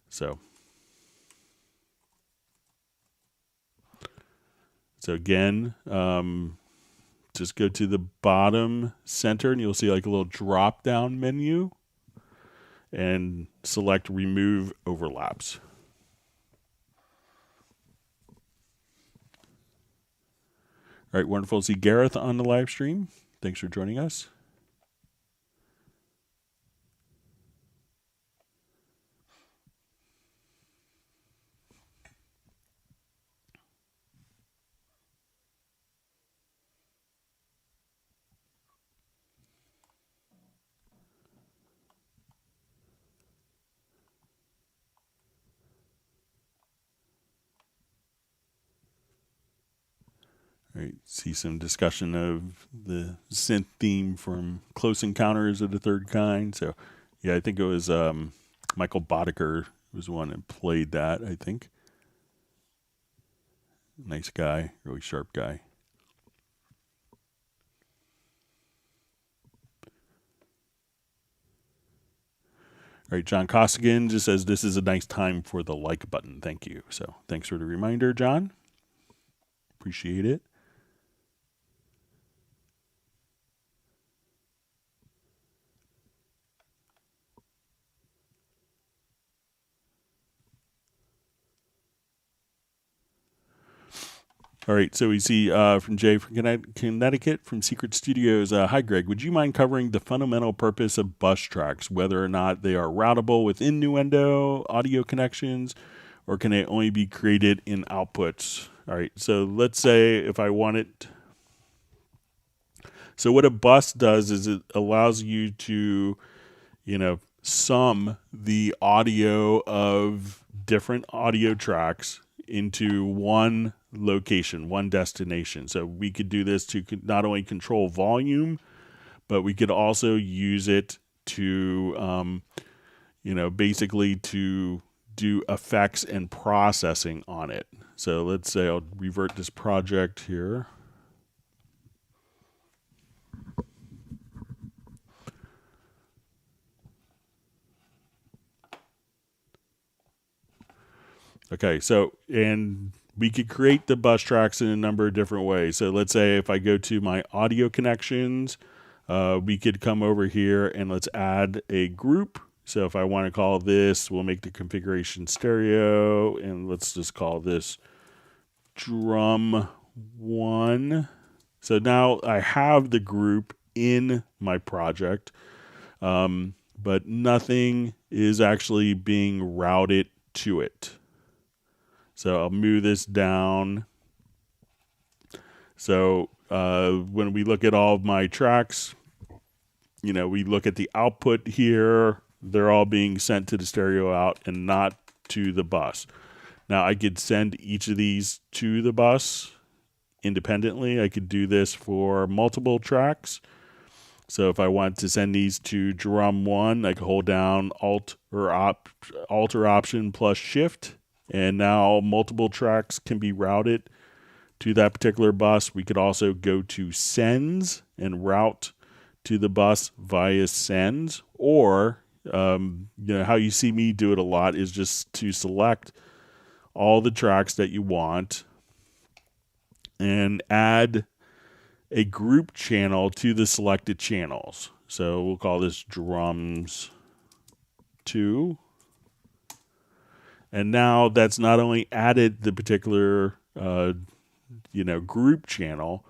Speaker 1: So again, just go to the bottom center and you'll see like a little drop down menu and select remove overlaps. All right, wonderful to see Gareth on the live stream. Thanks for joining us. All right, see some discussion of the synth theme from Close Encounters of the Third Kind. So, yeah, I think it was Michael Boddicker was the one that played that, I think. Nice guy, really sharp guy. All right, John Costigan just says this is a nice time for the like button. Thank you. So thanks for the reminder, John. Appreciate it. All right, so we see from Jay from Connecticut from Secret Studios. Hi, Greg. Would you mind covering the fundamental purpose of bus tracks, whether or not they are routable within Nuendo audio connections, or can they only be created in outputs? All right, so let's say if I want it. So what a bus does is it allows you to, sum the audio of different audio tracks into one location, one destination. So we could do this to not only control volume, but we could also use it to, basically to do effects and processing on it. So let's say I'll revert this project here. Okay, so, and we could create the bus tracks in a number of different ways. So let's say if I go to my audio connections, we could come over here and let's add a group. So if I want to call this, we'll make the configuration stereo, and let's just call this drum 1. So now I have the group in my project, but nothing is actually being routed to it. So I'll move this down. So when we look at all of my tracks, we look at the output here. They're all being sent to the stereo out and not to the bus. Now I could send each of these to the bus independently. I could do this for multiple tracks. So if I want to send these to drum 1, I could hold down Alt or Option plus Shift. And now multiple tracks can be routed to that particular bus. We could also go to sends and route to the bus via sends. Or, how you see me do it a lot is just to select all the tracks that you want and add a group channel to the selected channels. So we'll call this drums 2. And now that's not only added the particular, group channel,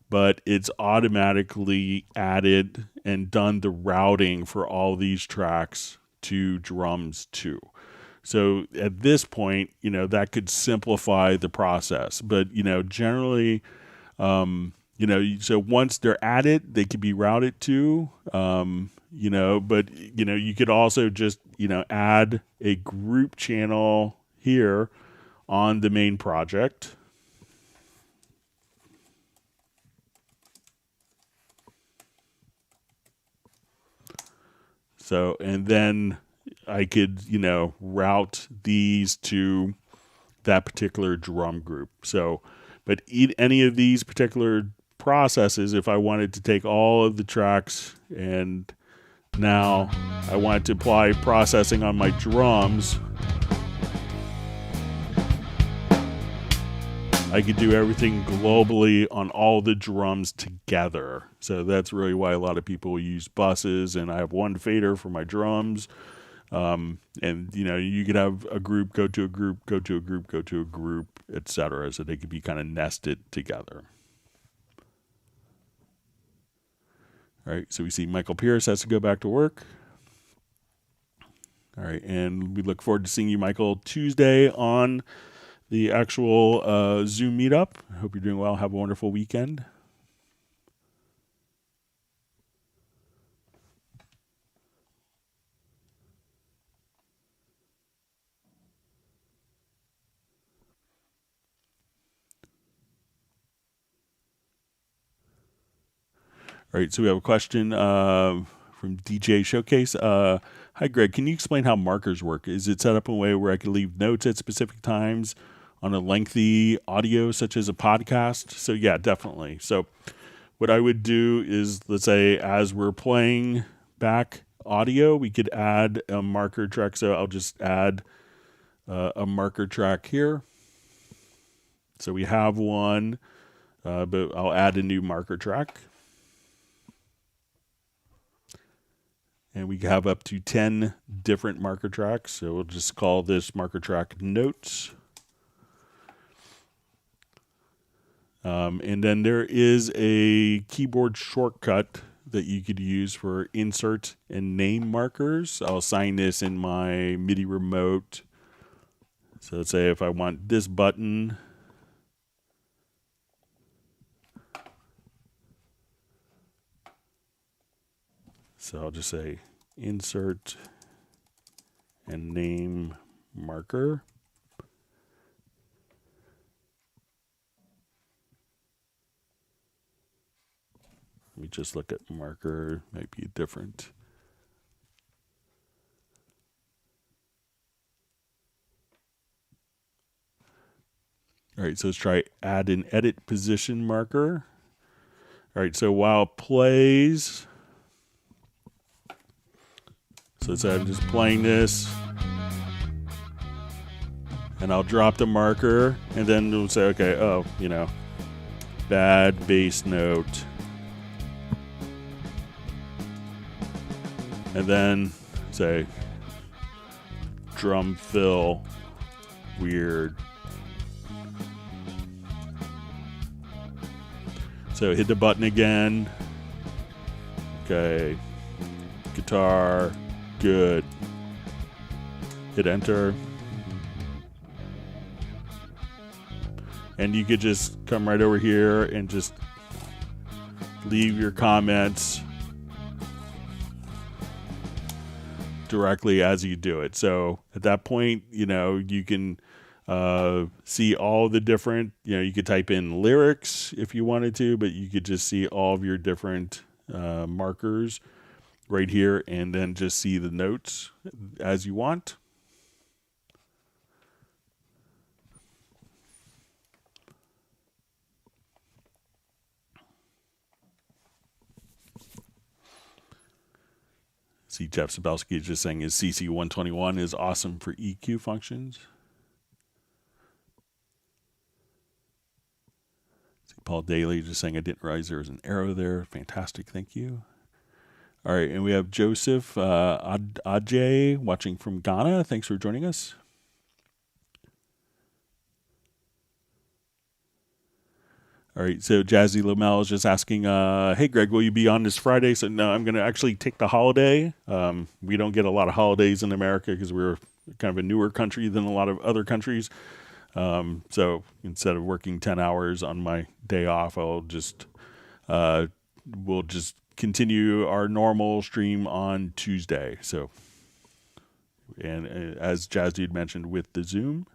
Speaker 1: but it's automatically added and done the routing for all these tracks to drums 2. So at this point, that could simplify the process. But, generally, so once they're added, they could be routed to, but, you could also just, add a group channel here on the main project. So, and then I could, route these to that particular drum group. So, but any of these particular processes, if I wanted to take all of the tracks and now I wanted to apply processing on my drums, I could do everything globally on all the drums together. So that's really why a lot of people use buses, and I have one fader for my drums. And you could have a group go to a group, go to a group, go to a group, etc. So they could be kind of nested together. All right, so we see Michael Pierce has to go back to work. All right, and we look forward to seeing you, Michael, Tuesday on the actual Zoom meetup. I hope you're doing well. Have a wonderful weekend. All right, so we have a question from DJ Showcase. Hi, Greg. Can you explain how markers work? Is it set up in a way where I can leave notes at specific times on a lengthy audio, such as a podcast? So, yeah, definitely. So what I would do is, let's say, as we're playing back audio, we could add a marker track. So I'll just add a marker track here. So we have one, but I'll add a new marker track. And we have up to 10 different marker tracks. So we'll just call this marker track notes. And then there is a keyboard shortcut that you could use for insert and name markers. I'll assign this in my MIDI remote. So let's say if I want this button, so I'll just say insert and name marker. Let me just look at marker, might be different. All right, so let's try add an edit position marker. All right, so while it plays, so let's say I'm just playing this, and I'll drop the marker, and then we'll say, okay, oh, bad bass note. And then say drum fill, weird. So hit the button again. Okay. Guitar, good. Hit enter. And you could just come right over here and just leave your comments directly as you do it. So at that point, you can see all the different, you could type in lyrics if you wanted to, but you could just see all of your different markers right here and then just see the notes as you want. See, Jeff Sabelski is just saying his CC121 is awesome for EQ functions. See, Paul Daly just saying I didn't realize there was an arrow there. Fantastic, thank you. All right, and we have Joseph Ajay watching from Ghana. Thanks for joining us. All right, so Jazzy Lomel is just asking, hey, Greg, will you be on this Friday? So, no, I'm going to actually take the holiday. We don't get a lot of holidays in America because we're kind of a newer country than a lot of other countries. So instead of working 10 hours on my day off, we'll just continue our normal stream on Tuesday. So, and as Jazzy had mentioned with the Zoom.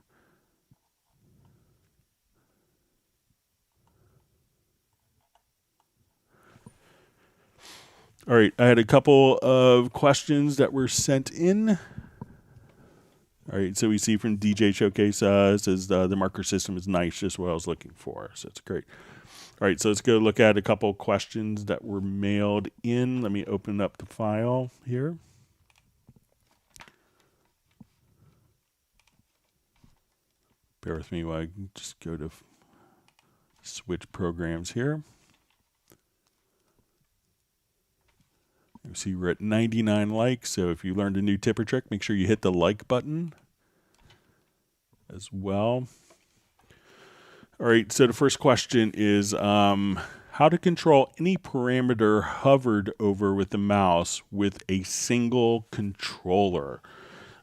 Speaker 1: All right, I had a couple of questions that were sent in. All right, so we see from DJ Showcase says the marker system is nice, just what I was looking for. So it's great. All right, so let's go look at a couple of questions that were mailed in. Let me open up the file here. Bear with me while I just go to switch programs here. You see we're at 99 likes, so if you learned a new tip or trick, make sure you hit the like button as well. All right, so the first question is how to control any parameter hovered over with the mouse with a single controller.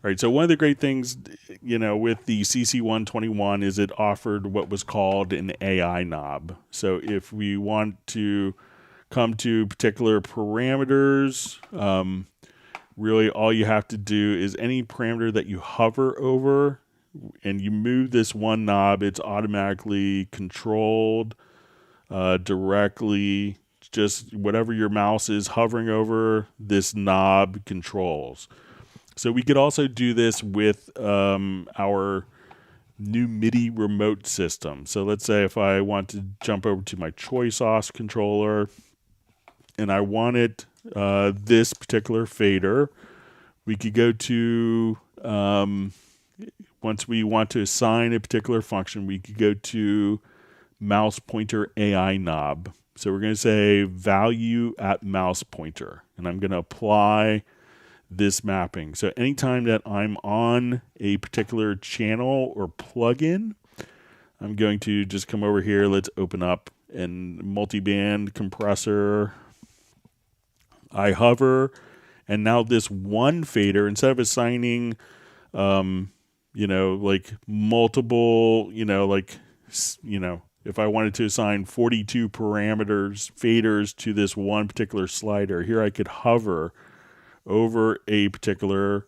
Speaker 1: All right, so one of the great things, with the CC121 is it offered what was called an AI knob. So if we want to come to particular parameters, really all you have to do is any parameter that you hover over and you move this one knob, it's automatically controlled directly. Just whatever your mouse is hovering over, this knob controls. So we could also do this with our new MIDI remote system. So let's say if I want to jump over to my Choice OS controller and I wanted this particular fader, we could go to, once we want to assign a particular function, we could go to mouse pointer AI knob. So we're going to say value at mouse pointer, and I'm going to apply this mapping. So anytime that I'm on a particular channel or plugin, I'm going to just come over here. Let's open up and multi-band compressor. I hover, and now this one fader, instead of assigning, like multiple, if I wanted to assign 42 faders to this one particular slider, here I could hover over a particular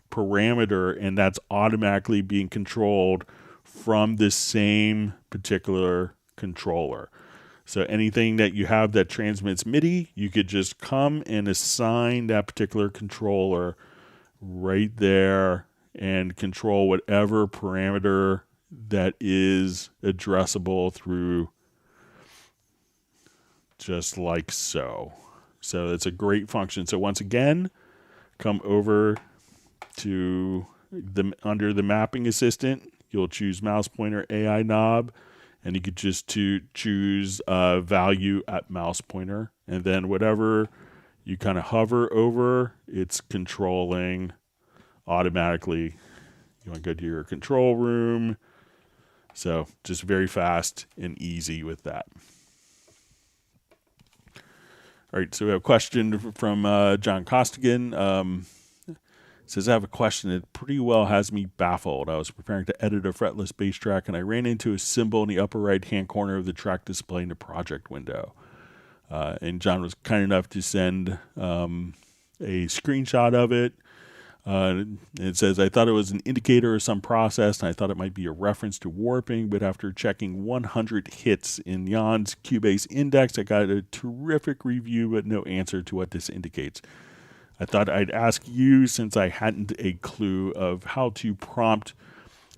Speaker 1: parameter, and that's automatically being controlled from the same particular controller. So anything that you have that transmits MIDI, you could just come and assign that particular controller right there and control whatever parameter that is addressable through, just like so. So it's a great function. So once again, come over to under the mapping assistant, you'll choose mouse pointer AI knob, and you could just choose value at mouse pointer, and then whatever you kind of hover over, it's controlling automatically. You want to go to your control room. So just very fast and easy with that. All right, so we have a question from John Costigan. Says, I have a question that pretty well has me baffled. I was preparing to edit a fretless bass track, and I ran into a symbol in the upper right-hand corner of the track display in the project window. And John was kind enough to send a screenshot of it. It says, I thought it was an indicator of some process, and I thought it might be a reference to warping, but after checking 100 hits in Jan's Cubase index, I got a terrific review, but no answer to what this indicates. I thought I'd ask you, since I hadn't a clue of how to prompt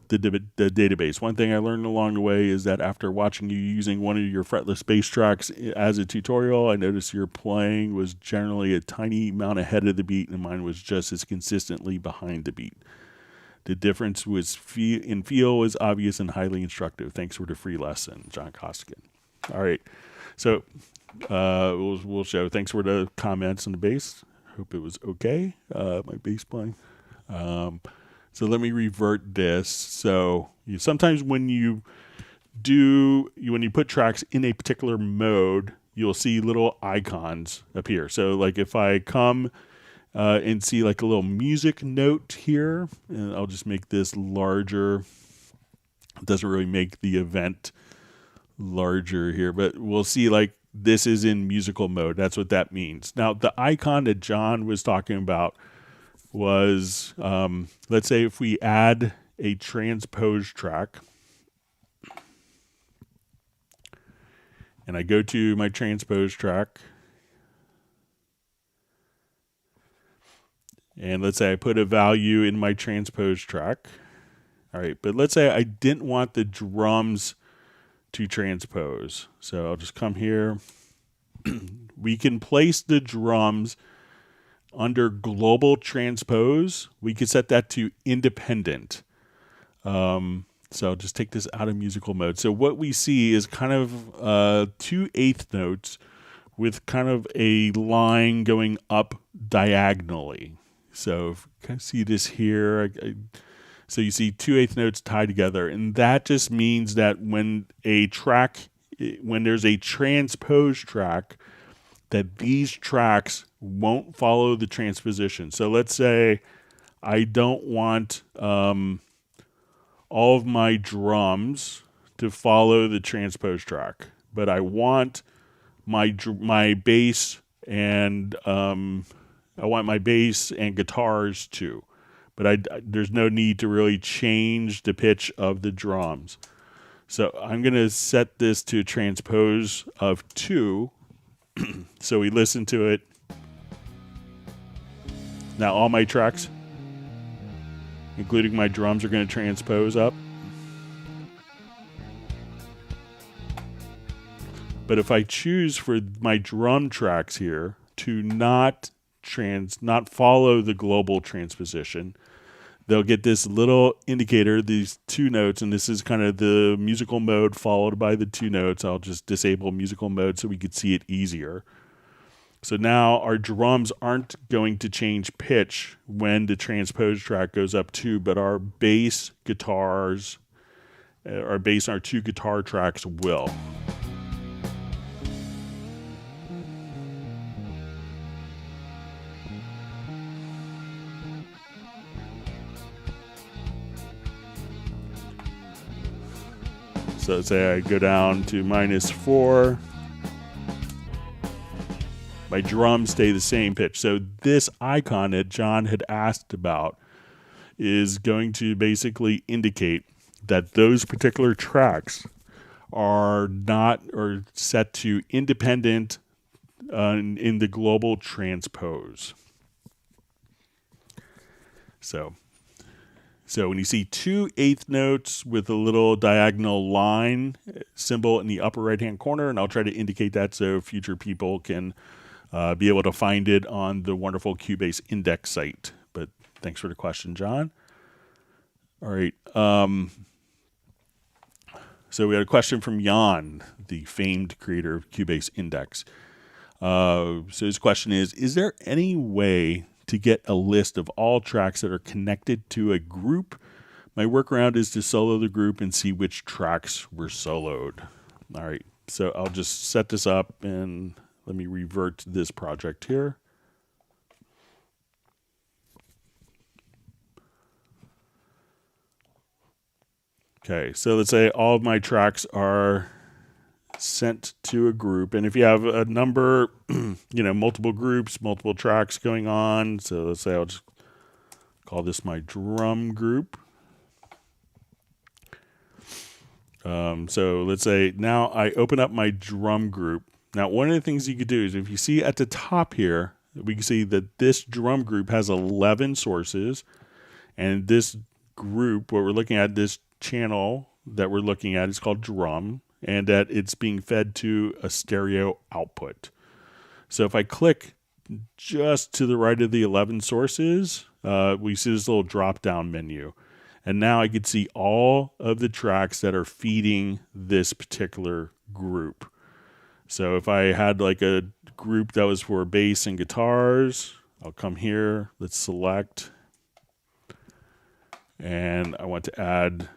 Speaker 1: the database. One thing I learned along the way is that after watching you using one of your fretless bass tracks as a tutorial, I noticed your playing was generally a tiny amount ahead of the beat, and mine was just as consistently behind the beat. The difference in feel was obvious and highly instructive. Thanks for the free lesson, John Costigan. All right, so we'll show. Thanks for the comments on the bass. Hope it was okay, my bass playing. So let me revert this. So sometimes when you put tracks in a particular mode, you'll see little icons appear. So like if I come and see like a little music note here, and I'll just make this larger. It doesn't really make the event larger here, but we'll see like this is in musical mode. That's what that means. Now, the icon that John was talking about was, let's say if we add a transpose track, and I go to my transpose track, and let's say I put a value in my transpose track. All right, but let's say I didn't want the drums to transpose. So I'll just come here. We can place the drums under global transpose. We could set that to independent. So I'll just take this out of musical mode. So what we see is kind of 2 eighth notes with kind of a line going up diagonally. So if you kind of see this here, so you see 2 eighth notes tied together, and that just means that when there's a transpose track, that these tracks won't follow the transposition. So let's say I don't want all of my drums to follow the transpose track, but I want my bass and guitars too. But there's no need to really change the pitch of the drums. So I'm going to set this to transpose of 2. So we listen to it. Now all my tracks, including my drums, are going to transpose up. But if I choose for my drum tracks here to not follow the global transposition, they'll get this little indicator, these 2 notes, and this is kind of the musical mode followed by the 2 notes. I'll just disable musical mode so we could see it easier. So now our drums aren't going to change pitch when the transpose track goes up 2, but our bass, guitars, are based on our 2 guitar tracks will. So let's say I go down to -4. My drums stay the same pitch. So this icon that John had asked about is going to basically indicate that those particular tracks are not or set to independent in the global transpose. So when you see 2 eighth notes with a little diagonal line symbol in the upper right-hand corner, and I'll try to indicate that so future people can be able to find it on the wonderful Cubase index site. But thanks for the question, John. All right. So we had a question from Jan, the famed creator of Cubase Index. So his question is there any way to get a list of all tracks that are connected to a group? My workaround is to solo the group and see which tracks were soloed. All right, so I'll just set this up and let me revert to this project here. Okay, so let's say all of my tracks are sent to a group, and if you have a number, multiple groups, multiple tracks going on, so let's say I'll just call this my drum group. So let's say now I open up my drum group. Now, one of the things you could do is if you see at the top here, we can see that this drum group has 11 sources, and this group, what we're looking at, this channel that we're looking at is called drum, and that it's being fed to a stereo output. So if I click just to the right of the 11 sources, we see this little drop-down menu. And now I can see all of the tracks that are feeding this particular group. So if I had like a group that was for bass and guitars, I'll come here, let's select, and I want to add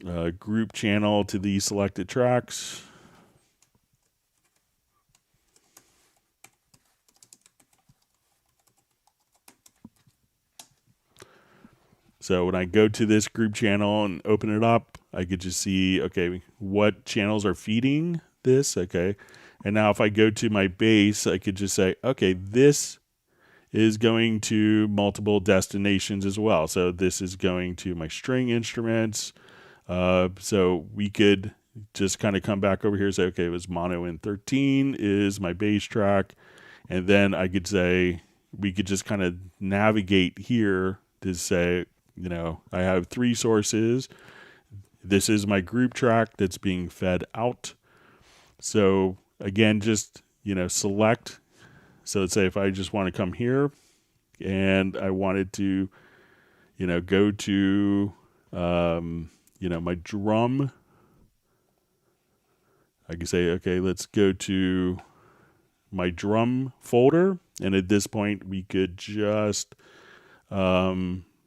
Speaker 1: a group channel to the selected tracks. So when I go to this group channel and open it up, I could just see, okay, what channels are feeding this, okay. And now if I go to my bass, I could just say, okay, this is going to multiple destinations as well. So this is going to my string instruments. So we could just kind of come back over here and say, okay, it was mono in 13 is my bass track. And then I could say, we could just kind of navigate here to say, I have 3 sources. This is my group track that's being fed out. So again, just, select. So let's say if I just want to come here and I wanted to, go to, my drum, I can say, okay, let's go to my drum folder. And at this point, we could just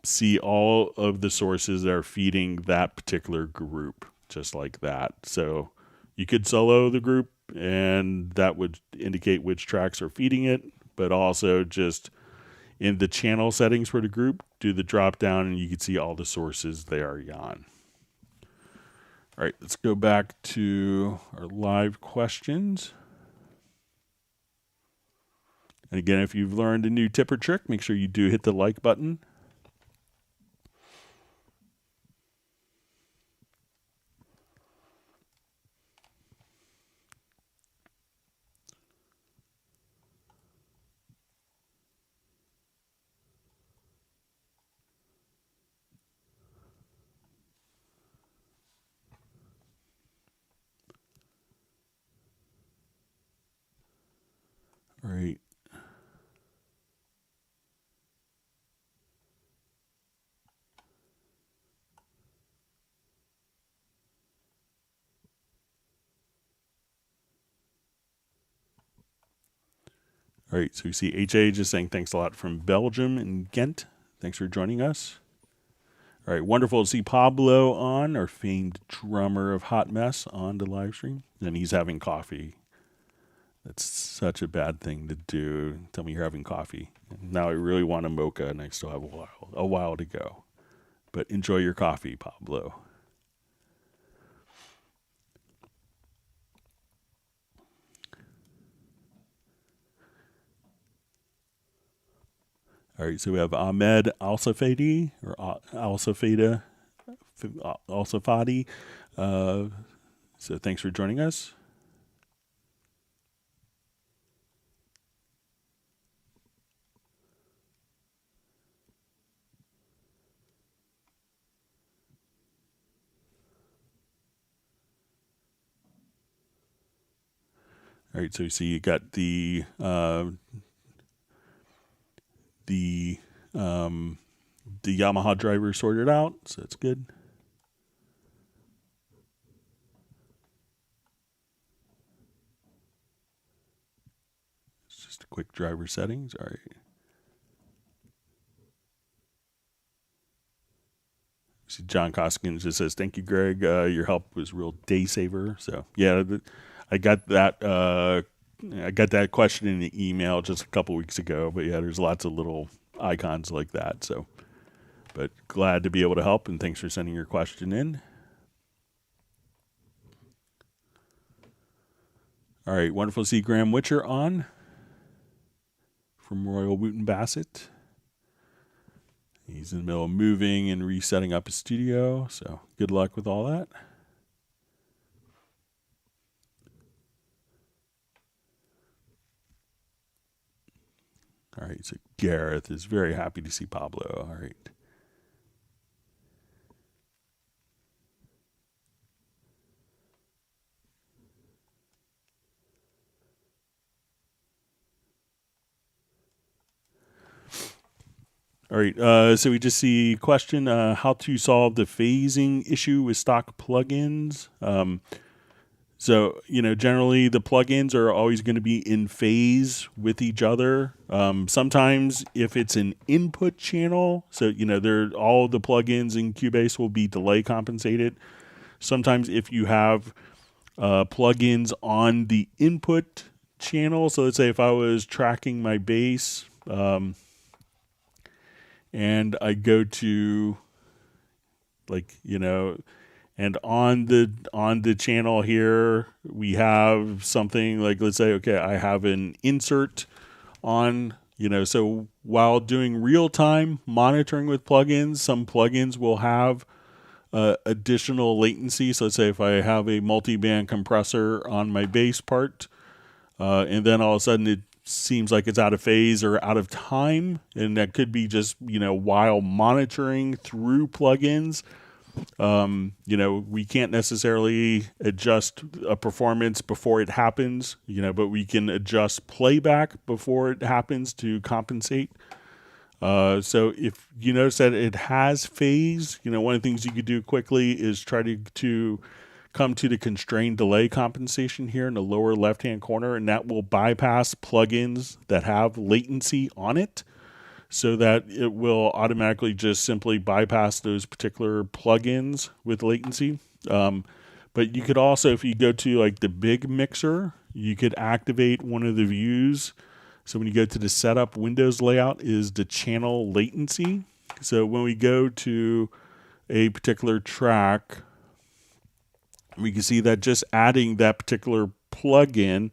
Speaker 1: see all of the sources that are feeding that particular group, just like that. So you could solo the group, and that would indicate which tracks are feeding it, but also just in the channel settings for the group, do the drop down, and you can see all the sources there, Jan. All right, let's go back to our live questions. And again, if you've learned a new tip or trick, make sure you do hit the like button. All right. All right, so we see HA just saying thanks a lot from Belgium and Ghent. Thanks for joining us. All right, wonderful to see Pablo on, our famed drummer of Hot Mess, on the live stream. And he's having coffee. That's such a bad thing to do. Tell me you're having coffee. Now I really want a mocha, and I still have a while to go. But enjoy your coffee, Pablo. All right, so we have Ahmed Al-Safadi, or Al-Safada, Al-Safadi. So thanks for joining us. All right, so you see you got the Yamaha driver sorted out, so that's good. It's just a quick driver settings. All right. See, John Koskins just says, "Thank you, Greg. Your help was a real day saver." So yeah, I got that. I got that question in the email just a couple weeks ago. But yeah, there's lots of little icons like that. So, but glad to be able to help, and thanks for sending your question in. All right, wonderful to see Graham Witcher on from Royal Wooten Bassett. He's in the middle of moving and resetting up his studio, so good luck with all that. All right, so Gareth is very happy to see Pablo. All right. All right, so we just see question, how to solve the phasing issue with stock plugins. So, generally the plugins are always going to be in phase with each other. Sometimes if it's an input channel, so, all the plugins in Cubase will be delay compensated. Sometimes if you have plugins on the input channel, so let's say if I was tracking my bass, and I go to and on the channel here we have something like, let's say, okay, I have an insert on, so while doing real-time monitoring with plugins, some plugins will have additional latency. So let's say if I have a multi-band compressor on my bass part, and then all of a sudden it seems like it's out of phase or out of time, and that could be just while monitoring through plugins. We can't necessarily adjust a performance before it happens, but we can adjust playback before it happens to compensate. So if you notice that it has phase, one of the things you could do quickly is try to come to the constrained delay compensation here in the lower left-hand corner, and that will bypass plugins that have latency on it, so that it will automatically just simply bypass those particular plugins with latency. But you could also, if you go to like the big mixer, you could activate one of the views. So when you go to the setup Windows layout is the channel latency. So when we go to a particular track, we can see that just adding that particular plugin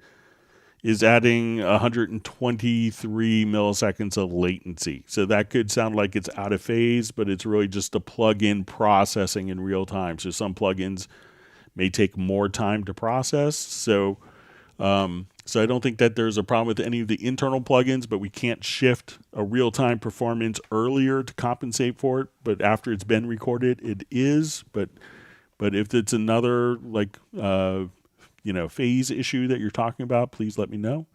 Speaker 1: is adding 123 milliseconds of latency. So that could sound like it's out of phase, but it's really just the plugin processing in real time. So some plugins may take more time to process. So I don't think that there's a problem with any of the internal plugins, but we can't shift a real-time performance earlier to compensate for it. But after it's been recorded, it is. But if it's another phase issue that you're talking about, please let me know.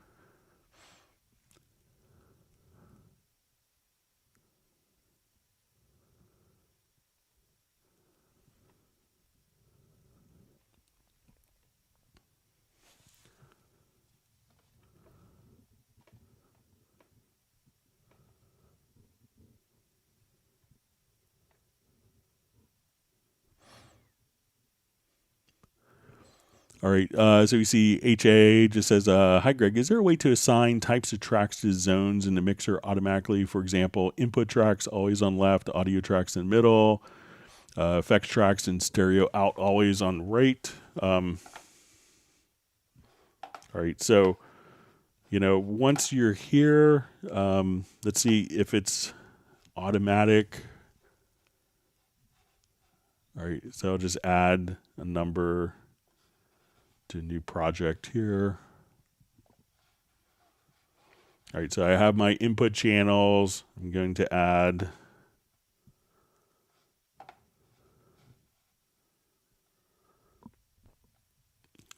Speaker 1: All right, so we see HA just says, hi, Greg, is there a way to assign types of tracks to zones in the mixer automatically? For example, input tracks always on left, audio tracks in middle, effects tracks and stereo out always on right. All right, so, once you're here, let's see if it's automatic. All right, so I'll just add a number to a new project here. All right, so I have my input channels. I'm going to add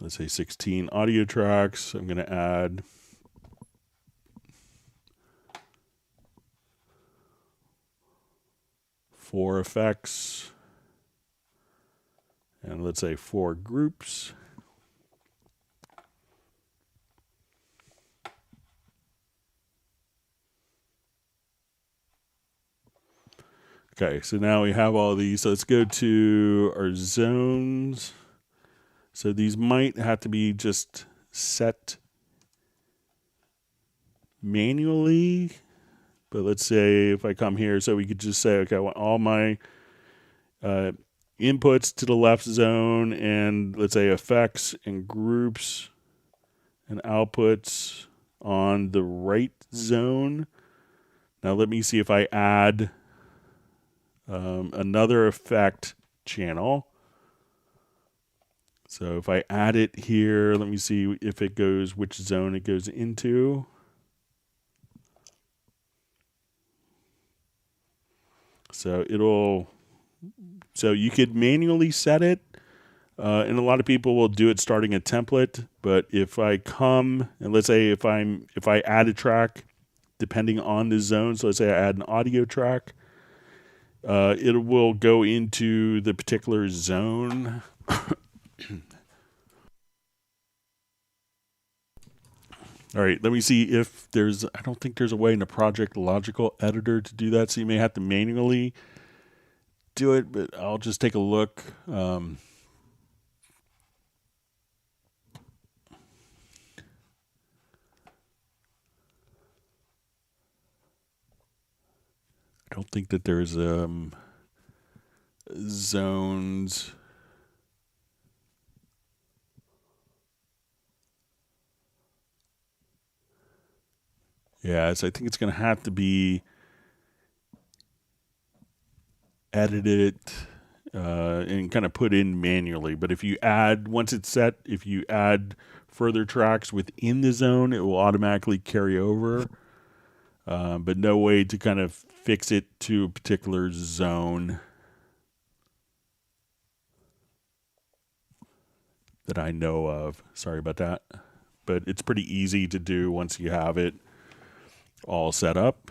Speaker 1: let's say 16 audio tracks. I'm going to add 4 effects, and let's say 4 groups. Okay, so now we have all these. So let's go to our zones. So these might have to be just set manually. But let's say if I come here, so we could just say, okay, I want all my inputs to the left zone, and let's say effects and groups and outputs on the right zone. Now let me see if I add another effect channel. So if I add it here, let me see if it goes, which zone it goes into. So you could manually set it, and a lot of people will do it starting a template. But if I come and let's say if I add a track, depending on the zone, so let's say I add an audio track, it will go into the particular zone. All right, let me see if I don't think there's a way in the project logical editor to do that, so you may have to manually do it, but I'll just take a look. I don't think that there's zones. Yeah, so I think it's going to have to be edited and kind of put in manually. But if you add, once it's set, if you add further tracks within the zone, it will automatically carry over. But no way to kind of fix it to a particular zone that I know of. Sorry about that. But it's pretty easy to do once you have it all set up.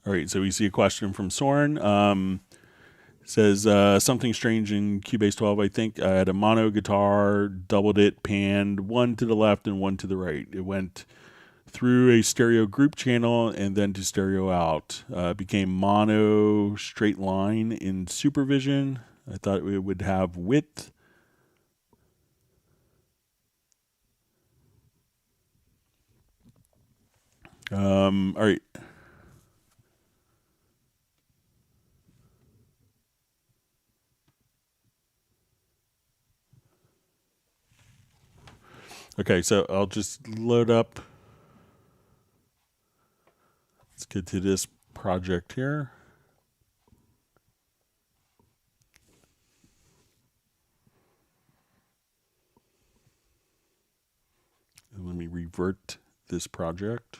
Speaker 1: All right, so we see a question from Soren. Says something strange in Cubase 12. I think I had a mono guitar, doubled it, panned one to the left and one to the right. It went through a stereo group channel and then to stereo out. It became mono straight line in supervision. I thought it would have width. All right. Okay, so I'll just load up. Let's get to this project here. And let me revert this project.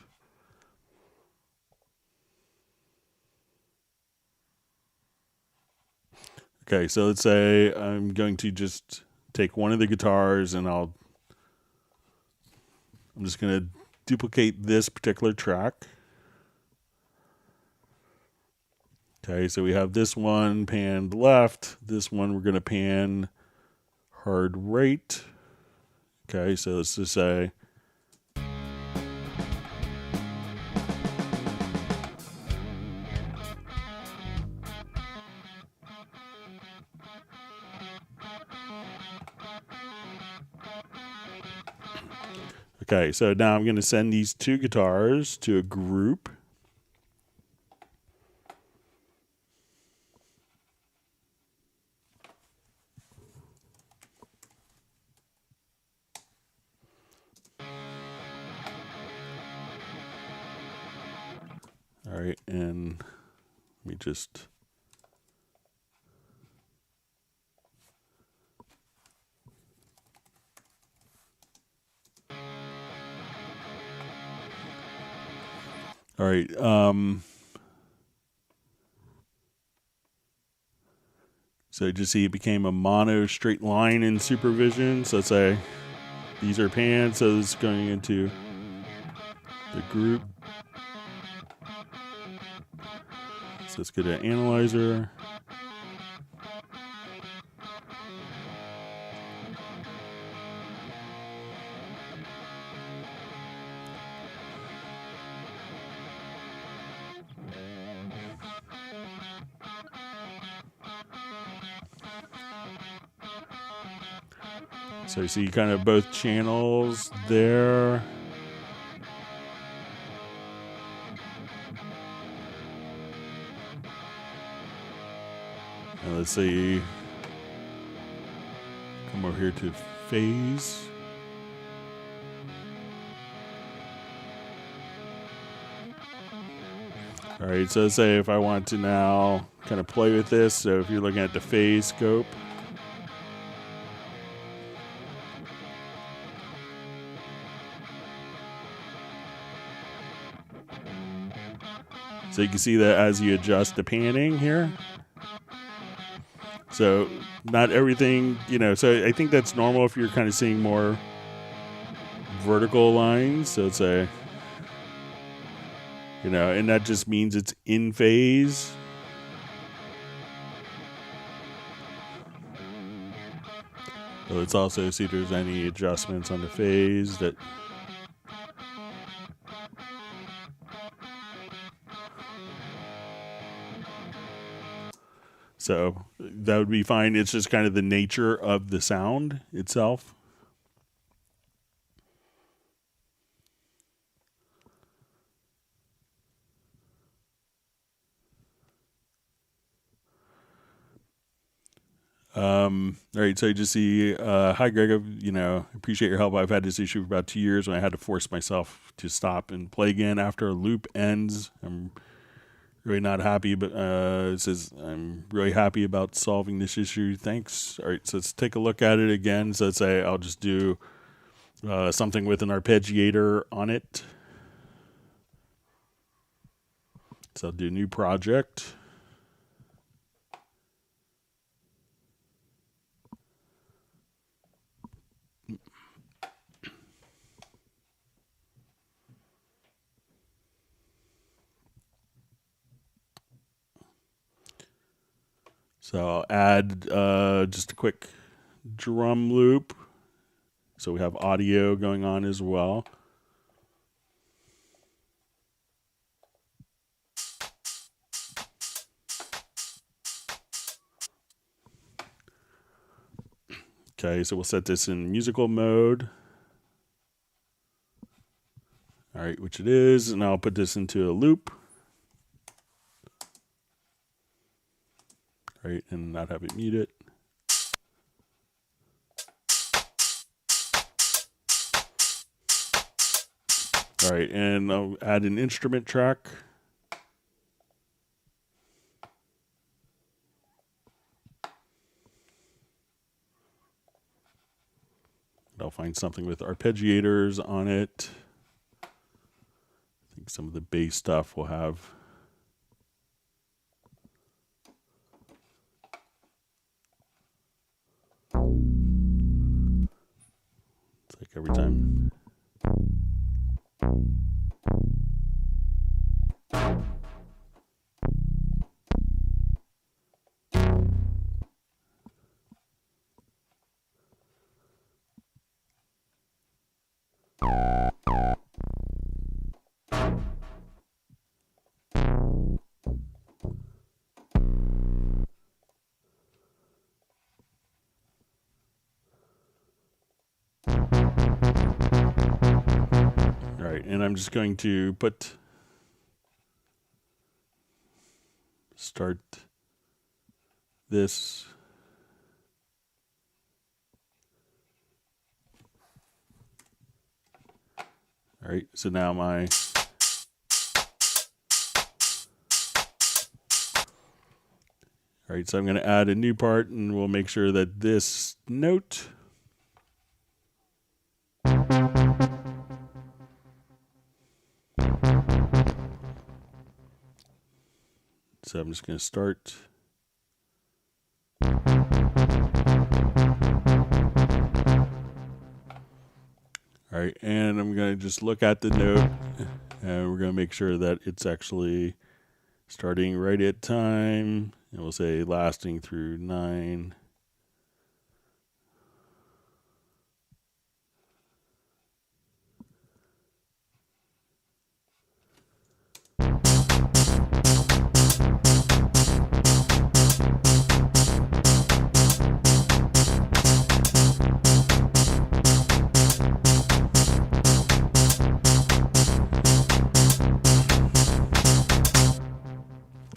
Speaker 1: Okay, so let's say I'm going to just take one of the guitars and I'm just going to duplicate this particular track. Okay, so we have this one panned left. This one we're going to pan hard right. Okay, so let's just say okay, so now I'm going to send these two guitars to a group. All right, and let me just all right. So just see it became a mono straight line in supervision. So let's say these are panned, so it's going into the group. So let's go to Analyzer. So you see kind of both channels there. And let's see, come over here to phase. All right, so let's say if I want to now kind of play with this, so if you're looking at the phase scope, so you can see that as you adjust the panning here. So not everything, so I think that's normal if you're kind of seeing more vertical lines. So it's and that just means it's in phase. So let's also see if there's any adjustments on the phase that. So that would be fine. It's just kind of the nature of the sound itself. All right, so you just see, hi Greg, appreciate your help. I've had this issue for about 2 years when I had to force myself to stop and play again after a loop ends. I'm really not happy, but it says, I'm really happy about solving this issue. Thanks. All right, so let's take a look at it again. So let's say I'll just do something with an arpeggiator on it. So I'll do new project. So I'll add just a quick drum loop. So we have audio going on as well. Okay, so we'll set this in musical mode. All right, which it is, and I'll put this into a loop. All right, and not have it muted. All right, and I'll add an instrument track. I'll find something with arpeggiators on it. I think some of the bass stuff will have. It's like every time. I'm just going to start this. All right, so now my all right, so I'm going to add a new part, and we'll make sure that this note so I'm just going to start. All right, and I'm going to just look at the note, and we're going to make sure that it's actually starting right at time, and we'll say lasting through 9.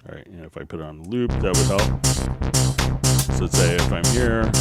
Speaker 1: All right, and if I put it on loop, that would help. So let's say if I'm here,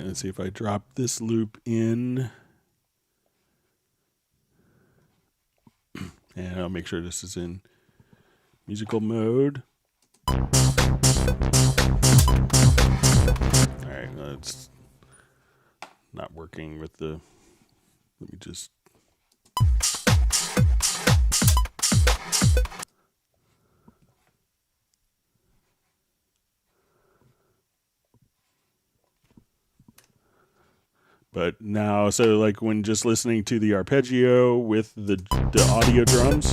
Speaker 1: let's see if I drop this loop in, and I'll make sure this is in musical mode. All right, that's not working with the, let me just, but now, so like when just listening to the arpeggio with the audio drums,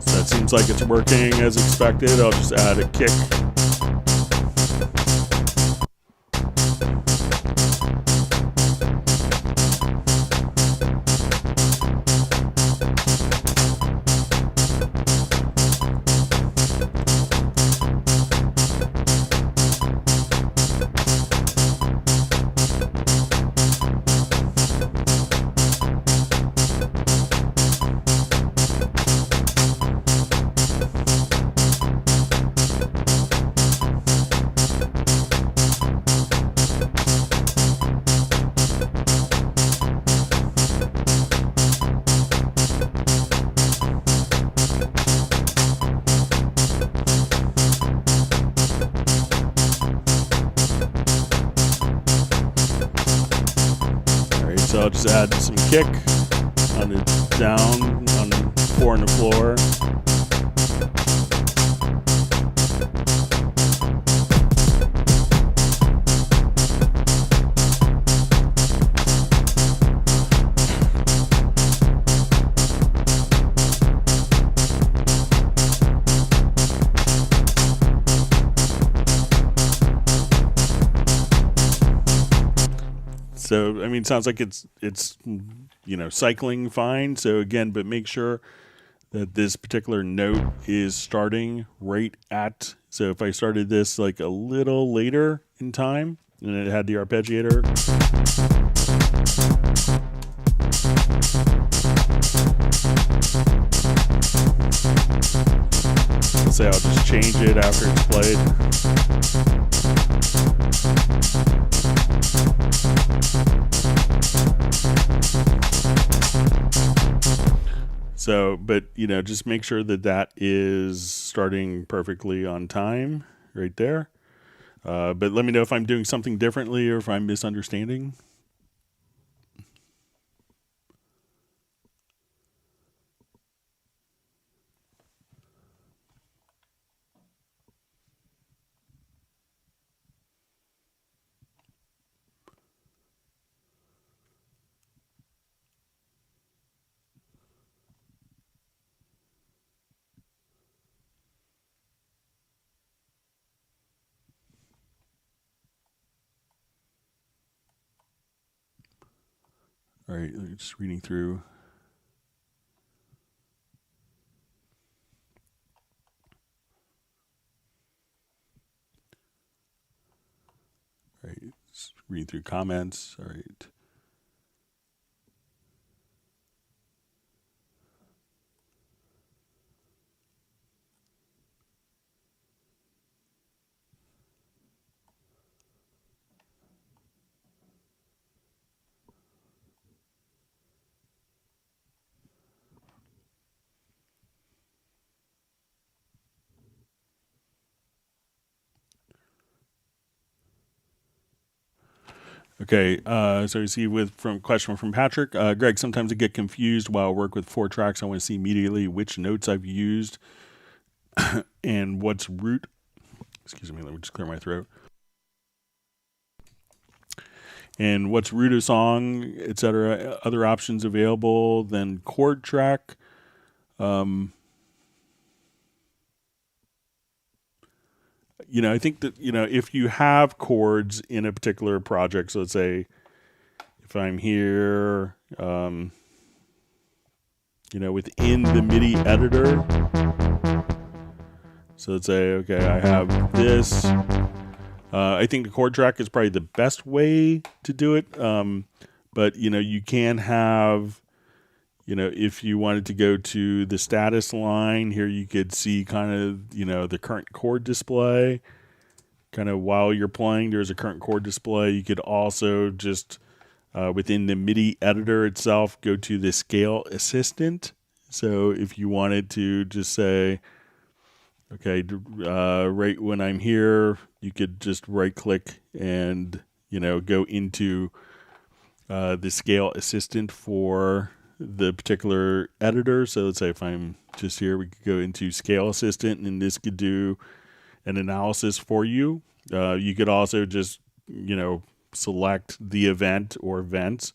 Speaker 1: so that seems like it's working as expected. I'll just add a kick. So I'll just add some kick on the down, on the 4 on the floor. So, I mean, it sounds like it's cycling fine. So again, but make sure that this particular note is starting right at, so if I started this like a little later in time and it had the arpeggiator, let's say I'll just change it after it's played. So, but, just make sure that that is starting perfectly on time right there. But let me know if I'm doing something differently or if I'm misunderstanding. All right, just reading through. All right, just reading through comments. All right. Okay, so you see from question from Patrick, Greg, sometimes I get confused while I work with 4 tracks. I want to see immediately which notes I've used and what's root. Excuse me, let me just clear my throat. And what's root of song, etc. Other options available than chord track. I think that if you have chords in a particular project, so let's say if I'm here, within the MIDI editor. So let's say, okay, I have this. I think the chord track is probably the best way to do it. But you can have, if you wanted to go to the status line here, you could see kind of, the current chord display. Kind of while you're playing, there's a current chord display. You could also just within the MIDI editor itself, go to the scale assistant. So if you wanted to just say, okay, right when I'm here, you could just right click and, go into the scale assistant for the particular editor. So let's say if I'm just here, we could go into scale assistant and this could do an analysis for you. You could also just, select the event or events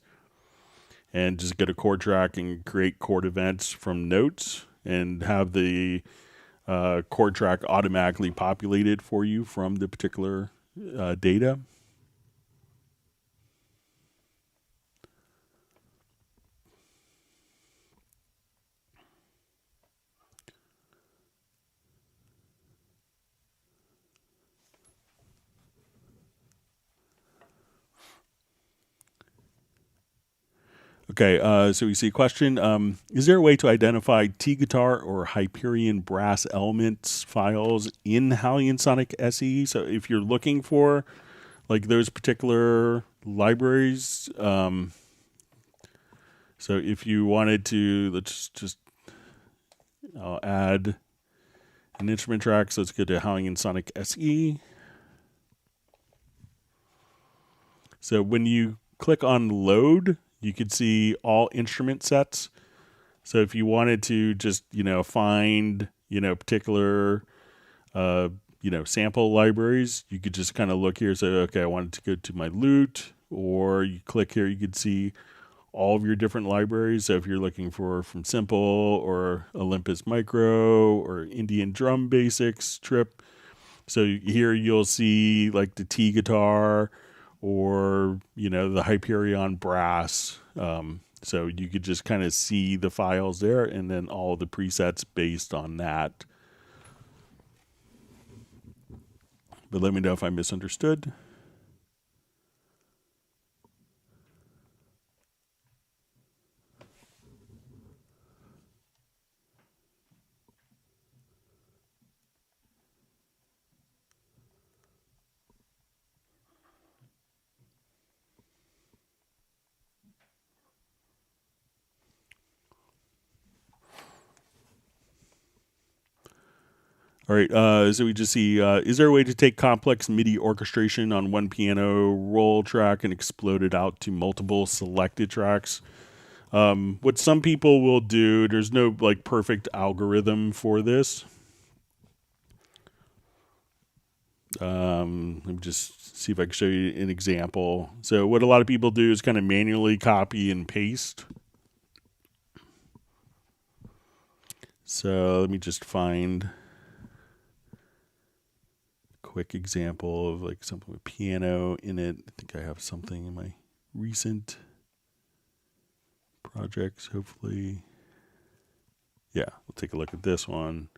Speaker 1: and just go to chord track and create chord events from notes and have the chord track automatically populated for you from the particular data. Okay, so we see a question. Is there a way to identify T-Guitar or Hyperion brass elements files in Hallion Sonic SE? So if you're looking for like those particular libraries, so if you wanted to, I'll add an instrument track. So let's go to Hallion Sonic SE. So when you click on load, you could see all instrument sets. So if you wanted to just, find, particular, sample libraries, you could just kind of look here. So, okay, I wanted to go to my lute, or you click here, you could see all of your different libraries. So if you're looking for from Simple or Olympus Micro or Indian Drum Basics Trip. So here you'll see like the T guitar or, the Hyperion brass. So you could just kind of see the files there and then all the presets based on that. But let me know if I misunderstood. All right, so we just see, is there a way to take complex MIDI orchestration on one piano roll track and explode it out to multiple selected tracks? What some people will do, there's no like perfect algorithm for this. Let me just see if I can show you an example. So what a lot of people do is kind of manually copy and paste. So let me just find a quick example of like something with piano in it. I think I have something in my recent. projects, hopefully. Yeah, we'll take a look at this one.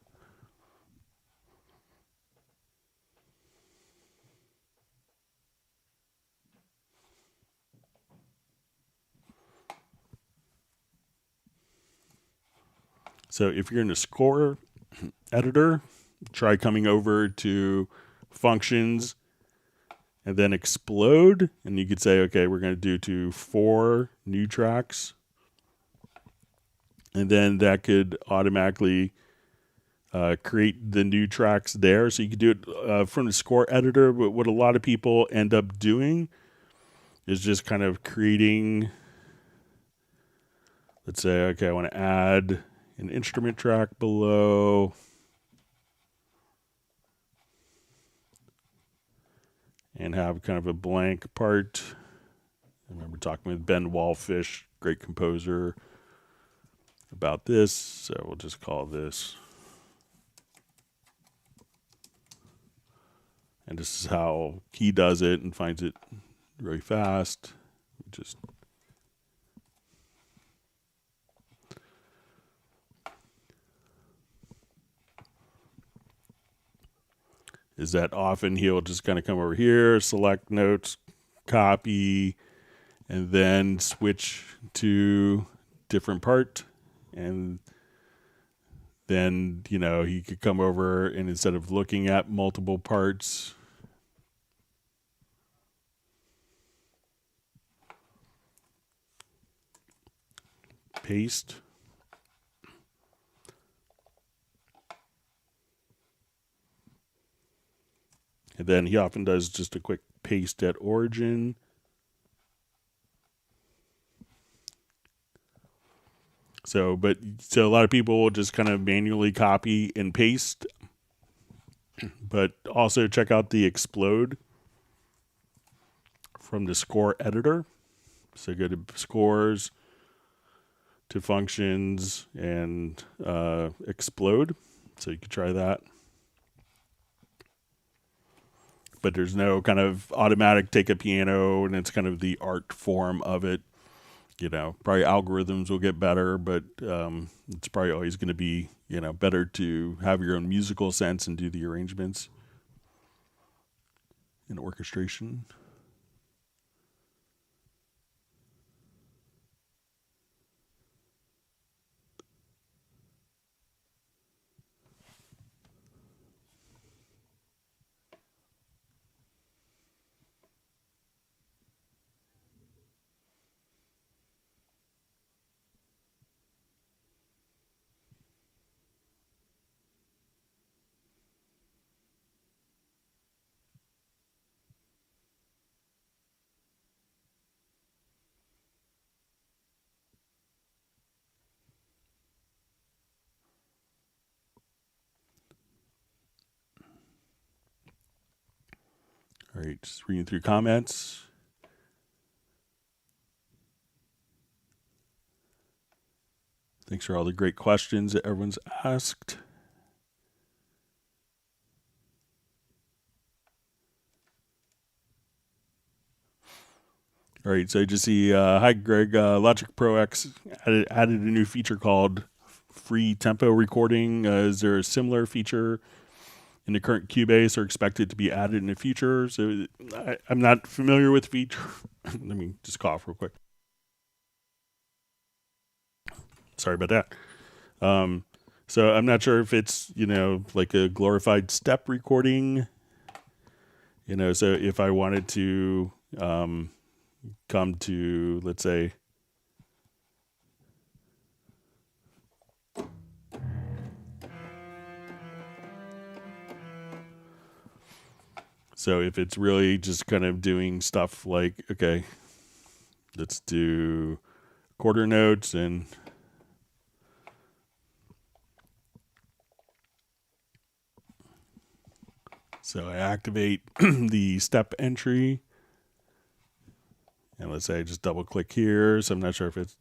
Speaker 1: So if you're in the score editor, try coming over to functions and then explode. And you could say, okay, we're going to do to 4 new tracks. And then that could automatically create the new tracks there. So you could do it from the score editor. But what a lot of people end up doing is just kind of creating, let's say, okay, I want to add an instrument track below. And have kind of a blank part. I remember talking with Ben Wallfish, great composer, about this. So we'll just call this. And this is how he does it and finds it really fast. Just is that often he'll just kind of come over here, select notes, copy, and then switch to different part. And then, he could come over and instead of looking at multiple parts, paste. And then he often does just a quick paste at origin. So a lot of people will just kind of manually copy and paste. But also check out the explode from the score editor. So go to scores, to functions, and explode. So you can try that. But there's no kind of automatic take a piano, and it's kind of the art form of it. Probably algorithms will get better, but it's probably always going to be, better to have your own musical sense and do the arrangements and orchestration. All right, just reading through comments. Thanks for all the great questions that everyone's asked. All right, so I just see, hi Greg, Logic Pro X added a new feature called free tempo recording. Is there a similar feature in the current Cubase or expected to be added in the future? So I'm not familiar with feature. Let me just cough real quick. Sorry about that. So I'm not sure if it's, like a glorified step recording, so if I wanted to come to, let's say, so if it's really just kind of doing stuff like, okay, let's do quarter notes and so I activate the step entry. And let's say I just double click here. So I'm not sure if it's.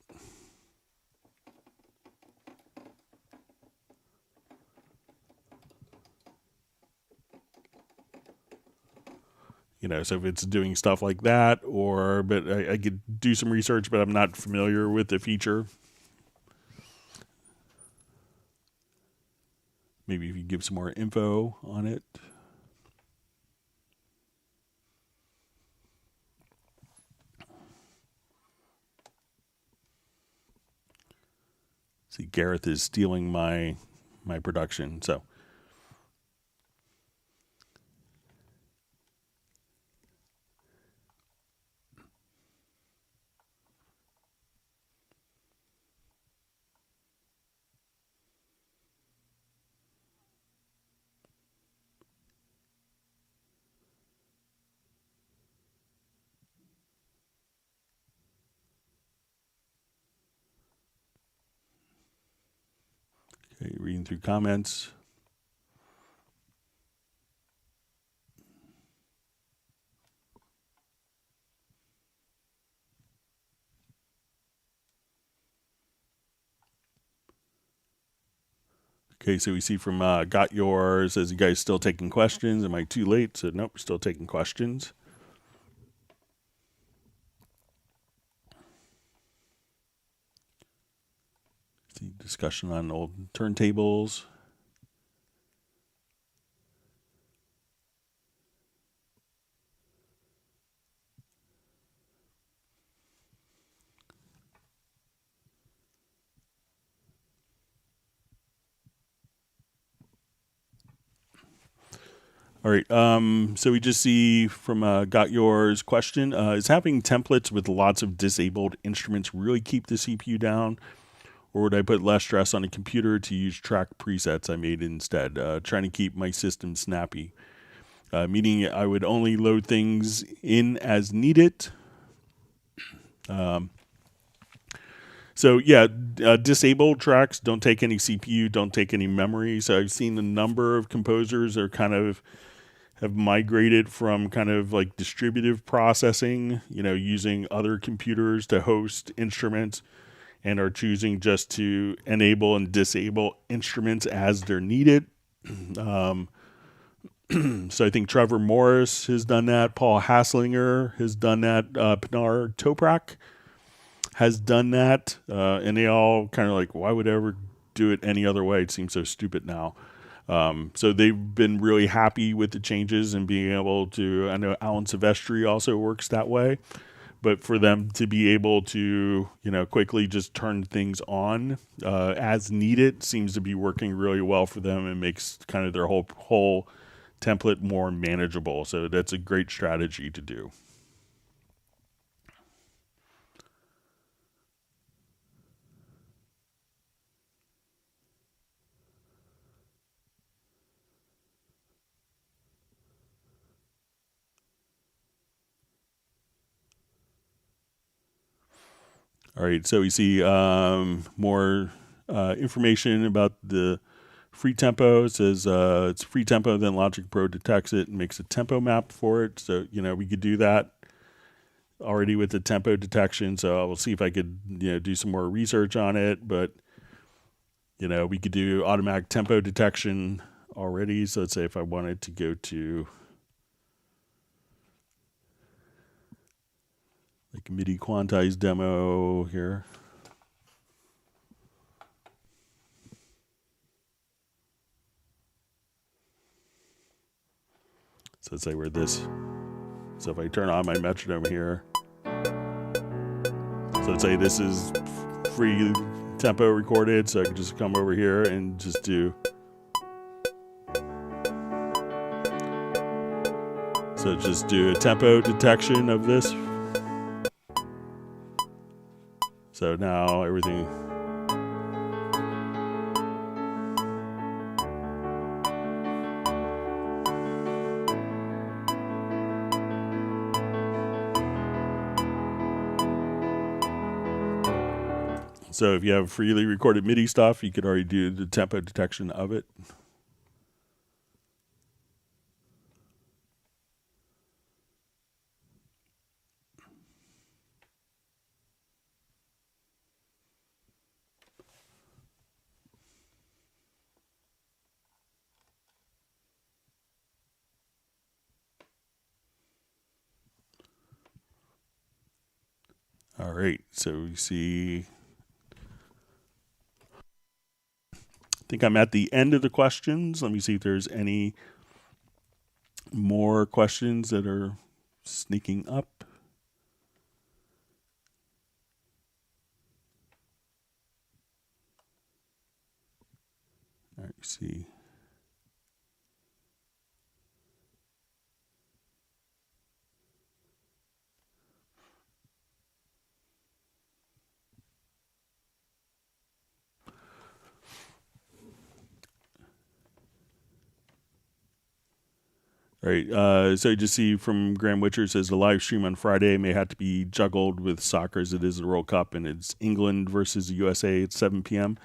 Speaker 1: So if it's doing stuff like that, but I could do some research, but I'm not familiar with the feature. Maybe if you give some more info on it. See, Gareth is stealing my production, so. Okay, reading through comments. Okay, so we see from Got Yours, says you guys still taking questions? Am I too late? So nope, still taking questions. See discussion on old turntables. All right. So we just see from Got Yours question, is having templates with lots of disabled instruments really keep the CPU down? Or would I put less stress on a computer to use track presets I made instead? Trying to keep my system snappy. Meaning I would only load things in as needed. So yeah, disabled tracks don't take any CPU, don't take any memory. So I've seen a number of composers are kind of have migrated from kind of like distributive processing, using other computers to host instruments, and are choosing just to enable and disable instruments as they're needed. So I think Trevor Morris has done that. Paul Hasslinger has done that. Pinar Toprak has done that. And they all kind of like, why would I ever do it any other way? It seems so stupid now. So they've been really happy with the changes and being able to, I know Alan Silvestri also works that way, but for them to be able to, quickly just turn things on as needed seems to be working really well for them and makes kind of their whole template more manageable. So that's a great strategy to do. All right, so we see more information about the free tempo. It says it's free tempo, then Logic Pro detects it and makes a tempo map for it. So, we could do that already with the tempo detection. So I will see if I could, do some more research on it. But, we could do automatic tempo detection already. So let's say if I wanted to go to like a MIDI quantized demo here. So let's say so if I turn on my metronome here, so let's say this is free tempo recorded, so I can just come over here and just do. So just do a tempo detection of this. So now everything. So if you have freely recorded MIDI stuff, you could already do the tempo detection of it. All right, so we see, I think I'm at the end of the questions. Let me see if there's any more questions that are sneaking up. All right, see. All right, so you just see from Graham Witcher says the live stream on Friday may have to be juggled with soccer as it is the World Cup, and it's England versus the USA at 7 p.m.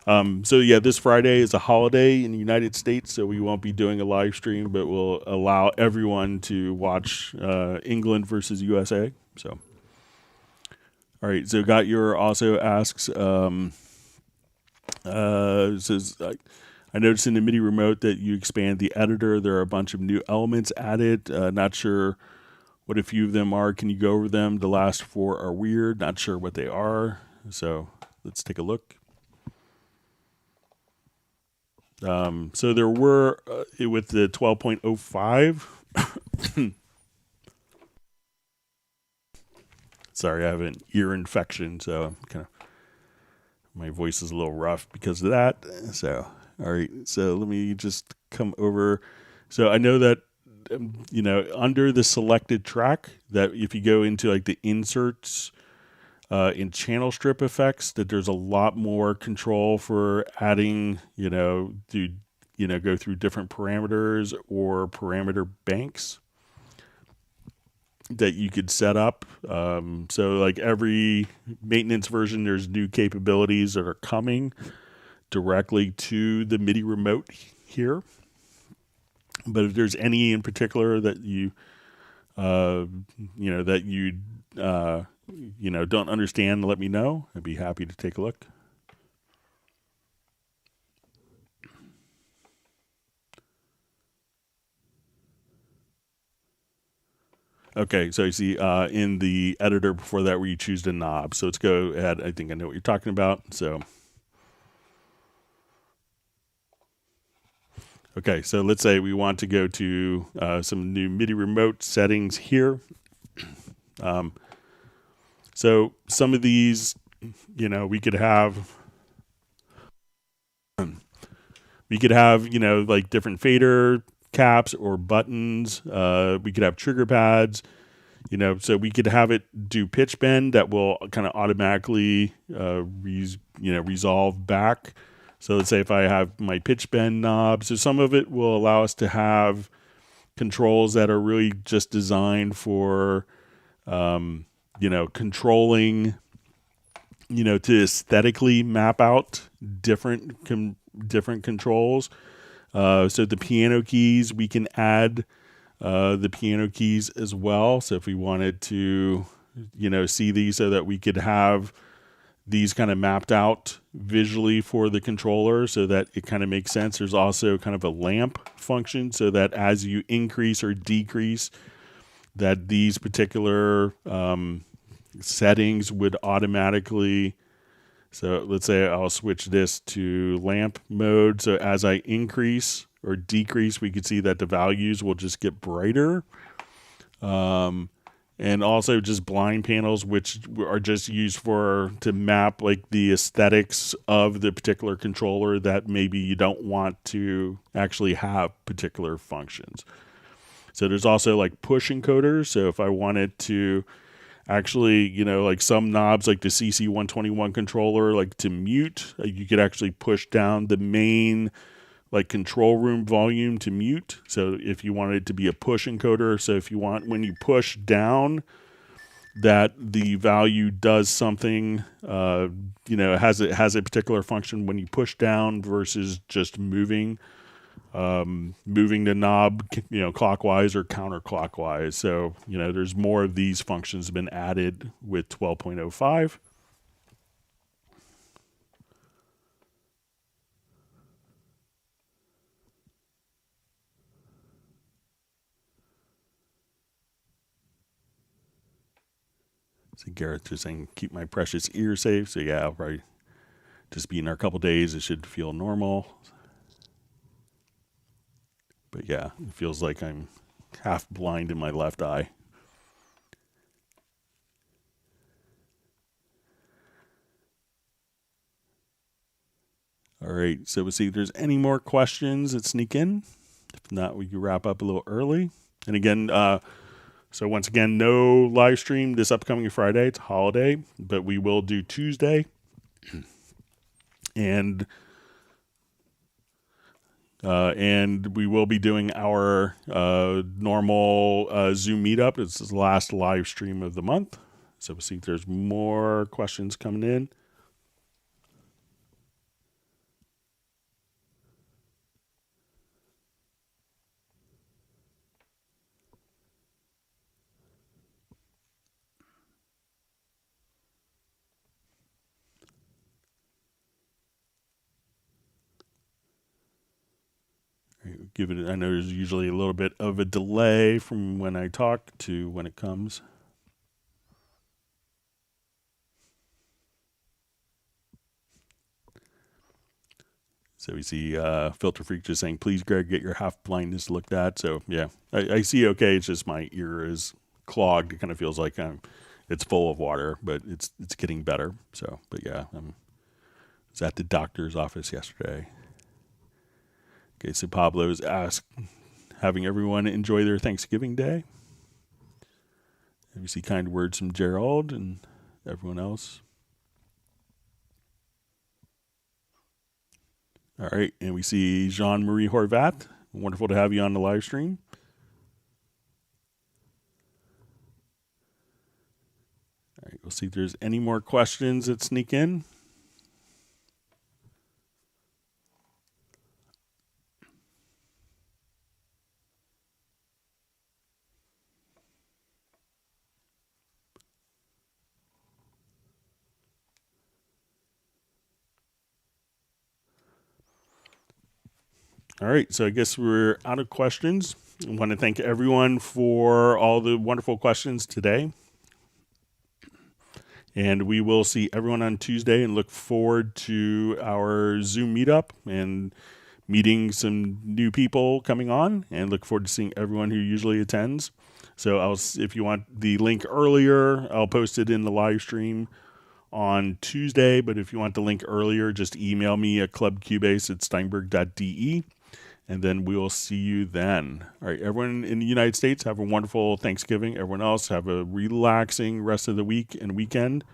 Speaker 1: So yeah, this Friday is a holiday in the United States, so we won't be doing a live stream, but we'll allow everyone to watch England versus USA. So, all right. So got your also asks. Says I noticed in the MIDI remote that you expand the editor. There are a bunch of new elements added. Not sure what a few of them are. Can you go over them? The last 4 are weird. Not sure what they are. So let's take a look. So there were with the 12.05. Sorry, I have an ear infection, so I'm kind of my voice is a little rough because of that. So all right, so let me just come over. So I know that under the selected track, that if you go into like the inserts in channel strip effects, that there's a lot more control for adding, to go through different parameters or parameter banks that you could set up. So like every maintenance version, there's new capabilities that are coming directly to the MIDI remote here. But if there's any in particular that you don't understand, let me know. I'd be happy to take a look. Okay, so you see in the editor before that where you choose the knob. So let's go ahead. I think I know what you're talking about. So, okay, so let's say we want to go to some new MIDI remote settings here. So some of these, we could have like different fader caps or buttons. We could have trigger pads, so we could have it do pitch bend that will kind of automatically resolve back. So let's say if I have my pitch bend knob, so some of it will allow us to have controls that are really just designed for controlling, to aesthetically map out different controls. So the piano keys, we can add the piano keys as well. So if we wanted to, see these so that we could have these kind of mapped out visually for the controller so that it kind of makes sense. There's also kind of a lamp function so that as you increase or decrease, that these particular settings would automatically. So let's say I'll switch this to lamp mode. So as I increase or decrease, we can see that the values will just get brighter. And also just blind panels, which are just used to map like the aesthetics of the particular controller that maybe you don't want to actually have particular functions. So there's also like push encoders. So if I wanted to actually, like some knobs like the CC121 controller, like to mute, you could actually push down the main like control room volume to mute. So if you wanted it to be a push encoder, so if you want, when you push down, that the value does something, has a particular function when you push down versus just moving the knob, clockwise or counterclockwise. So, there's more of these functions have been added with 12.05. So Gareth just saying, keep my precious ear safe. So yeah, I'll probably just be in there a couple days. It should feel normal. But yeah, it feels like I'm half blind in my left eye. All right, so we'll see if there's any more questions that sneak in. If not, we can wrap up a little early. And again, so once again, no live stream this upcoming Friday. It's a holiday, but we will do Tuesday. And we will be doing our normal Zoom meetup. It's the last live stream of the month. So we'll see if there's more questions coming in. Give it. I know there's usually a little bit of a delay from when I talk to when it comes. So we see Filter Freak just saying, please, Greg, get your half blindness looked at. So yeah, I see okay. It's just my ear is clogged. It kind of feels like it's full of water, but it's getting better. So, but yeah, I was at the doctor's office yesterday. Okay, so Pablo's asked, having everyone enjoy their Thanksgiving Day. And we see kind words from Gerald and everyone else. All right, and we see Jean-Marie Horvat. Wonderful to have you on the live stream. All right, we'll see if there's any more questions that sneak in. All right, so I guess we're out of questions. I want to thank everyone for all the wonderful questions today. And we will see everyone on Tuesday and look forward to our Zoom meetup and meeting some new people coming on, and look forward to seeing everyone who usually attends. So if you want the link earlier, I'll post it in the live stream on Tuesday. But if you want the link earlier, just email me at clubcubase@steinberg.de. And then we will see you then. All right, everyone in the United States, have a wonderful Thanksgiving. Everyone else, have a relaxing rest of the week and weekend.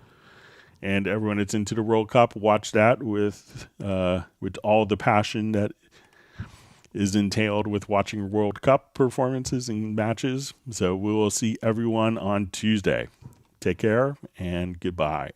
Speaker 1: And everyone that's into the World Cup, watch that with all the passion that is entailed with watching World Cup performances and matches. So we will see everyone on Tuesday. Take care and goodbye.